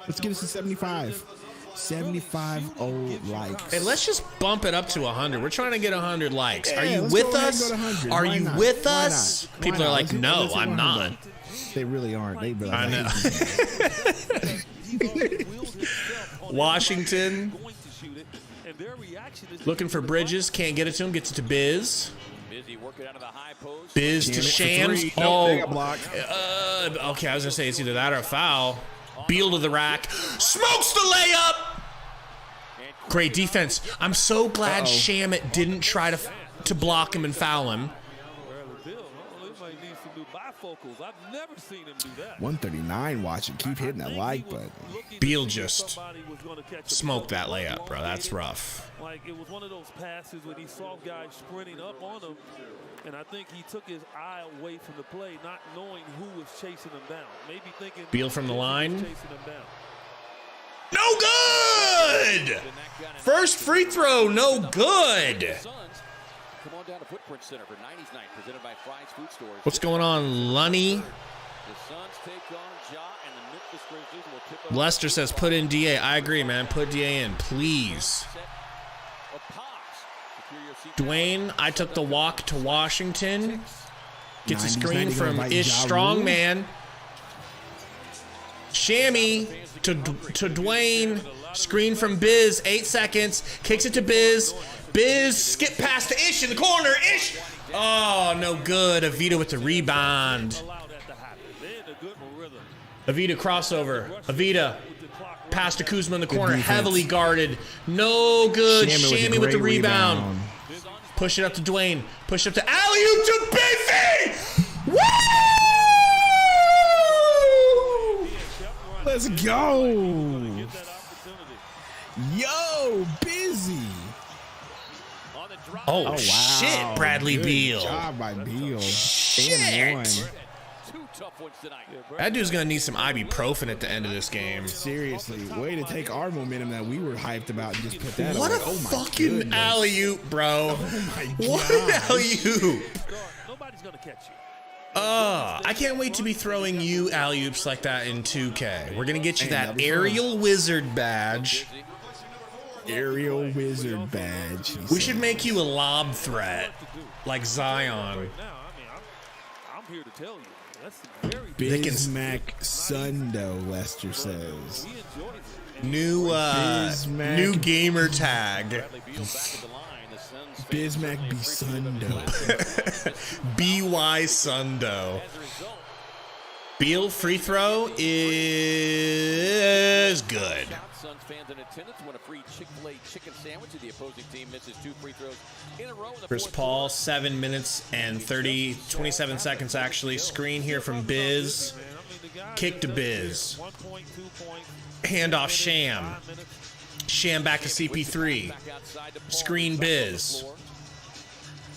Speaker 1: Let's get us to 75. 75 old likes.
Speaker 2: Hey, let's just bump it up to 100. We're trying to get 100 likes.
Speaker 1: Yeah,
Speaker 2: Are you with us? Are you with us? People are like, no, I'm not.
Speaker 1: They really aren't. They really
Speaker 2: I know. Washington looking for Bridges, can't get it to him, gets it to Biz. Biz to Shams. Okay, I was gonna say it's either that or a foul. Beal to the rack, smokes the layup. Great defense. I'm so glad Shamit didn't try to block him and foul him.
Speaker 4: I've never seen him do that.
Speaker 1: 139 watching. Keep hitting that like button.
Speaker 2: Beal just smoked that layup, bro. That's rough.
Speaker 4: Like it was one of those passes when he saw guys sprinting up on him, and I think he took his eye away from the play, not knowing who was chasing him down. Maybe thinking
Speaker 2: Beal from the line.
Speaker 4: Chasing him down.
Speaker 2: No good. First free throw, no good.
Speaker 3: Come on down to Footprint Center for 90s night, presented by Fry's Food Stores.
Speaker 2: What's going on, Lunny?
Speaker 3: The Suns take on Ja, and the Memphis Grizzlies will tip up.
Speaker 2: Lester says put in DA. I agree, man. Put DA in, please. Dwayne, I took the walk to Washington. Gets a screen from Ish Strongman. Shammy to Dwayne. Screen from Biz. 8 seconds. Kicks it to Biz. Biz skip past to Ish in the corner. Ish. Oh, no good. Avita with the rebound. Avita crossover. Avita pass to Kuzma in the corner. Heavily guarded. No good. Shammy with the rebound. Push it up to Dwayne. Push it up to alley-oop to Biffy. Woo!
Speaker 1: Let's go.
Speaker 4: Get that opportunity.
Speaker 1: Yo, busy.
Speaker 2: Oh,
Speaker 1: wow.
Speaker 2: shit, Bradley
Speaker 1: Good
Speaker 2: Beal.
Speaker 1: job by Beal.
Speaker 2: Shit.
Speaker 1: And one.
Speaker 3: Two tough ones tonight.
Speaker 2: That dude's gonna need some ibuprofen at the end of this game.
Speaker 1: Seriously, way to take our momentum that we were hyped about and just put that
Speaker 2: What
Speaker 1: away.
Speaker 2: a
Speaker 1: Oh my
Speaker 2: fucking
Speaker 1: goodness.
Speaker 2: alley-oop, bro.
Speaker 1: Oh my
Speaker 2: What an
Speaker 1: gosh.
Speaker 2: alley-oop.
Speaker 4: Nobody's gonna catch you.
Speaker 2: I can't wait to be throwing you alley-oops like that in 2K. We're gonna get you
Speaker 1: Hey, that'll
Speaker 2: that
Speaker 1: be fun.
Speaker 2: aerial wizard badge.
Speaker 1: Aerial wizard badge.
Speaker 2: We should make you a lob threat, like Zion.
Speaker 4: Now, I mean, I'm here to tell you. That's very
Speaker 1: Bismack Sundo, Lester says.
Speaker 4: he enjoys it.
Speaker 2: New
Speaker 1: Bismack.
Speaker 2: new gamer tag.
Speaker 3: Bradley Beal back at the line. The Suns
Speaker 1: Bismack Bisundo.
Speaker 2: BY Sundo.
Speaker 3: as a result.
Speaker 2: Beal free throw is good.
Speaker 3: Suns fans in attendance won a free Chick-fil-A chicken sandwich if the opposing team misses 2 free throws in a row. In the
Speaker 2: Chris
Speaker 3: fourth
Speaker 2: Paul,
Speaker 3: quarter.
Speaker 2: 7 minutes and 27 seconds actually. Screen here from Biz. Kick to Biz.
Speaker 4: 1 point, 2 points.
Speaker 2: Handoff Sham. Sham back to CP3.
Speaker 3: Back outside to Paul.
Speaker 2: Screen Biz.
Speaker 3: Floor.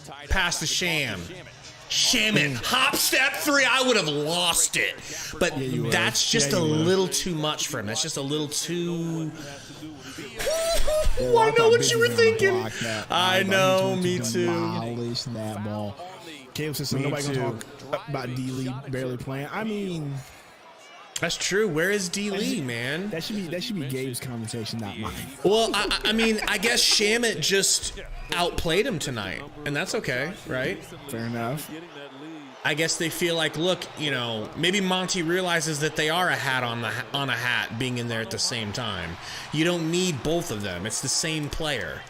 Speaker 3: Tied
Speaker 2: Pass
Speaker 3: up
Speaker 2: to
Speaker 3: by
Speaker 2: Sham.
Speaker 3: Shamet.
Speaker 2: Shaman, hop step 3, I would have lost it. But
Speaker 1: you would.
Speaker 2: that's just
Speaker 1: Yeah,
Speaker 2: a
Speaker 1: you would.
Speaker 2: little too much for him. That's just a little too...
Speaker 1: Oh,
Speaker 2: I know
Speaker 1: thought
Speaker 2: what
Speaker 1: Biz
Speaker 2: you
Speaker 1: was
Speaker 2: were
Speaker 1: gonna
Speaker 2: thinking.
Speaker 1: block that.
Speaker 2: I
Speaker 1: thought
Speaker 2: know,
Speaker 1: he was
Speaker 2: me
Speaker 1: going to
Speaker 2: too.
Speaker 1: demolish that ball. Caleb says, so
Speaker 2: Me
Speaker 1: nobody
Speaker 2: too.
Speaker 1: going to talk about D-Lee barely playing. I mean,
Speaker 2: That's true. Where is D. Lee, man?
Speaker 1: that should be Gabe's conversation, not mine.
Speaker 2: Well, I mean, I guess Shamit just outplayed him tonight, and that's okay, right?
Speaker 1: Fair enough.
Speaker 4: Getting that lead.
Speaker 2: I guess they feel like, look, you know, maybe Monty realizes that they are a hat on a hat being in there at the same time. You don't need both of them. It's the same player,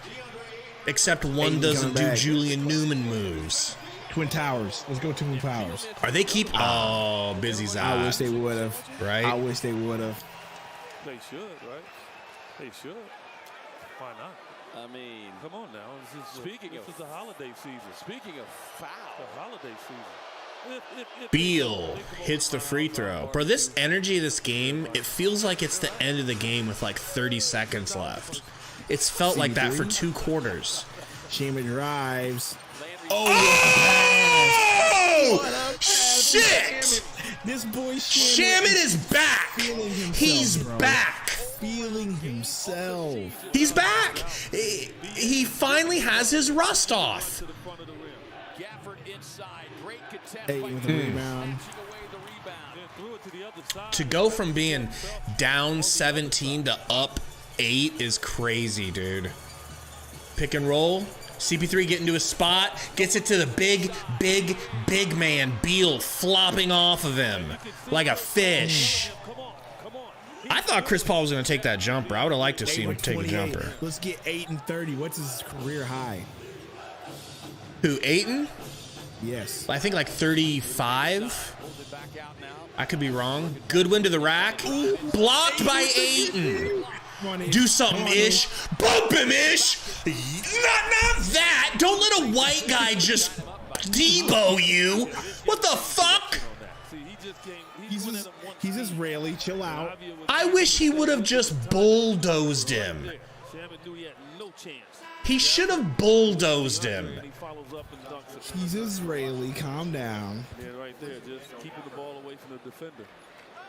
Speaker 2: except one
Speaker 1: Hey,
Speaker 2: doesn't
Speaker 1: coming
Speaker 2: do
Speaker 1: back.
Speaker 2: Julian Newman moves.
Speaker 1: Twin Towers. Let's go Twin Towers.
Speaker 2: Are they keep? Oh, Busy's out.
Speaker 1: I wish they would have.
Speaker 2: Right?
Speaker 1: I wish they would have.
Speaker 4: They should, right? They should. Why not?
Speaker 3: I mean,
Speaker 4: Come on now. This is the holiday season.
Speaker 3: speaking of foul,
Speaker 4: The holiday season.
Speaker 2: Beal hits the free throw. Bro, this energy of this game, it feels like it's the end of the game with like 30 seconds left. It's felt like that for 2 quarters.
Speaker 1: Shima drives.
Speaker 2: Oh, shit!
Speaker 1: This boy
Speaker 2: Shamit is back.
Speaker 1: feeling himself,
Speaker 2: He's
Speaker 1: bro.
Speaker 2: back.
Speaker 1: Feeling himself.
Speaker 2: He's back. He finally has his rust off.
Speaker 3: Gafford inside, great contest
Speaker 1: Hey,
Speaker 3: by
Speaker 1: with the
Speaker 3: Gafford,
Speaker 1: rebound.
Speaker 3: snatching away the rebound.
Speaker 4: Threw it to the other side.
Speaker 2: To go from being down 17 to up 8 is crazy, dude. Pick and roll. CP3 getting to his spot, gets it to the big man, Beal, flopping off of him like a fish. I thought Chris Paul was going to take that jumper. I would have liked to see him take a
Speaker 1: 28.
Speaker 2: jumper.
Speaker 1: Let's get 8 and 30. What's his career high?
Speaker 2: Who, Ayton?
Speaker 1: Yes.
Speaker 2: I think like 35. I could be wrong. Goodwin to the rack. Blocked by Ayton. Do something, Ish. Bump him, Ish. Not that. Don't let a white guy just Debo you. What the fuck?
Speaker 4: See, he just came.
Speaker 1: He's Israeli. Chill out.
Speaker 2: I wish he would have just bulldozed him.
Speaker 4: Shamit knew he had no chance.
Speaker 2: He should have bulldozed him.
Speaker 4: And he follows up and dunks it.
Speaker 1: He's Israeli. Calm down.
Speaker 4: Yeah, right there, just keeping the ball away from the defender.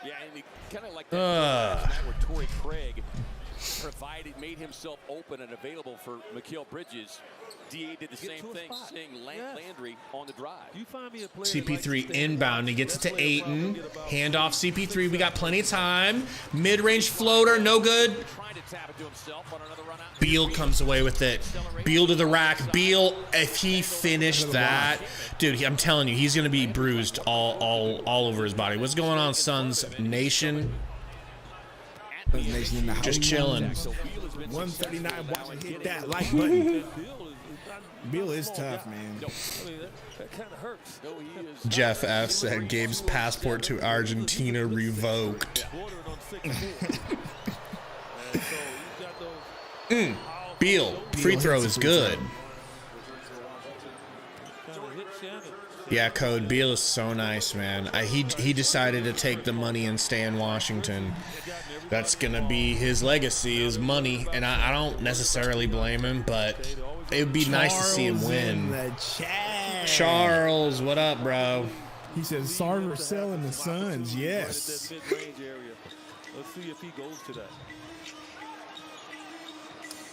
Speaker 3: Yeah, and he kind of like that where Torrey Craig made himself open and available for Mikal Bridges. DA did the same
Speaker 4: to a
Speaker 3: thing,
Speaker 4: spot.
Speaker 3: seeing
Speaker 4: Yes.
Speaker 3: Landry on the drive.
Speaker 4: You find me a player
Speaker 2: CP3
Speaker 4: like
Speaker 2: inbound. He gets it to Ayton. Handoff CP3. We got plenty of time. Mid-range floater. No good.
Speaker 3: Trying to tap it to himself on another run out.
Speaker 2: Beal comes away with it. Beal to the rack. Beal, if he finished that, dude, I'm telling you, he's gonna be bruised all over his body. What's going on, Suns Nation?
Speaker 1: Nation in the house.
Speaker 2: Just chilling.
Speaker 1: 139. Watch hit that like button. Beal is tough, man.
Speaker 4: that kind of hurts.
Speaker 3: No, he is
Speaker 2: Jeff F said Gabe's passport to Argentina revoked.
Speaker 4: Bordering on 6'4". And so you got those
Speaker 2: Beal, free throw is good.
Speaker 4: kind of hit Shannon.
Speaker 2: Yeah, Code Beal is so nice, man. He decided to take the money and stay in Washington. That's gonna be his legacy, is money, and I don't necessarily blame him, but it would be nice to see him win. Charles, what up, bro?
Speaker 1: He says Sarver selling the Suns. Yes.
Speaker 4: Let's see if he goes to that.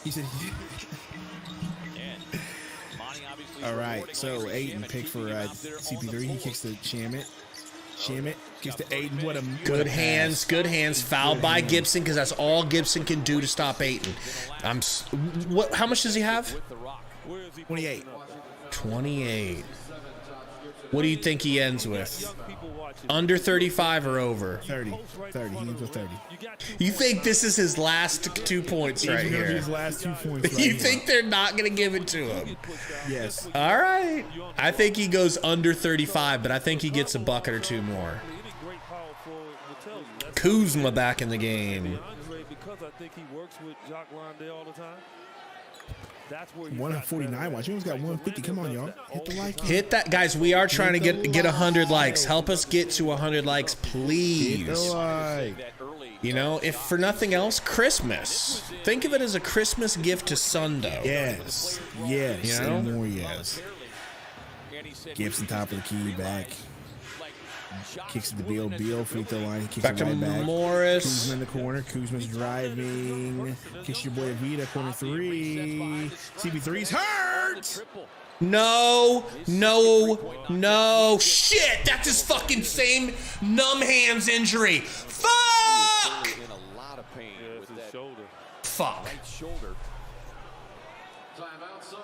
Speaker 1: He said. All right, so Aiden picked for CP3. He kicks to Shamit. Shamit kicks to Aiden. What a
Speaker 2: good hands, good hands. Fouled by Gibson because that's all Gibson can do to stop Aiden. What? How much does he have?
Speaker 1: 28.
Speaker 2: 28. What do you think he ends with? Under 35 or over?
Speaker 1: 30. 30. He ends with 30.
Speaker 2: You think this is his last 2 points right here?
Speaker 1: His last 2 points. Right
Speaker 2: you
Speaker 1: here.
Speaker 2: think they're not going to give it to him?
Speaker 1: Yes.
Speaker 2: All right. I think he goes under 35, but I think he gets a bucket or two more. Kuzma back in the game.
Speaker 4: Because I think he works with Jock Londale all the time. That's where
Speaker 1: 149 watch. You almost got 150. Come on, y'all. Hit the like.
Speaker 2: Hit that, guys. We are trying to get 100 likes. Help us get to 100 likes, please.
Speaker 1: Hit the like.
Speaker 2: You know, if for nothing else, Christmas. Think of it as a Christmas gift to Sundo.
Speaker 1: Yes. Yes.
Speaker 2: You know?
Speaker 1: And more yes. Gibson top of the key back. Kicks it to Beal. Beal free throw line. He kicks
Speaker 2: Back
Speaker 1: it
Speaker 2: to
Speaker 1: right back.
Speaker 2: Morris.
Speaker 1: Kuzma in the corner. Kuzma's driving. Kicks your boy Vita. Corner three. CP3's hurt.
Speaker 2: No. Shit, that's his fucking same numb hands injury. Fuck.
Speaker 3: In a lot of pain with that
Speaker 4: shoulder.
Speaker 2: Fuck.
Speaker 3: right shoulder.
Speaker 6: Timeout Suns.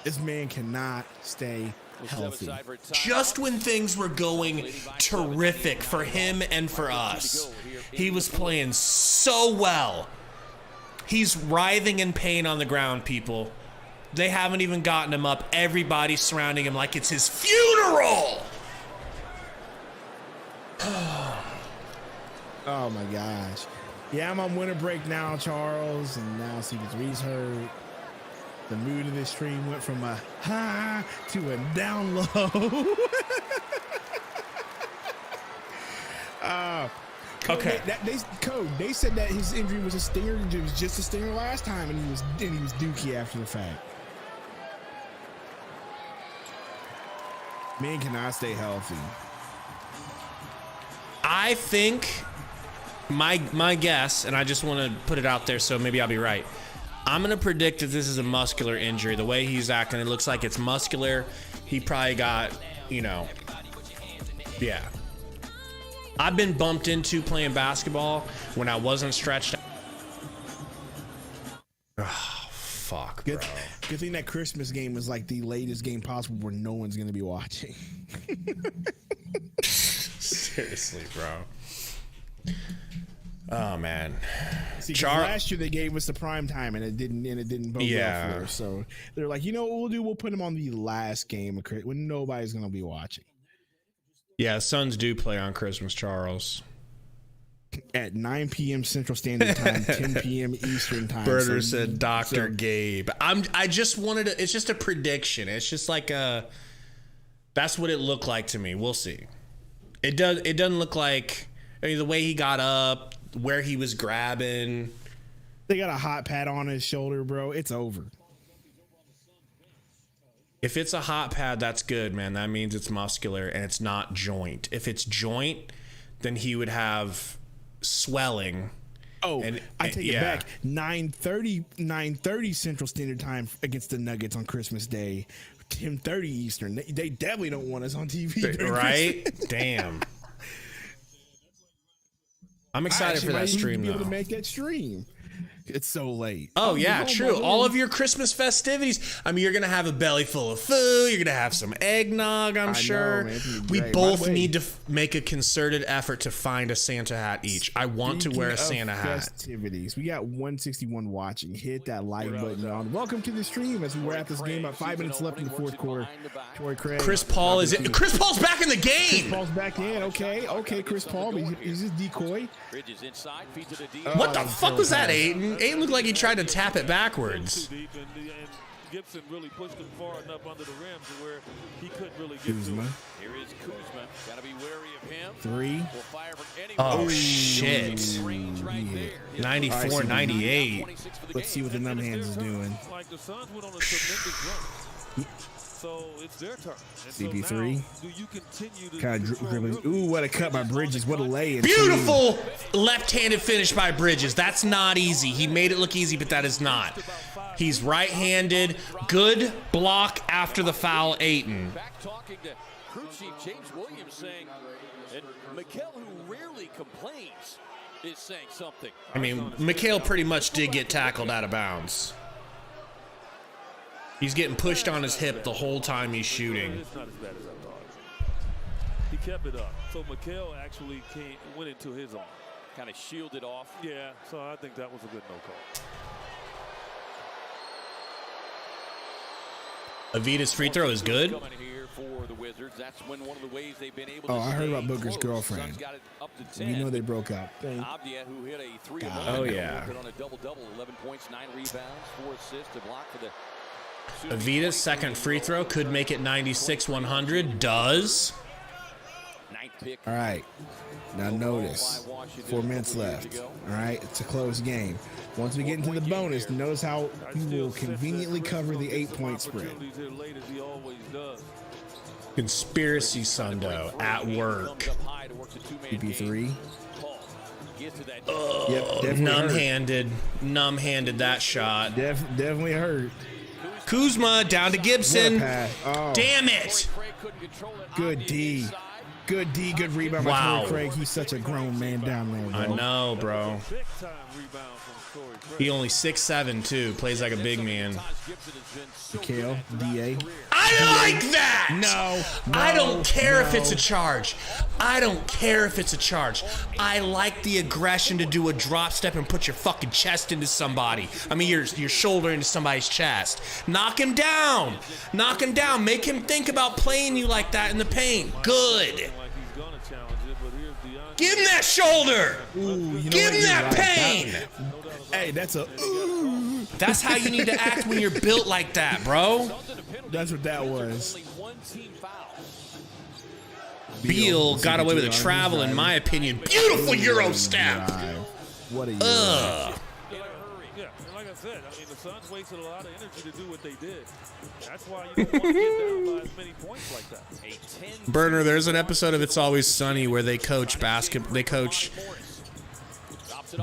Speaker 1: This man cannot stay healthy.
Speaker 2: Just when things were going terrific for him and for us, he was playing so well. He's writhing in pain on the ground, people. They haven't even gotten him up. Everybody's surrounding him like it's his funeral.
Speaker 1: Oh my gosh. Yeah, I'm on winter break now, Charles, and now CP3's hurt. The mood of this stream went from a high to a down low.
Speaker 2: Okay.
Speaker 1: They said that his injury was a stinger. It was just a stinger last time, and he was dookie after the fact. Man cannot stay healthy.
Speaker 2: I think my guess, and I just want to put it out there so maybe I'll be right. I'm going to predict that this is a muscular injury. The way he's acting, it looks like it's muscular. He probably got, yeah. I've been bumped into playing basketball when I wasn't stretched out. Oh, fuck, bro.
Speaker 1: Good thing that Christmas game was like the latest game possible where no one's going to be watching.
Speaker 2: Seriously, bro. Oh man.
Speaker 1: See, last year they gave us the prime time and it didn't bode well for us. So they're like, you know what we'll do? We'll put him on the last game of when nobody's gonna be watching.
Speaker 2: Yeah, Suns do play on Christmas, Charles.
Speaker 1: At 9 p.m. Central Standard Time, 10 p.m. Eastern Time.
Speaker 2: Birder said Dr. Gabe. I just wanted to, it's just a prediction. It's just like that's what it looked like to me. We'll see. It doesn't look like, I mean, the way he got up, where he was grabbing.
Speaker 1: They got a hot pad on his shoulder, bro. It's over.
Speaker 2: If it's a hot pad, that's good, man. That means it's muscular and it's not joint. If it's joint, then he would have swelling.
Speaker 1: Oh, I take it back. 9:30 Central Standard Time against the Nuggets on Christmas Day. 10:30 Eastern. They definitely don't want us on TV.
Speaker 2: Right? Damn. I'm excited for that stream, though.
Speaker 1: Be able to make that stream. It's so late.
Speaker 2: Oh, yeah, true. All of your Christmas festivities. I mean, you're going to have a belly full of food. You're going to have some eggnog, I'm sure.
Speaker 1: Know,
Speaker 2: we both need to make a concerted effort to find a Santa hat each. I want to wear a Santa hat.
Speaker 1: Festivities. We got 161 watching. Hit that like button, y'all. Welcome to the stream as we wrap this game. About 5 minutes left in the fourth quarter. Torrey Craig.
Speaker 2: Chris Paul is it? Chris Paul's back in the game.
Speaker 1: Chris Paul's back in. Okay, Chris Paul. He's his decoy.
Speaker 2: What the fuck was that, Aiden? Aiden looked like he tried to tap it backwards.
Speaker 4: Gibson really pushed him far enough under the rim to where he couldn't really get to him.
Speaker 3: Here is Kuzma. Got to be wary of him.
Speaker 1: 3.
Speaker 3: Will fire from anywhere.
Speaker 2: Oh, shit.
Speaker 3: Range right there.
Speaker 2: 94, 98.
Speaker 1: Let's see what the numb hands is doing.
Speaker 4: Like the Suns went on a tremendous run. So it's their turn. And
Speaker 1: CP3.
Speaker 4: So do you continue to
Speaker 1: Kind of dribbling. Ooh, what a cut by Bridges. What a lay-in.
Speaker 2: Beautiful left-handed finish by Bridges. That's not easy. He made it look easy, but that is not. He's right-handed. Good block after the foul, Ayton.
Speaker 3: Back talking to crew chief James Williams saying that Mikal, who rarely complains, is saying something.
Speaker 2: I mean, Mikal pretty much did get tackled out of bounds. He's getting pushed on his hip the whole time he's shooting.
Speaker 4: It's not as bad as I thought. He kept it up. So Mikal actually went into his arm.
Speaker 3: Kind of shielded off.
Speaker 4: Yeah, so I think that was a good no-call.
Speaker 2: Avita's free throw is good.
Speaker 3: Coming here for the Wizards. That's when one of the ways they've been able
Speaker 1: Oh,
Speaker 3: to
Speaker 1: I heard
Speaker 3: stay
Speaker 1: about Booker's
Speaker 3: close.
Speaker 1: girlfriend.
Speaker 3: Suns got it up to 10.
Speaker 1: You know they broke up.
Speaker 3: Avdia, who hit a 3
Speaker 2: Oh, yeah.
Speaker 3: on a double-double, 11 points, 9 rebounds, 4 assists, a block for the
Speaker 2: Avita's second free throw could make it 96-100. Does.
Speaker 3: ninth pick.
Speaker 1: All right. Now notice, 4 minutes left. All right, it's a close game. Once we get into the bonus, notice how he will conveniently cover the 8-point spread.
Speaker 2: Conspiracy Sundo at work.
Speaker 1: CP3. Yep,
Speaker 2: Numb-handed that shot.
Speaker 1: Definitely hurt.
Speaker 2: Kuzma down to Gibson.
Speaker 1: Oh.
Speaker 2: Damn it.
Speaker 1: Good D. Good D, good rebound by
Speaker 2: Wow.
Speaker 1: Torrey Craig. He's such a grown man down there, bro.
Speaker 2: I know, bro. He only 6'7", too. Plays like a big man.
Speaker 1: Mikal, DA.
Speaker 2: I like that!
Speaker 1: No.
Speaker 2: I don't care if it's a charge. I don't care if it's a charge. I like the aggression to do a drop step and put your fucking chest into somebody. I mean, your shoulder into somebody's chest. Knock him down. Knock him down. Make him think about playing you like that in the paint. Good. Give him that shoulder.
Speaker 1: Ooh,
Speaker 2: Give him that pain.
Speaker 1: Hey, that's a
Speaker 2: That's how you need to act when you're built like that, bro.
Speaker 1: That's what that was.
Speaker 2: Beal got away with a travel, in my opinion. Beautiful Euro step.
Speaker 1: What a Euro.
Speaker 4: Yeah, and like I said, I mean, the Suns wasted a lot of energy to do what they did. That's why you don't want to get down by as many points like that.
Speaker 2: Burner, there's an episode of It's Always Sunny where they coach basketball. They coach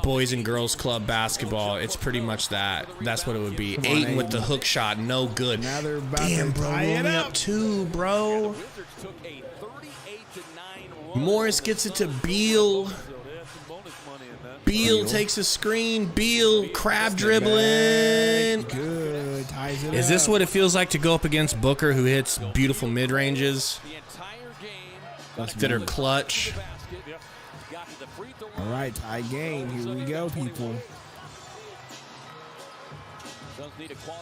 Speaker 2: boys and girls club basketball. It's pretty much that. That's what it would be. Ayton with the hook shot, no good.
Speaker 1: Now they're about
Speaker 2: Damn,
Speaker 1: to
Speaker 2: bro,
Speaker 1: tie it
Speaker 2: only
Speaker 1: up.
Speaker 2: up 2, bro. Morris gets it to Beal. Beal takes a screen. Beal crab dribbling.
Speaker 1: Good. Ties it
Speaker 2: Is this
Speaker 1: up.
Speaker 2: what it feels like to go up against Booker, who hits beautiful mid-ranges that are clutch?
Speaker 1: All right, tie game. Here we go, people.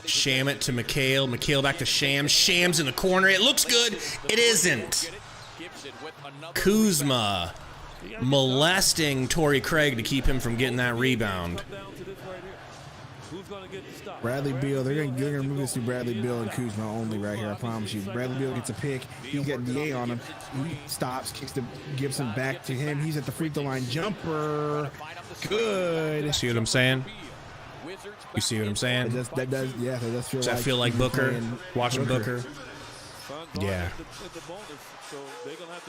Speaker 2: Sham it to Mikal. Mikal back to Sham. Sham's in the corner. It looks good. It isn't. Kuzma molesting Torrey Craig to keep him from getting that rebound.
Speaker 1: Bradley Beal, they're gonna move this to Bradley Beal and Kuzma only right here. I promise you. Bradley Beal gets a pick. He's got DA on him. He stops, kicks the Gibson back to him. He's at the free throw line. Jumper. Good.
Speaker 2: See what I'm saying? You see what I'm saying?
Speaker 1: That does feel
Speaker 2: Does
Speaker 1: like.
Speaker 2: that feel like Booker?
Speaker 1: playing
Speaker 2: Watching Booker? Yeah.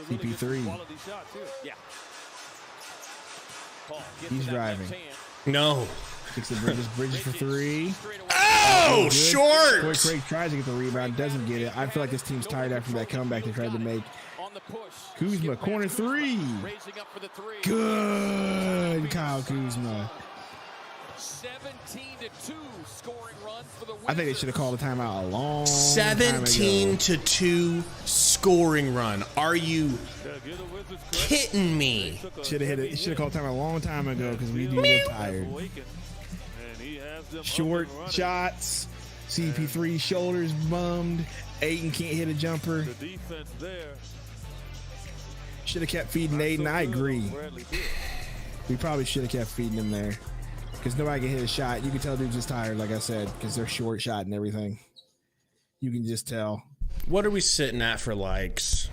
Speaker 1: CP3. He's driving.
Speaker 2: No.
Speaker 1: Kicks the Bridges for 3.
Speaker 2: Oh,
Speaker 1: Good.
Speaker 2: short.
Speaker 1: Torrey Craig tries to get the rebound, doesn't get it. I feel like this team's tired after that comeback they tried to make. Kuzma, corner 3. Good, Kyle Kuzma.
Speaker 3: 17-2 scoring run for the Wizards.
Speaker 1: I think they should have called a timeout a long time
Speaker 2: 17-2 scoring run. Are you kidding me?
Speaker 1: Should have called a timeout a long time ago because we do look tired. Short shots. CP3 shoulders bummed. Ayton can't hit a jumper. Should have kept feeding Ayton. I agree. We probably should have kept feeding him there because nobody can hit a shot. You can tell dude's just tired, like I said, because they're short shot and everything. You can just tell.
Speaker 2: What are we sitting at for likes?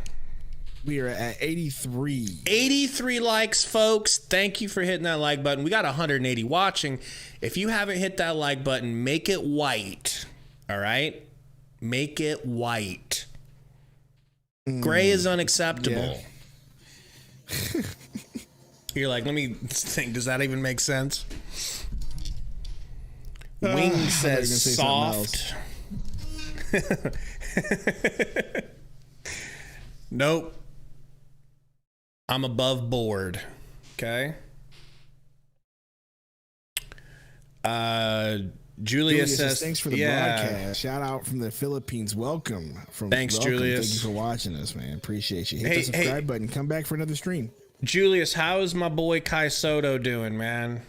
Speaker 1: We are at 83.
Speaker 2: 83 likes, folks. Thank you for hitting that like button. We got 180 watching. If you haven't hit that like button, make it white. All right? Make it white. Gray is unacceptable.
Speaker 1: Yeah.
Speaker 2: You're like, let me think. Does that even make sense? Wing says soft. Nope. I'm above board. Okay. Julia says
Speaker 1: thanks for the broadcast. Shout out from the Philippines. Welcome.
Speaker 2: Thanks, Julius.
Speaker 1: Thank you for watching us, man. Appreciate you. Hit the subscribe button. Come back for another stream.
Speaker 2: Julius, how is my boy Kai Soto doing, man?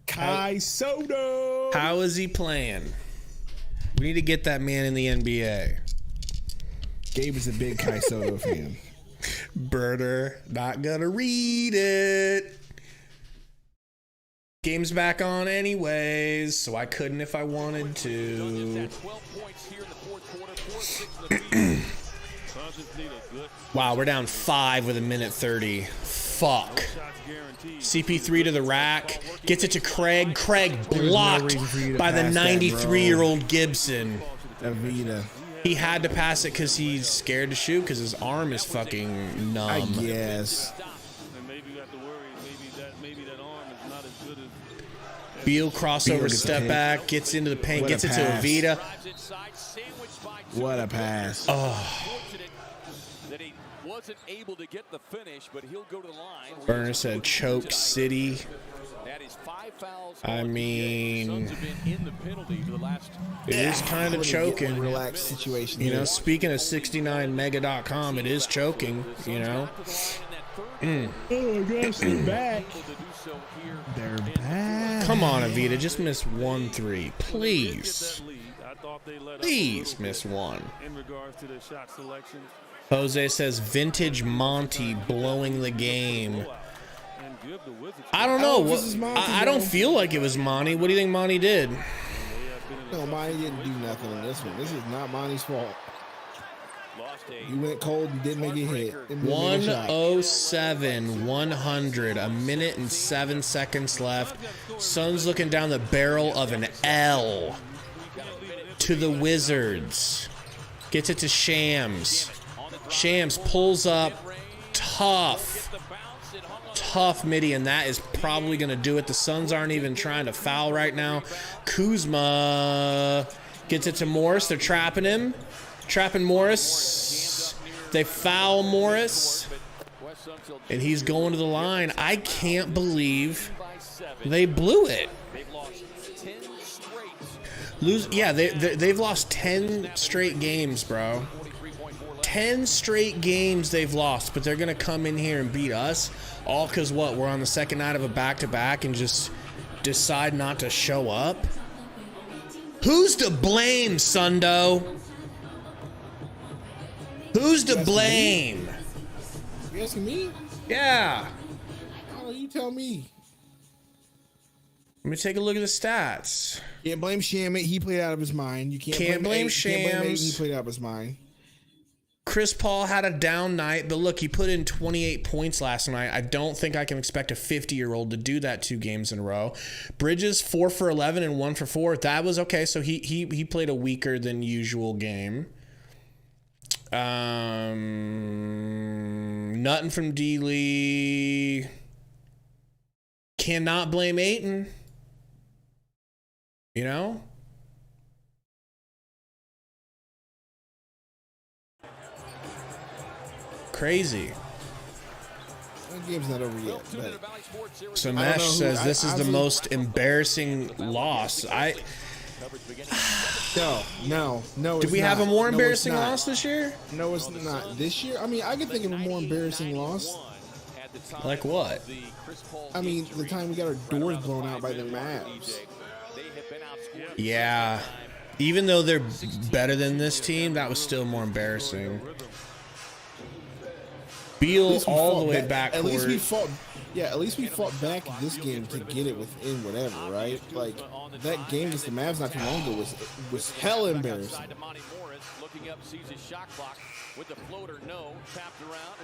Speaker 1: Kai Soto.
Speaker 2: How is he playing? We need to get that man in the NBA.
Speaker 1: Gabe is a big Kai Soto fan.
Speaker 2: Birder, not gonna read it. Game's back on anyways, so I couldn't if I wanted to. Wow, we're down 5 with 1:30. Fuck. CP3 to the rack. Gets it to Craig. Craig blocked by the 93-year-old Gibson.
Speaker 1: Avita.
Speaker 2: He had to pass it because he's scared to shoot because his arm is fucking numb.
Speaker 1: I guess.
Speaker 2: Beal crossover step back. Gets into the paint. Gets it to Avita.
Speaker 1: What a pass.
Speaker 2: Oh.
Speaker 3: Wasn't able to get the finish, but he'll go to the line.
Speaker 2: Burner said choke city.
Speaker 3: That is 5 fouls.
Speaker 2: I mean, it is kind of choking.
Speaker 1: Relaxed situation.
Speaker 2: You know, speaking of 69mega.com, it is choking, you know.
Speaker 1: Oh my gosh, they're back. They're back.
Speaker 2: Come on, Avita, just miss 1 3. Please. Please miss 1.
Speaker 4: In regards to the shot selection.
Speaker 2: Jose says vintage Monty blowing the game. I don't know. I don't feel like it was Monty. What do you think Monty did?
Speaker 1: No, Monty didn't do nothing in this one. This is not Monty's fault. You went cold and didn't make a hit.
Speaker 2: 107, 100. 1:07 left. Suns looking down the barrel of an L to the Wizards. Gets it to Shams. Shams pulls up. Tough midi, and that is probably going to do it. The Suns aren't even trying to foul right now. Kuzma gets it to Morris. They're trapping him. Trapping Morris. They foul Morris. And he's going to the line. I can't believe they blew it. They've lost 10 straight games, bro. 10 straight games they've lost, but they're going to come in here and beat us. All because what? We're on the second night of a back-to-back and just decide not to show up? Who's to blame, Sundo? Who's to blame?
Speaker 1: You asking me?
Speaker 2: Yeah.
Speaker 1: Oh, you tell me.
Speaker 2: Let me take a look at the stats.
Speaker 1: Can't blame Shamit. He played out of his mind. You can't blame Shams. Can't blame Aiden. He played out of his mind.
Speaker 2: Chris Paul had a down night, but look, he put in 28 points last night. I don't think I can expect a 50-year-old to do that 2 games in a row. Bridges 4 for 11 and 1 for 4. That was okay. So he played a weaker than usual game. Nothing from D. Lee. Cannot blame Ayton. You know? Crazy.
Speaker 1: That game's not over yet.
Speaker 2: So Mesh says this is the most embarrassing loss.
Speaker 1: No.
Speaker 2: Did we have a more embarrassing loss this year?
Speaker 1: No, it's not. This year? I mean, I could think of a more embarrassing loss.
Speaker 2: Like what?
Speaker 1: I mean, the time we got our doors blown out by the Mavs.
Speaker 2: Yeah. Even though they're better than this team, that was still more embarrassing. Beal all the way backcourt.
Speaker 1: At least we fought. Yeah, at least we fought back this game to get it within whatever, right? Like that game against the Mavs not too long ago was hell embarrassing.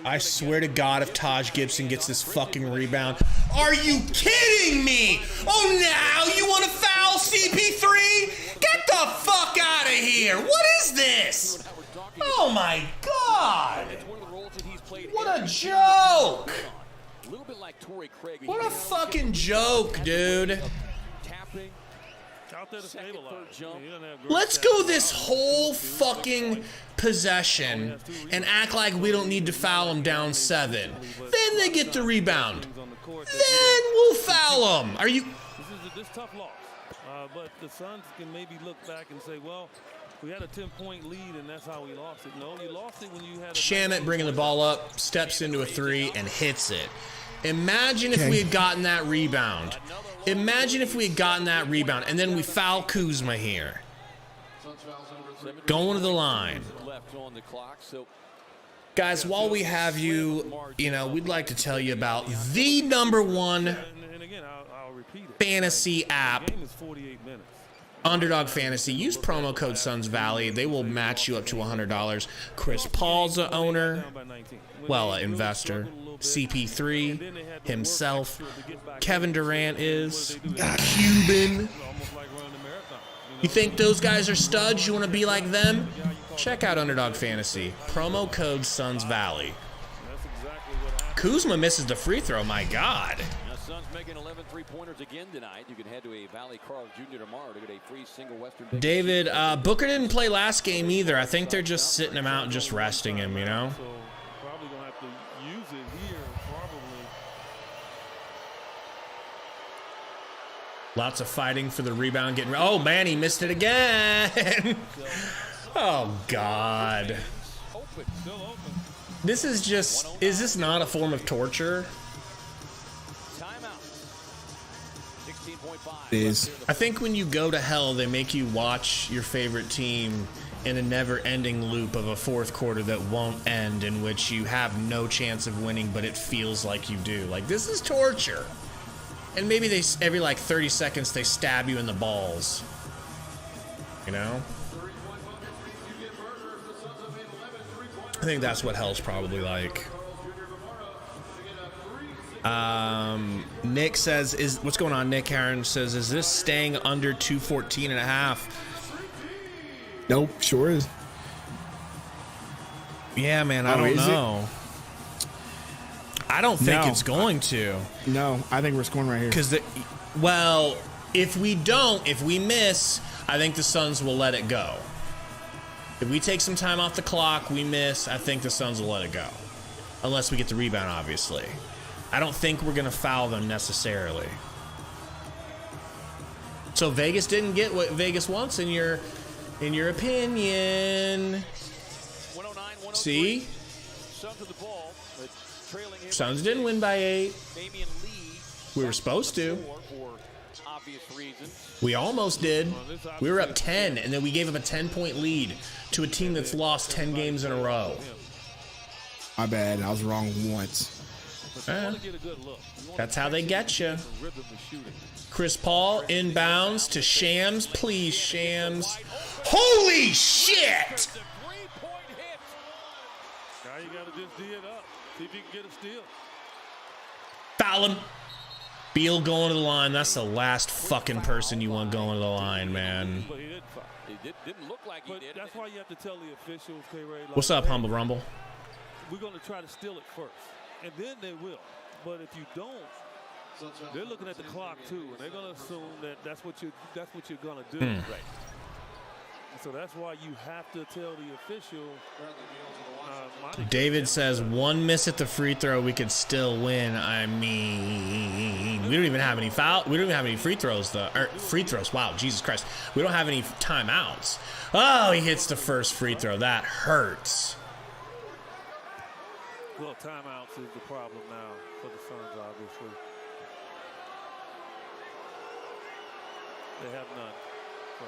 Speaker 2: I swear to God, if Taj Gibson gets this fucking rebound, are you kidding me? Oh, now you want to foul CP3? Get the fuck out of here! What is this? Oh my God! What a joke! What a fucking joke, dude. Let's go this whole fucking possession and act like we don't need to foul them down 7. Then they get the rebound. Then we'll foul them. Are you?
Speaker 4: This is tough loss, but the Suns can maybe look back and say, well, we had a 10-point lead and that's how we lost it. No, you lost it when you had.
Speaker 2: Shamet bringing the ball up, steps into a 3 and hits it. Imagine if we had gotten that rebound. Imagine if we had gotten that rebound and then we foul Kuzma here. Going to the line. Guys, while we have you, we'd like to tell you about the #1 fantasy app, Underdog Fantasy. Use promo code Suns Valley. They will match you up to $100. Chris Paul's the owner, investor. CP3 himself. Kevin Durant is. Cuban. You think those guys are studs? You want to be like them? Check out Underdog Fantasy. Promo code Suns Valley. Kuzma misses the free throw. My God.
Speaker 3: Suns making 11 3-pointers again tonight. You can head to a Valley Carl Jr. tomorrow to get a free single Western.
Speaker 2: David, Booker didn't play last game either. I think they're just sitting him out and just resting him,
Speaker 4: So probably gonna have to use it here. Probably.
Speaker 2: Lots of fighting for the rebound. Oh man, he missed it again. Oh God.
Speaker 4: Still open.
Speaker 2: This is just. Is this not a form of torture?
Speaker 1: It is.
Speaker 2: I think when you go to hell, they make you watch your favorite team in a never-ending loop of a fourth quarter that won't end, in which you have no chance of winning, but it feels like you do. Like, this is torture. And maybe they every like 30 seconds they stab you in the balls. You know? I think that's what hell's probably like. Nick says, what's going on? Nick Aaron says, is this staying under 214.5?
Speaker 1: Nope, sure is.
Speaker 2: Yeah, man, I don't know. I don't think it's going to.
Speaker 1: No, I think we're scoring right here.
Speaker 2: Because, if we miss, I think the Suns will let it go. If we take some time off the clock, we miss, I think the Suns will let it go. Unless we get the rebound, obviously. I don't think we're going to foul them necessarily. So Vegas didn't get what Vegas wants in your opinion. See? Suns didn't win by 8. We were supposed to. We almost did. We were up 10, and then we gave up a 10-point lead to a team that's lost 10 games in a row.
Speaker 1: My bad. I was wrong once.
Speaker 2: That's how they get you. Chris Paul inbounds to Shams. Please, Shams. Holy shit!
Speaker 4: Now you gotta just D it up. See if you can get a steal.
Speaker 2: Foul him. Beal going to the line. That's the last fucking person you want going to the line, man.
Speaker 4: But he didn't foul. Didn't look like he did. That's why you have to tell the officials, K-Ray.
Speaker 2: What's up, Humble Rumble?
Speaker 4: We're gonna try to steal it first. And then they will. But if you don't, they're looking at the clock too, and they're gonna assume that that's what you're gonna do. Right. So that's why you have to tell the official.
Speaker 2: David says 1 miss at the free throw, we could still win. I mean, we don't even have any foul. We don't even have any free throws though. Or free throws. Wow, Jesus Christ. We don't have any timeouts. Oh, he hits the first free throw. That hurts.
Speaker 4: Well, timeouts is the problem now for the Suns, obviously. They have none. So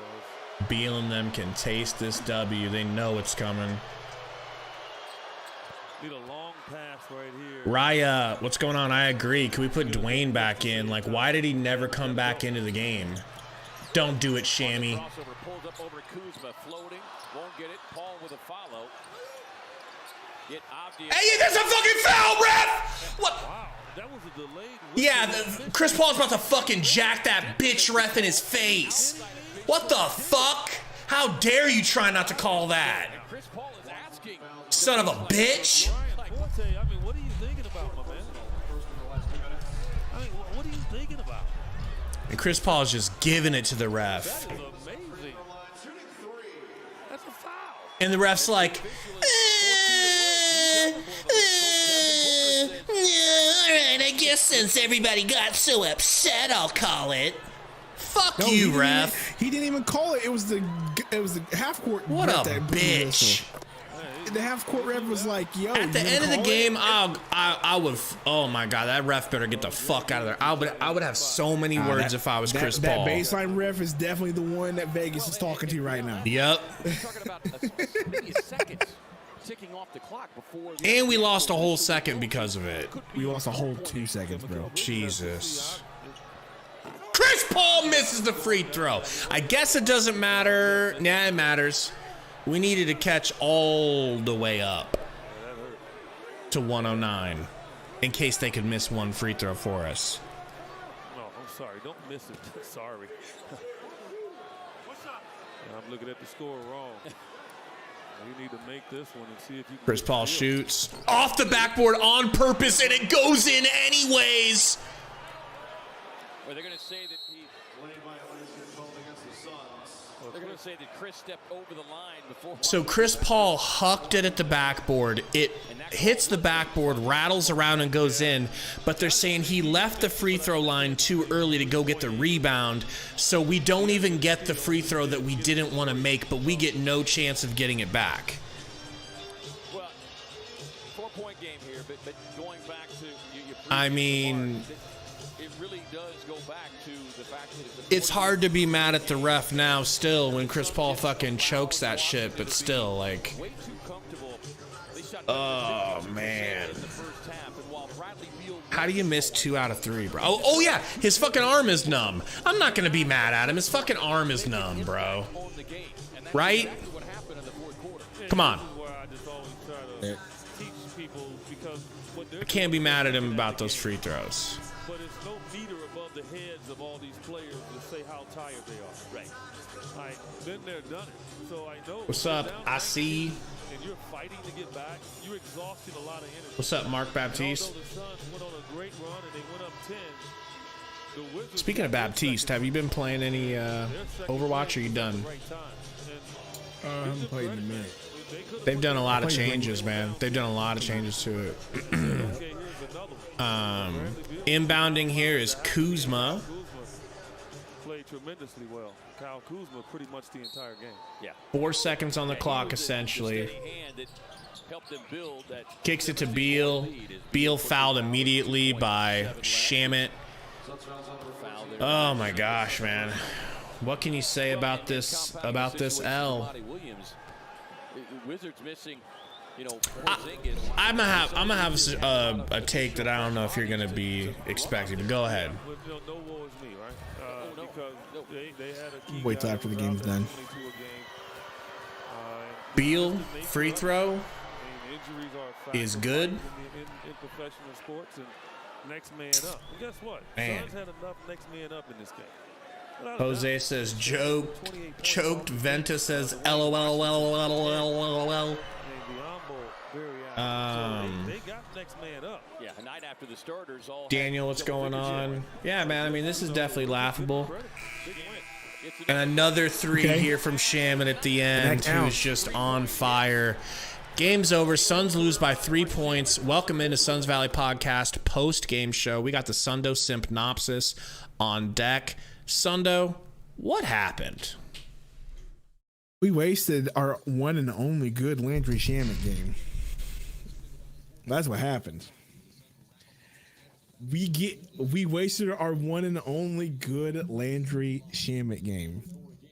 Speaker 2: Beal and them can taste this W. They know it's coming.
Speaker 4: need a long pass right here.
Speaker 2: Raya, what's going on? I agree. Can we put Dwayne back in? Like, why did he never come back into the game? Don't do it, Shammy.
Speaker 3: Crossover pulls up over Kuzma, floating, won't get it. Paul with a follow.
Speaker 2: Hey, that's a fucking foul, ref! What?
Speaker 4: Wow, that was a delayed.
Speaker 2: Yeah, Chris Paul's about to fucking jack that bitch ref in his face. What the fuck? How dare you try not to call that?
Speaker 3: Chris Paul is asking.
Speaker 2: Son of a bitch.
Speaker 4: Forte, I mean, what are you thinking about, my man? I mean, what are you thinking about?
Speaker 2: And Chris Paul's just giving it to the ref.
Speaker 4: That is amazing. That's a foul.
Speaker 2: And the ref's like, alright, I guess since everybody got so upset, I'll call it. Fuck
Speaker 1: No,
Speaker 2: you, ref.
Speaker 1: He didn't even call it. It was the half court.
Speaker 2: What
Speaker 1: ref
Speaker 2: a
Speaker 1: that blew the
Speaker 2: bitch.
Speaker 1: whistle. The half court ref was like, "Yo."
Speaker 2: At the end of the game, I would. Oh my god, that ref better get the fuck out of there. I would have so many words if I was Chris Paul.
Speaker 1: That baseline ref is definitely the one that Vegas is talking to right now.
Speaker 2: Yep.
Speaker 3: Talking about maybe a second ticking off the clock before.
Speaker 2: And we lost a whole second because of it.
Speaker 1: We lost a whole 2 seconds, bro.
Speaker 2: Jesus. Chris Paul misses the free throw. I guess it doesn't matter. Nah, it matters. We needed to catch all the way up to 109 in case they could miss one free throw for us.
Speaker 4: No, I'm sorry. Don't miss it. Sorry. I'm looking at the score wrong. You need to make this one and see if you can.
Speaker 2: Chris Paul shoots off the backboard on purpose, and it goes in anyways.
Speaker 3: Or they're going to say that they're going to say that Chris stepped over the line before.
Speaker 2: So Chris Paul hucked it at the backboard. It hits the backboard, rattles around, and goes in. But they're saying he left the free throw line too early to go get the rebound. So we don't even get the free throw that we didn't want to make, but we get no chance of getting it back.
Speaker 3: Well, 4-point game here, but going back to your
Speaker 2: I mean,
Speaker 3: it really does go back to the fact that
Speaker 2: it's hard to be mad at the ref now still when Chris Paul fucking chokes that shit, but still, like,
Speaker 3: way too comfortable. They shot
Speaker 2: oh man.
Speaker 3: in the first half, and while Bradley Beal
Speaker 2: How do you miss 2 out of 3, bro? Oh yeah, his fucking arm is numb. I'm not gonna be mad at him. His fucking arm is numb, bro.
Speaker 3: owned the game, and that's
Speaker 2: Right?
Speaker 3: exactly what happened in the fourth quarter.
Speaker 2: Come on.
Speaker 4: This is where I just always try to teach people, because what they're
Speaker 2: I can't be mad at him about those free throws.
Speaker 4: But it's no meter above the heads of all these players to say how tired they are. Right. I've been there, done it. So I know.
Speaker 2: What's up? I see.
Speaker 4: And you're fighting to get back. You're exhausting a lot of energy.
Speaker 2: What's up, Mark Baptiste?
Speaker 4: Although the Suns went on a great run and they went up 10. The Wizards
Speaker 2: Speaking of Baptiste, have you been playing any Overwatch, or you done?
Speaker 1: I haven't played in a minute.
Speaker 2: They've done a lot of changes, man. They've done a lot of changes to it. Inbounding here is Kuzma.
Speaker 4: Played tremendously well. Kyle Kuzma pretty much the entire game.
Speaker 3: Yeah.
Speaker 2: 4 seconds on the clock, essentially.
Speaker 3: Steady hand that helped them build that.
Speaker 2: Kicks it to Beal. Beal fouled immediately by Shamit. Oh my gosh, man. What can you say about this L?
Speaker 3: Wizards missing,
Speaker 2: I'm gonna have a take that I don't know if you're gonna be expecting. But go ahead.
Speaker 4: No woe is me, right? Because they had a key
Speaker 1: Wait till
Speaker 4: guy
Speaker 1: after the
Speaker 4: who was
Speaker 1: game's
Speaker 4: out
Speaker 1: done.
Speaker 4: there 22 a game.
Speaker 2: Beal free throw
Speaker 4: I mean, injuries are a factor
Speaker 2: is good.
Speaker 4: in professional sports, and next man up. And guess what?
Speaker 2: Man.
Speaker 4: Suns had enough next man up in this game.
Speaker 2: Jose says choked. Venta says LOL.
Speaker 4: They got next man up.
Speaker 3: Yeah, a night after the starters all.
Speaker 2: Daniel, what's going on? Yeah, man. I mean, this is definitely laughable. And another 3 here from Shaman at the end, who's just on fire. Game's over. Suns lose by 3 points. Welcome into Suns Valley Podcast post-game show. We got the Sundo Sympnopsis on deck. Sundo, what happened?
Speaker 1: We wasted our one and only good Landry Shamet game. That's what happened. We wasted our one and only good Landry Shamet game.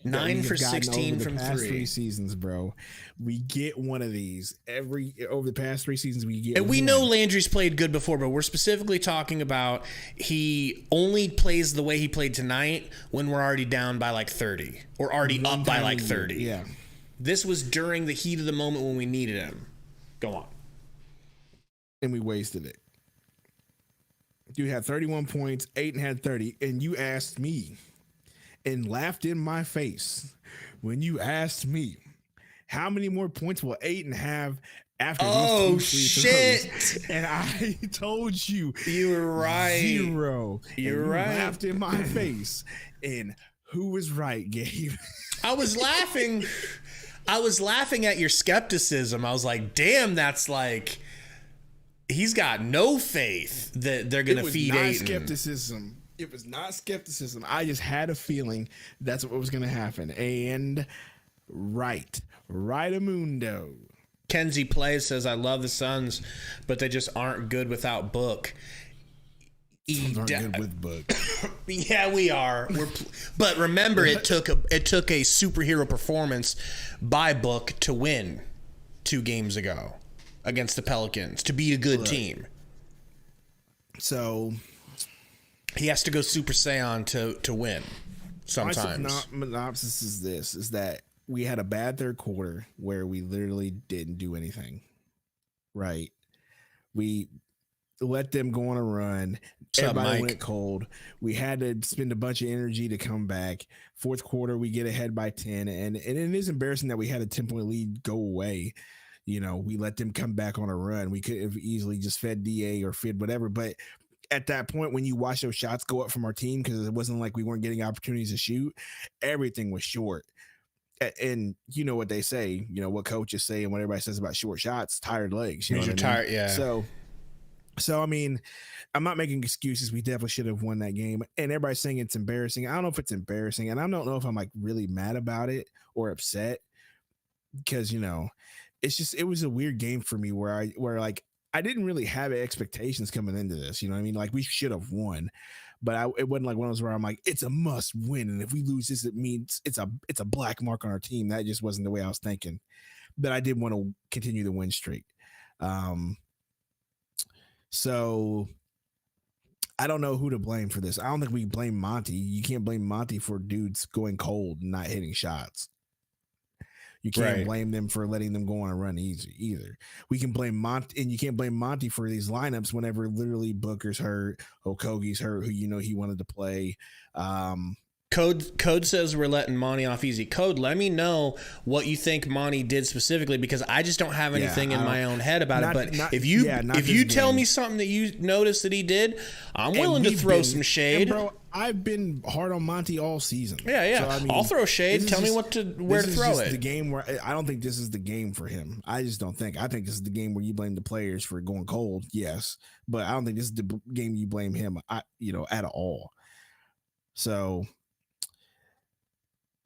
Speaker 2: 9 for 16 from
Speaker 1: past
Speaker 2: 3.
Speaker 1: 3 seasons, bro. We get one of these over the past 3 seasons. We get,
Speaker 2: and we
Speaker 1: one.
Speaker 2: know Landry's played good before, but we're specifically talking about he only plays the way he played tonight when we're already down by like 30 or already up by like 30.
Speaker 1: Yeah,
Speaker 2: this was during the heat of the moment when we needed him. Go on,
Speaker 1: and we wasted it. You had 31 points, Ayton had 30, and you asked me and laughed in my face when you asked me how many more points will Ayton have after these 2 free throws? And I told you
Speaker 2: were right.
Speaker 1: 0.
Speaker 2: You're
Speaker 1: and
Speaker 2: right.
Speaker 1: You laughed in my face. And who was right, Gabe?
Speaker 2: I was laughing. I was laughing at your skepticism. I was like, damn, that's like, he's got no faith that they're going to feed Ayton.
Speaker 1: Skepticism. It was not skepticism. I just had a feeling that's what was going to happen. And right-a-mundo.
Speaker 2: Kenzie Plays says, I love the Suns, but they just aren't good without Book.
Speaker 1: Suns aren't good with Book.
Speaker 2: Yeah, we are. But remember, it took a superhero performance by Book to win 2 games ago against the Pelicans, to be a good team.
Speaker 1: So
Speaker 2: he has to go Super Saiyan to win sometimes.
Speaker 1: My synopsis is that we had a bad third quarter where we literally didn't do anything. Right. We let them go on a run. Everybody went cold. We had to spend a bunch of energy to come back. Fourth quarter, we get ahead by 10. And it is embarrassing that we had a 10-point lead go away. You know, we let them come back on a run. We could have easily just fed DA or fed whatever. But at that point, when you watch those shots go up from our team, because it wasn't like we weren't getting opportunities to shoot, everything was short. And you know what they say, you know what coaches say and what everybody says about short shots, tired legs. You know what I mean?
Speaker 2: Tired, yeah.
Speaker 1: So I mean, I'm not making excuses. We definitely should have won that game. And everybody's saying it's embarrassing. I don't know if it's embarrassing, and I don't know if I'm like really mad about it or upset, because you know, it was a weird game for me where I didn't really have expectations coming into this. You know what I mean? Like we should have won. But it wasn't like one of those where I'm like, it's a must win. And if we lose this, it means it's a black mark on our team. That just wasn't the way I was thinking. But I did want to continue the win streak. So I don't know who to blame for this. I don't think we blame Monty. You can't blame Monty for dudes going cold and not hitting shots. You can't blame them for letting them go on a run either. We can blame Monty, and you can't blame Monty for these lineups whenever literally Booker's hurt, Okogie's hurt, who you know he wanted to play.
Speaker 2: Code says we're letting Monty off easy. Code, let me know what you think Monty did specifically, because I just don't have anything in my own head about it. But if you tell me something that you noticed that he did, I'm willing to throw some shade.
Speaker 1: Bro, I've been hard on Monty all season.
Speaker 2: Yeah. So, I mean, I'll throw shade. Tell me where to throw it.
Speaker 1: The game where I don't think this is the game for him. I just don't think. I think this is the game where you blame the players for going cold. Yes, but I don't think this is the game you blame him. At all. So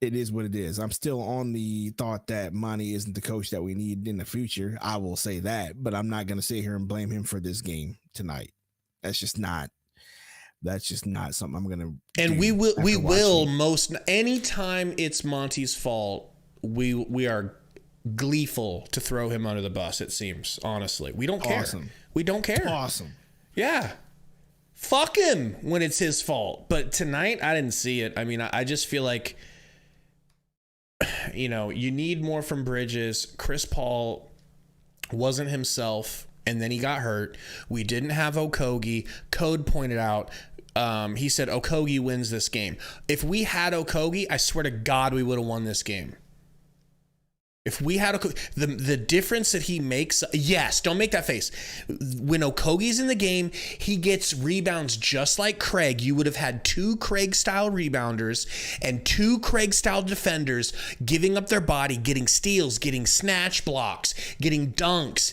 Speaker 1: it is what it is. I'm still on the thought that Monty isn't the coach that we need in the future. I will say that, but I'm not going to sit here and blame him for this game tonight. That's just not something I'm going to.
Speaker 2: And we will most anytime it's Monty's fault, we are gleeful to throw him under the bus. It seems, honestly, we don't care.
Speaker 1: Awesome.
Speaker 2: We don't care.
Speaker 1: Awesome.
Speaker 2: Yeah. Fuck him when it's his fault. But tonight, I didn't see it. I mean, I just feel like, you know, you need more from Bridges. Chris Paul wasn't himself, and then he got hurt. We didn't have Okogie. Code pointed out, he said Okogie wins this game. If we had Okogie, I swear to God, we would have won this game. If we had the difference that he makes, yes, don't make that face. When Okogie's in the game, he gets rebounds just like Craig. You would have had 2 Craig-style rebounders and 2 Craig-style defenders giving up their body, getting steals, getting snatch blocks, getting dunks,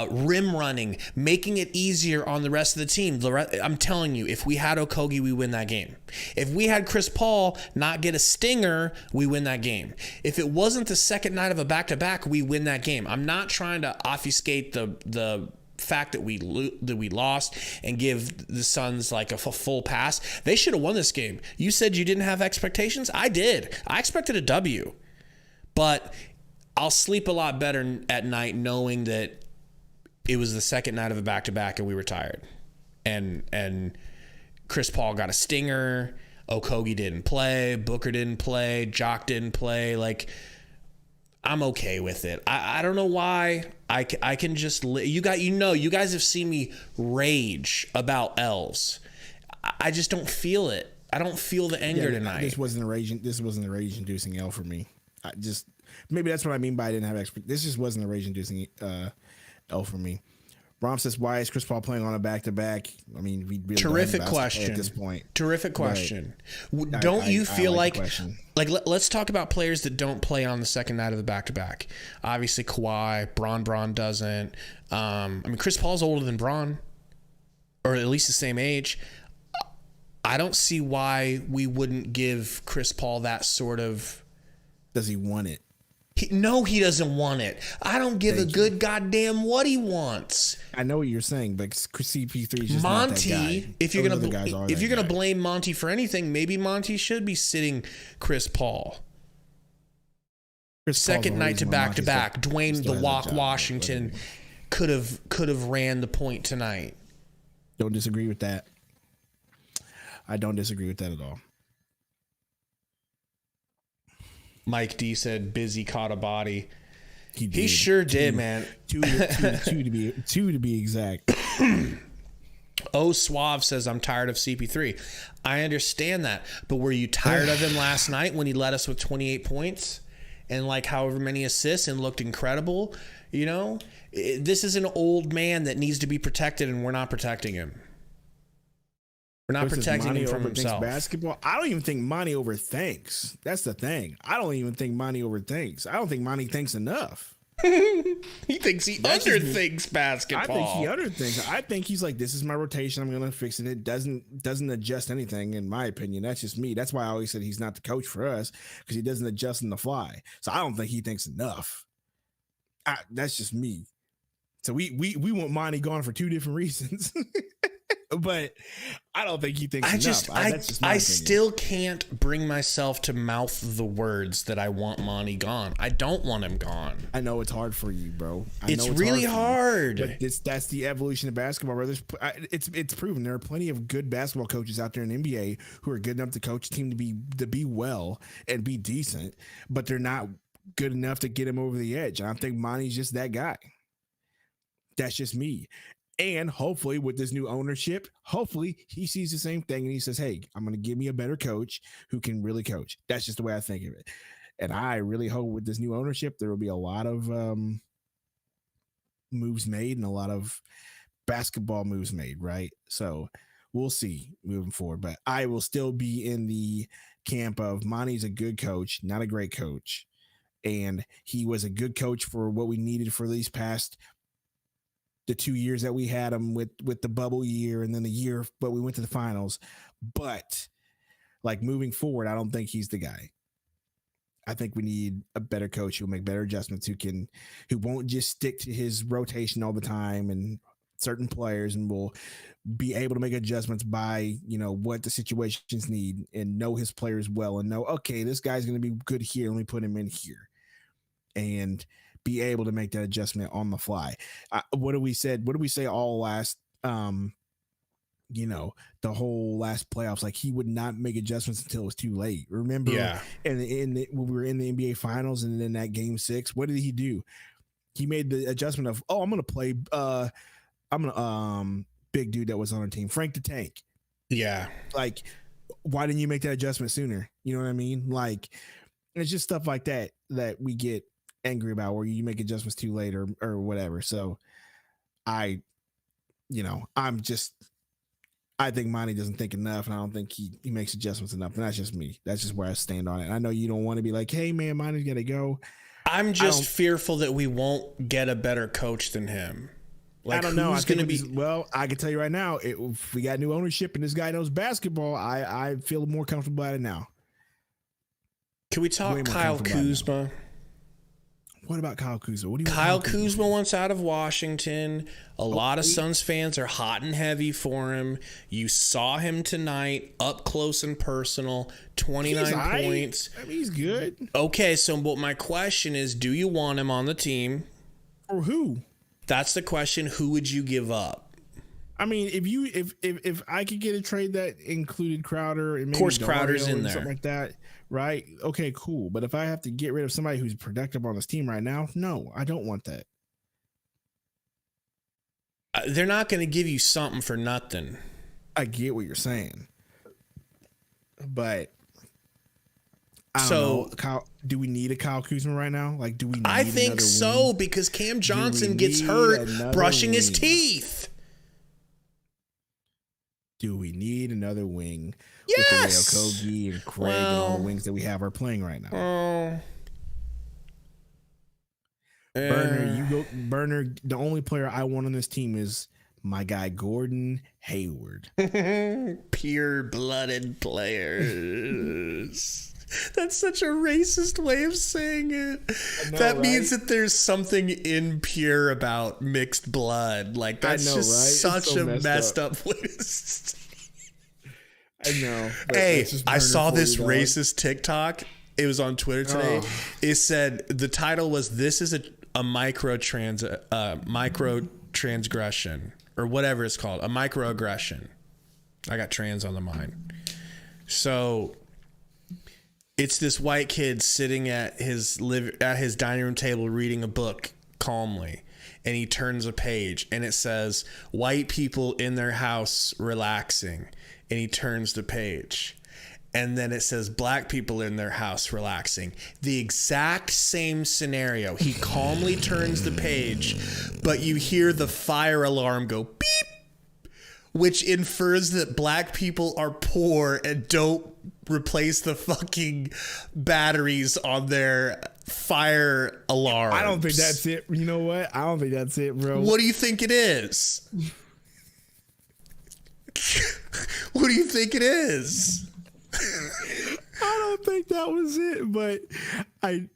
Speaker 2: rim running, making it easier on the rest of the team. I'm telling you, if we had Okogie, we win that game. If we had Chris Paul not get a stinger, we win that game. If it wasn't the second night of a back-to-back, we win that game. I'm not trying to obfuscate the fact that we lost and give the Suns like a full pass. They should have won this game. You said you didn't have expectations. I did. I expected a W, but I'll sleep a lot better at night knowing that it was the second night of a back-to-back and we were tired. And Chris Paul got a stinger. Okogie didn't play. Booker didn't play. Jock didn't play. Like, I'm okay with it. I don't know why. I can just you guys have seen me rage about L's. I just don't feel it. I don't feel the anger tonight.
Speaker 1: This wasn't a rage-inducing L for me. Maybe that's what I mean by I didn't have this just wasn't a rage-inducing L for me. Rom says, why is Chris Paul playing on a back-to-back? I mean, we really
Speaker 2: terrific question
Speaker 1: at this point.
Speaker 2: Terrific question. Right. Don't you feel like let's talk about players that don't play on the second night of the back-to-back. Obviously, Kawhi, Bron doesn't. I mean, Chris Paul's older than Bron, or at least the same age. I don't see why we wouldn't give Chris Paul that sort of.
Speaker 1: Does he want it?
Speaker 2: No, he doesn't want it. I don't give a good goddamn what he wants.
Speaker 1: I know what you're saying, but CP3 is just
Speaker 2: Monty.
Speaker 1: Not that guy.
Speaker 2: If you're gonna blame Monty for anything, maybe Monty should be sitting Chris Paul. Second night to back to back. Dwayne the Walk Washington could have ran the point tonight.
Speaker 1: Don't disagree with that. I don't disagree with that at all.
Speaker 2: Mike D said busy caught a body.
Speaker 1: He
Speaker 2: sure did, man.
Speaker 1: Two to be exact.
Speaker 2: Oh, Suave says, I'm tired of CP3. I understand that. But were you tired of him last night when he led us with 28 points and like however many assists and looked incredible? You know, this is an old man that needs to be protected and we're not protecting him. We're not protecting him from himself.
Speaker 1: Basketball. I don't even think Monty overthinks. That's the thing. I don't even think Monty overthinks. I don't think Monty thinks enough.
Speaker 2: He thinks he underthinks basketball.
Speaker 1: I think he underthinks. I think he's like, this is my rotation. I'm going to fix it. It doesn't adjust anything, in my opinion. That's just me. That's why I always said he's not the coach for us, because he doesn't adjust on the fly. So I don't think he thinks enough. That's just me. So we want Monty gone for two different reasons. But I don't think he thinks enough.
Speaker 2: I still can't bring myself to mouth the words that I want Monty gone. I don't want him gone.
Speaker 1: I know it's hard for you, bro.
Speaker 2: It's really hard.
Speaker 1: But that's the evolution of basketball, bro. It's proven there are plenty of good basketball coaches out there in the NBA who are good enough to coach a team to be well and be decent, but they're not good enough to get him over the edge. And I think Monty's just that guy. That's just me. And hopefully with this new ownership, hopefully he sees the same thing and he says, hey, I'm going to give me a better coach who can really coach. That's just the way I think of it. And I really hope with this new ownership, there will be a lot of moves made and a lot of basketball moves made, right? So we'll see moving forward. But I will still be in the camp of Monty's a good coach, not a great coach. And he was a good coach for what we needed for these past the 2 years that we had him with the bubble year and then the year, but we went to the finals. But like moving forward, I don't think he's the guy. I think we need a better coach who'll make better adjustments, who won't just stick to his rotation all the time and certain players, and will be able to make adjustments by, what the situations need and know his players well and know, okay, this guy's going to be good here. Let me put him in here. And be able to make that adjustment on the fly. What do we say all last, the whole last playoffs? Like, he would not make adjustments until it was too late. Remember, when we were in the NBA finals and then that game 6, what did he do? He made the adjustment of, I'm going to play, big dude that was on our team, Frank the Tank.
Speaker 2: Yeah.
Speaker 1: Like, why didn't you make that adjustment sooner? You know what I mean? Like, it's just stuff like that we get angry about, where you make adjustments too late or whatever. So I think Monty doesn't think enough, and I don't think he makes adjustments enough. And that's just me. That's just where I stand on it. I know you don't want to be like, hey man, Monty's got to go.
Speaker 2: I'm just fearful that we won't get a better coach than him. Like,
Speaker 1: I don't know.
Speaker 2: Who's going to be?
Speaker 1: Well, I can tell you right now, if we got new ownership and this guy knows basketball, I feel more comfortable about it now.
Speaker 2: Can we talk Kyle Kuzma?
Speaker 1: What about Kyle Kuzma? What do you want
Speaker 2: Kyle Kuzma wants out of Washington. A lot of Suns fans are hot and heavy for him. You saw him tonight, up close and personal, 29 points.
Speaker 1: I mean, he's good.
Speaker 2: Okay, so but my question is, do you want him on the team?
Speaker 1: Or who?
Speaker 2: That's the question. Who would you give up?
Speaker 1: I mean, if I could get a trade that included Crowder and maybe
Speaker 2: of course
Speaker 1: Dario
Speaker 2: Crowder's in there,
Speaker 1: something like that, right? Okay, cool. But if I have to get rid of somebody who's productive on this team right now, no, I don't want that.
Speaker 2: They're not going to give you something for nothing.
Speaker 1: I get what you're saying, but I don't know. Kyle, do we need a Kyle Kuzma right now? Like, do we? Need
Speaker 2: I think so
Speaker 1: wing?
Speaker 2: Because Cam Johnson gets hurt brushing his teeth.
Speaker 1: Do we need another wing?
Speaker 2: Yes.
Speaker 1: With the Kogi and Craig and all the wings that we have are playing right now. Burner. The only player I want on this team is my guy Gordon Hayward.
Speaker 2: Pure-blooded players. That's such a racist way of saying it. That means that there's something impure about mixed blood. Like, that's just such a messed up way to say.
Speaker 1: I know.
Speaker 2: Hey, I saw this racist TikTok. It was on Twitter today. It said the title was "This is a micro transgression," or whatever it's called, a microaggression. I got trans on the mind. So it's this white kid sitting at his dining room table reading a book calmly, and he turns a page and it says white people in their house relaxing, and he turns the page and then it says black people in their house relaxing. The exact same scenario. He calmly turns the page, but you hear the fire alarm go beep, which infers that black people are poor and don't replace the fucking batteries on their fire alarms.
Speaker 1: I don't think that's it. You know what? I don't think that's it, bro.
Speaker 2: What do you think it is? What do you think it is?
Speaker 1: I don't think that was it, but
Speaker 2: I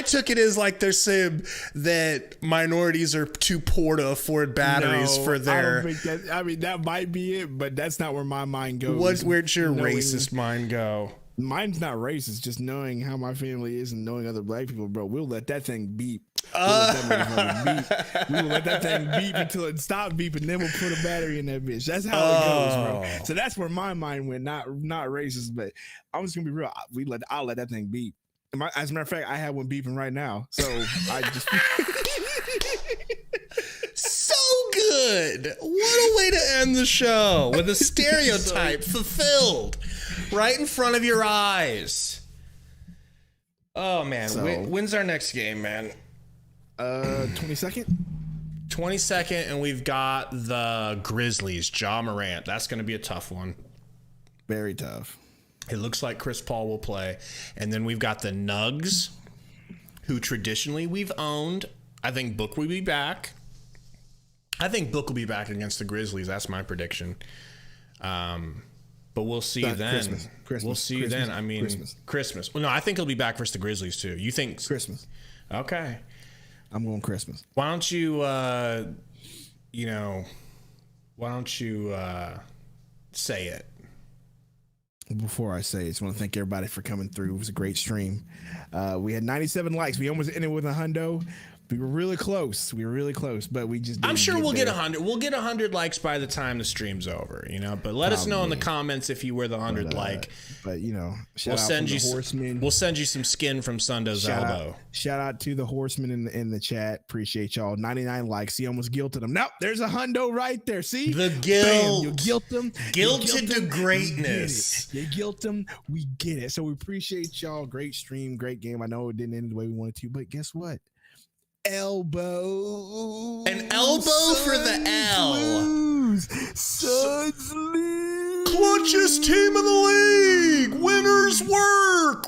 Speaker 2: took it as like they're saying that minorities are too poor to afford batteries for their.
Speaker 1: I don't think that. I mean, that might be it, but that's not where my mind goes.
Speaker 2: Where'd your racist mind go?
Speaker 1: Mine's not racist. Just knowing how my family is and knowing other black people, bro. We'll let that thing beep. We will let that thing beep until it stops beeping. Then we'll put a battery in that bitch. That's how it goes, bro. So that's where my mind went. Not racist, but I'm just gonna be real. I'll let that thing beep. As a matter of fact, I have one beeping right now. So I just.
Speaker 2: So good. What a way to end the show with a stereotype fulfilled right in front of your eyes. Oh man, when's our next game, man?
Speaker 1: 22nd.
Speaker 2: 22nd, and we've got the Grizzlies. Ja Morant. That's going to be a tough one.
Speaker 1: Very tough.
Speaker 2: It looks like Chris Paul will play, and then we've got the Nugs, who traditionally we've owned. I think Book will be back. I think Book will be back against the Grizzlies. That's my prediction. But we'll see then.
Speaker 1: Christmas.
Speaker 2: We'll see then. I mean, Christmas. Well, no, I think he'll be back versus the Grizzlies too. You think
Speaker 1: Christmas?
Speaker 2: Okay.
Speaker 1: I'm going Christmas.
Speaker 2: Why don't you, say it?
Speaker 1: Before I say it, I just want to thank everybody for coming through. It was a great stream. We had 97 likes. We almost ended with 100. We were really close. But we just.
Speaker 2: I'm sure we'll get 100. We'll get 100 likes by the time the stream's over. But let us know in the comments if you were the 100 like.
Speaker 1: But
Speaker 2: we'll send you Horsemen. We'll send you some skin from Sundo's elbow.
Speaker 1: Shout out to the Horsemen in the chat. Appreciate y'all. 99 likes. He almost guilted them. Nope, there's a hundo right there. See
Speaker 2: the guilt.
Speaker 1: Bam, you guilt them.
Speaker 2: Guilted to greatness.
Speaker 1: You guilt them. We get it. So we appreciate y'all. Great stream. Great game. I know it didn't end the way we wanted to, but guess what? Elbow.
Speaker 2: An elbow for the L.
Speaker 1: Suns lose.
Speaker 2: Clutchest team of the